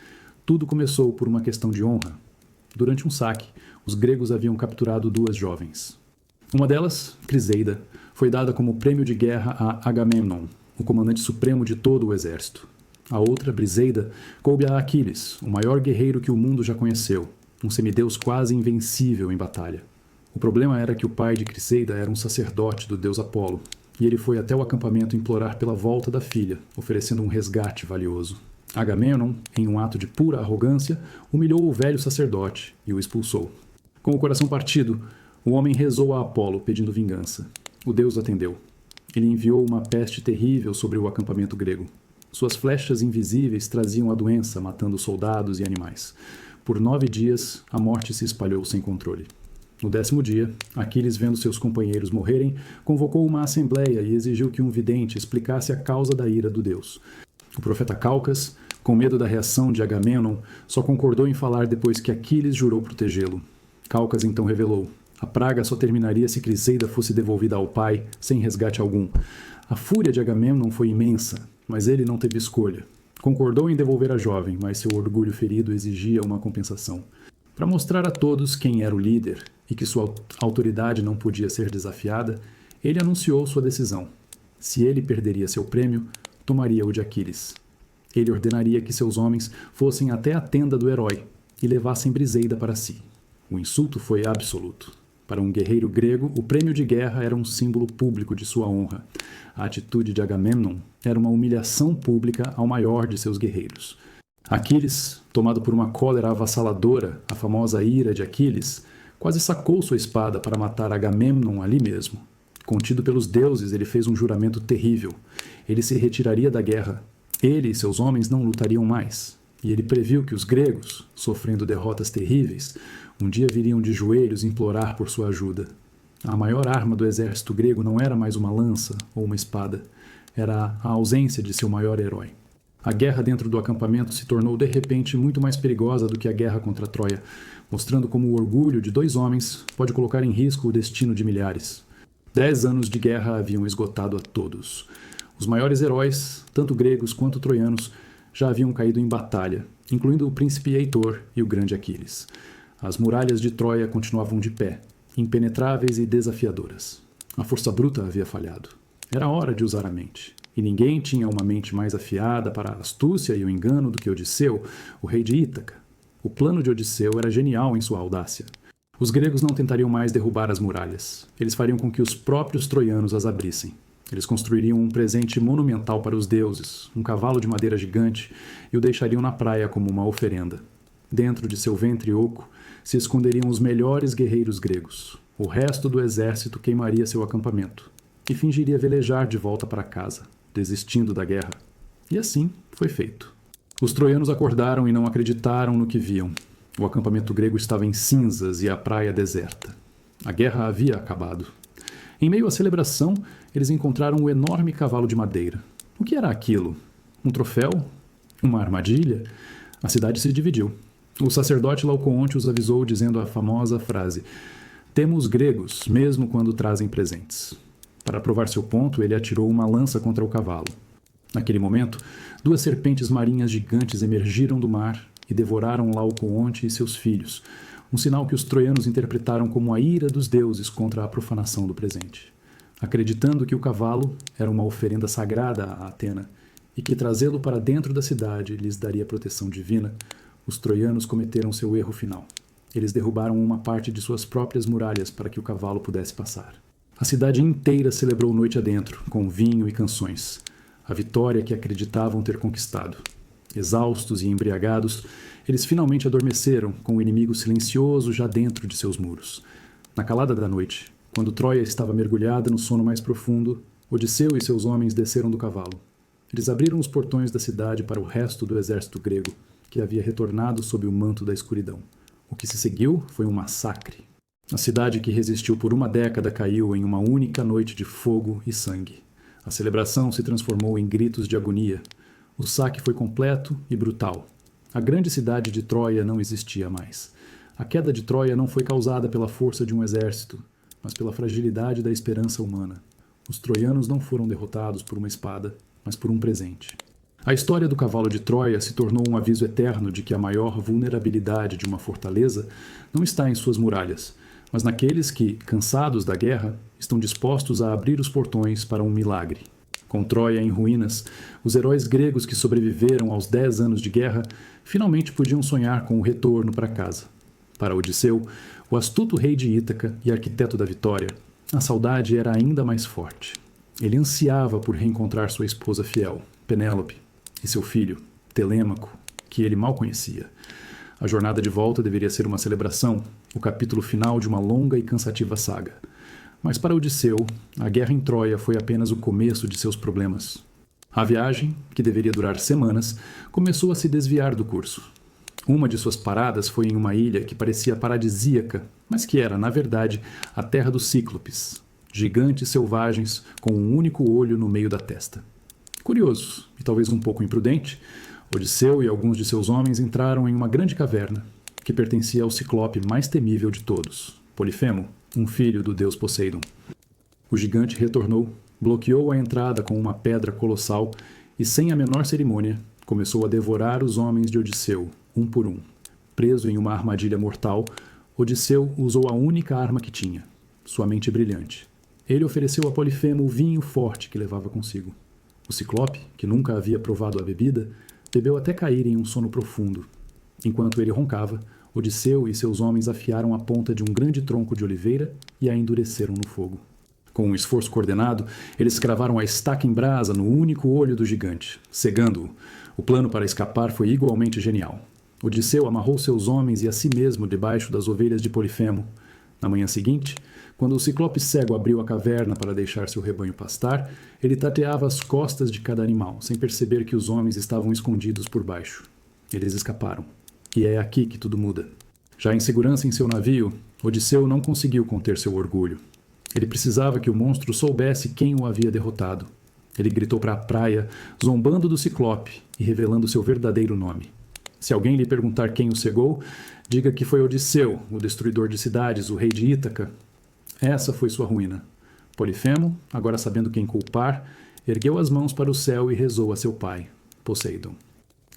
Tudo começou por uma questão de honra. Durante um saque, os gregos haviam capturado 2 jovens. Uma delas, Criseida, foi dada como prêmio de guerra a Agamemnon, o comandante supremo de todo o exército. A outra, Briseida, coube a Aquiles, o maior guerreiro que o mundo já conheceu, um semideus quase invencível em batalha. O problema era que o pai de Criseida era um sacerdote do deus Apolo, e ele foi até o acampamento implorar pela volta da filha, oferecendo um resgate valioso. Agamemnon, em um ato de pura arrogância, humilhou o velho sacerdote e o expulsou. Com o coração partido, o homem rezou a Apolo pedindo vingança. O deus atendeu. Ele enviou uma peste terrível sobre o acampamento grego. Suas flechas invisíveis traziam a doença, matando soldados e animais. Por 9 dias, a morte se espalhou sem controle. No 10º dia, Aquiles, vendo seus companheiros morrerem, convocou uma assembleia e exigiu que um vidente explicasse a causa da ira do deus. O profeta Calcas, Com medo da reação de Agamenon, só concordou em falar depois que Aquiles jurou protegê-lo. Calcas então revelou: a praga só terminaria se Criseida fosse devolvida ao pai, sem resgate algum. A fúria de Agamenon foi imensa, mas ele não teve escolha. Concordou em devolver a jovem, mas seu orgulho ferido exigia uma compensação. Para mostrar a todos quem era o líder e que sua autoridade não podia ser desafiada, ele anunciou sua decisão. Se ele perderia seu prêmio, tomaria o de Aquiles. Ele ordenaria que seus homens fossem até a tenda do herói e levassem Briseida para si. O insulto foi absoluto. Para um guerreiro grego, o prêmio de guerra era um símbolo público de sua honra. A atitude de Agamemnon era uma humilhação pública ao maior de seus guerreiros. Aquiles, tomado por uma cólera avassaladora, a famosa ira de Aquiles, quase sacou sua espada para matar Agamemnon ali mesmo. Contido pelos deuses, ele fez um juramento terrível. Ele se retiraria da guerra. Ele e seus homens não lutariam mais. E ele previu que os gregos, sofrendo derrotas terríveis, um dia viriam de joelhos implorar por sua ajuda. A maior arma do exército grego não era mais uma lança ou uma espada. Era a ausência de seu maior herói. A guerra dentro do acampamento se tornou de repente muito mais perigosa do que a guerra contra Troia, mostrando como o orgulho de 2 homens pode colocar em risco o destino de milhares. 10 anos de guerra haviam esgotado a todos. Os maiores heróis, tanto gregos quanto troianos, já haviam caído em batalha, incluindo o príncipe Heitor e o grande Aquiles. As muralhas de Troia continuavam de pé, impenetráveis e desafiadoras. A força bruta havia falhado. Era hora de usar a mente. E ninguém tinha uma mente mais afiada para a astúcia e o engano do que Odisseu, o rei de Ítaca. O plano de Odisseu era genial em sua audácia. Os gregos não tentariam mais derrubar as muralhas. Eles fariam com que os próprios troianos as abrissem. Eles construiriam um presente monumental para os deuses, um cavalo de madeira gigante, e o deixariam na praia como uma oferenda. Dentro de seu ventre oco se esconderiam os melhores guerreiros gregos. O resto do exército queimaria seu acampamento e fingiria velejar de volta para casa, desistindo da guerra. E assim foi feito. Os troianos acordaram e não acreditaram no que viam. O acampamento grego estava em cinzas e a praia deserta. A guerra havia acabado. Em meio à celebração, eles encontraram um enorme cavalo de madeira. O que era aquilo? Um troféu? Uma armadilha? A cidade se dividiu. O sacerdote Laocoonte os avisou dizendo a famosa frase: "Temos gregos, mesmo quando trazem presentes." Para provar seu ponto, ele atirou uma lança contra o cavalo. Naquele momento, 2 serpentes marinhas gigantes emergiram do mar e devoraram Laocoonte e seus filhos, um sinal que os troianos interpretaram como a ira dos deuses contra a profanação do presente. Acreditando que o cavalo era uma oferenda sagrada a Atena e que trazê-lo para dentro da cidade lhes daria proteção divina, os troianos cometeram seu erro final. Eles derrubaram uma parte de suas próprias muralhas para que o cavalo pudesse passar. A cidade inteira celebrou noite adentro, com vinho e canções, a vitória que acreditavam ter conquistado. Exaustos e embriagados, eles finalmente adormeceram, com o inimigo silencioso já dentro de seus muros. Na calada da noite, quando Troia estava mergulhada no sono mais profundo, Odisseu e seus homens desceram do cavalo. Eles abriram os portões da cidade para o resto do exército grego, que havia retornado sob o manto da escuridão. O que se seguiu foi um massacre. A cidade que resistiu por uma década caiu em uma única noite de fogo e sangue. A celebração se transformou em gritos de agonia. O saque foi completo e brutal. A grande cidade de Troia não existia mais. A queda de Troia não foi causada pela força de um exército, mas pela fragilidade da esperança humana. Os troianos não foram derrotados por uma espada, mas por um presente. A história do cavalo de Troia se tornou um aviso eterno de que a maior vulnerabilidade de uma fortaleza não está em suas muralhas, mas naqueles que, cansados da guerra, estão dispostos a abrir os portões para um milagre. Com Troia em ruínas, os heróis gregos que sobreviveram aos 10 anos de guerra finalmente podiam sonhar com o retorno para casa. Para Odisseu, o astuto rei de Ítaca e arquiteto da vitória, a saudade era ainda mais forte. Ele ansiava por reencontrar sua esposa fiel, Penélope, e seu filho, Telêmaco, que ele mal conhecia. A jornada de volta deveria ser uma celebração, o capítulo final de uma longa e cansativa saga. Mas para Odisseu, a guerra em Troia foi apenas o começo de seus problemas. A viagem, que deveria durar semanas, começou a se desviar do curso. Uma de suas paradas foi em uma ilha que parecia paradisíaca, mas que era, na verdade, a terra dos Cíclopes, gigantes selvagens com um único olho no meio da testa. Curioso, e talvez um pouco imprudente, Odisseu e alguns de seus homens entraram em uma grande caverna, que pertencia ao ciclope mais temível de todos, Polifemo, um filho do deus Poseidon. O gigante retornou, bloqueou a entrada com uma pedra colossal e, sem a menor cerimônia, começou a devorar os homens de Odisseu, um por um. Preso em uma armadilha mortal, Odisseu usou a única arma que tinha, sua mente brilhante. Ele ofereceu a Polifemo o vinho forte que levava consigo. O ciclope, que nunca havia provado a bebida, bebeu até cair em um sono profundo. Enquanto ele roncava, Odisseu e seus homens afiaram a ponta de um grande tronco de oliveira e a endureceram no fogo. Com um esforço coordenado, eles cravaram a estaca em brasa no único olho do gigante, cegando-o. O plano para escapar foi igualmente genial. Odisseu amarrou seus homens e a si mesmo debaixo das ovelhas de Polifemo. Na manhã seguinte, quando o ciclope cego abriu a caverna para deixar seu rebanho pastar, ele tateava as costas de cada animal, sem perceber que os homens estavam escondidos por baixo. Eles escaparam. E é aqui que tudo muda. Já em segurança em seu navio, Odisseu não conseguiu conter seu orgulho. Ele precisava que o monstro soubesse quem o havia derrotado. Ele gritou para a praia, zombando do ciclope e revelando seu verdadeiro nome. Se alguém lhe perguntar quem o cegou, diga que foi Odisseu, o destruidor de cidades, o rei de Ítaca. Essa foi sua ruína. Polifemo, agora sabendo quem culpar, ergueu as mãos para o céu e rezou a seu pai, Poseidon.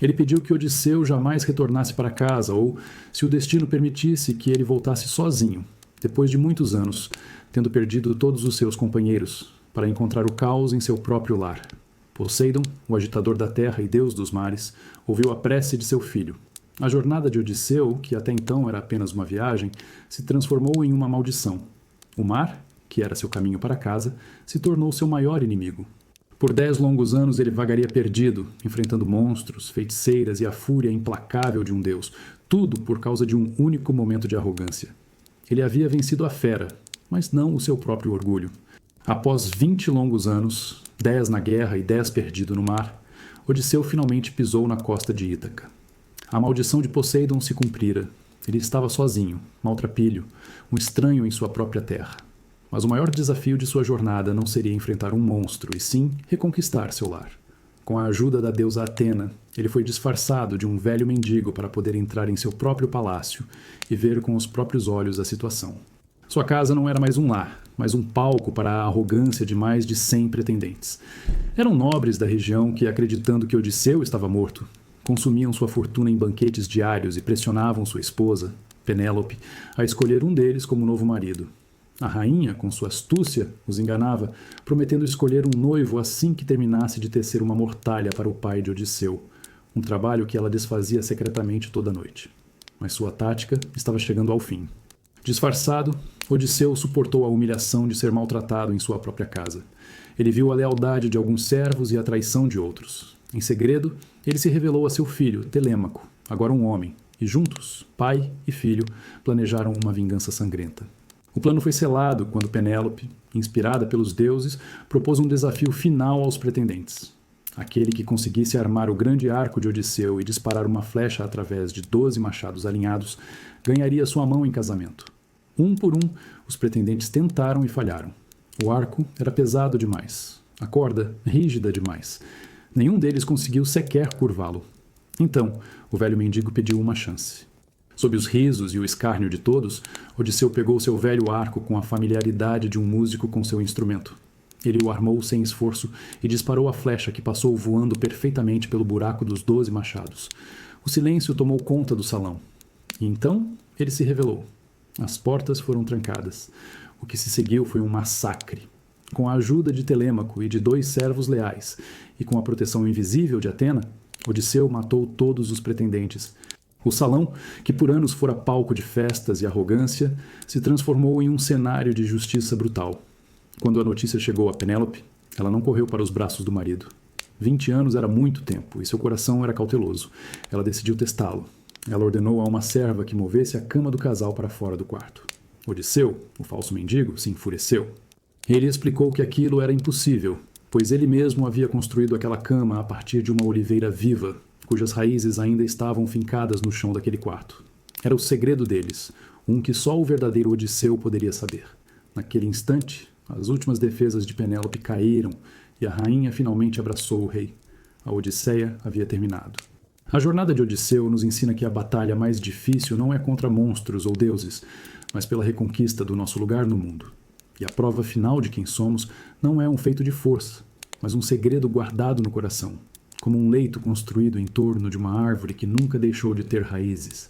Ele pediu que Odisseu jamais retornasse para casa ou, se o destino permitisse, que ele voltasse sozinho, depois de muitos anos, tendo perdido todos os seus companheiros, para encontrar o caos em seu próprio lar. Poseidon, o agitador da terra e deus dos mares, ouviu a prece de seu filho. A jornada de Odisseu, que até então era apenas uma viagem, se transformou em uma maldição. O mar, que era seu caminho para casa, se tornou seu maior inimigo. Por 10 longos anos ele vagaria perdido, enfrentando monstros, feiticeiras e a fúria implacável de um deus, tudo por causa de um único momento de arrogância. Ele havia vencido a fera, mas não o seu próprio orgulho. Após 20 longos anos, 10 na guerra e 10 perdido no mar, Odisseu finalmente pisou na costa de Ítaca. A maldição de Poseidon se cumprira. Ele estava sozinho, maltrapilho, um estranho em sua própria terra. Mas o maior desafio de sua jornada não seria enfrentar um monstro, e sim reconquistar seu lar. Com a ajuda da deusa Atena, ele foi disfarçado de um velho mendigo para poder entrar em seu próprio palácio e ver com os próprios olhos a situação. Sua casa não era mais um lar, mas um palco para a arrogância de mais de 100 pretendentes. Eram nobres da região que, acreditando que Odisseu estava morto, consumiam sua fortuna em banquetes diários e pressionavam sua esposa, Penélope, a escolher um deles como novo marido. A rainha, com sua astúcia, os enganava, prometendo escolher um noivo assim que terminasse de tecer uma mortalha para o pai de Odisseu, um trabalho que ela desfazia secretamente toda noite. Mas sua tática estava chegando ao fim. Disfarçado, Odisseu suportou a humilhação de ser maltratado em sua própria casa. Ele viu a lealdade de alguns servos e a traição de outros. Em segredo, ele se revelou a seu filho, Telêmaco, agora um homem, e juntos, pai e filho, planejaram uma vingança sangrenta. O plano foi selado quando Penélope, inspirada pelos deuses, propôs um desafio final aos pretendentes. Aquele que conseguisse armar o grande arco de Odisseu e disparar uma flecha através de 12 machados alinhados, ganharia sua mão em casamento. Um por um, os pretendentes tentaram e falharam. O arco era pesado demais, a corda rígida demais. Nenhum deles conseguiu sequer curvá-lo. Então, o velho mendigo pediu uma chance. Sob os risos e o escárnio de todos, Odisseu pegou seu velho arco com a familiaridade de um músico com seu instrumento. Ele o armou sem esforço e disparou a flecha que passou voando perfeitamente pelo buraco dos 12 machados. O silêncio tomou conta do salão. E então ele se revelou. As portas foram trancadas. O que se seguiu foi um massacre. Com a ajuda de Telêmaco e de 2 servos leais, e com a proteção invisível de Atena, Odisseu matou todos os pretendentes. O salão, que por anos fora palco de festas e arrogância, se transformou em um cenário de justiça brutal. Quando a notícia chegou a Penélope, ela não correu para os braços do marido. 20 anos era muito tempo, e seu coração era cauteloso. Ela decidiu testá-lo. Ela ordenou a uma serva que movesse a cama do casal para fora do quarto. Odisseu, o falso mendigo, se enfureceu. Ele explicou que aquilo era impossível, pois ele mesmo havia construído aquela cama a partir de uma oliveira viva, cujas raízes ainda estavam fincadas no chão daquele quarto. Era o segredo deles, um que só o verdadeiro Odisseu poderia saber. Naquele instante, as últimas defesas de Penélope caíram e a rainha finalmente abraçou o rei. A Odisseia havia terminado. A jornada de Odisseu nos ensina que a batalha mais difícil não é contra monstros ou deuses, mas pela reconquista do nosso lugar no mundo. E a prova final de quem somos não é um feito de força, mas um segredo guardado no coração, como um leito construído em torno de uma árvore que nunca deixou de ter raízes.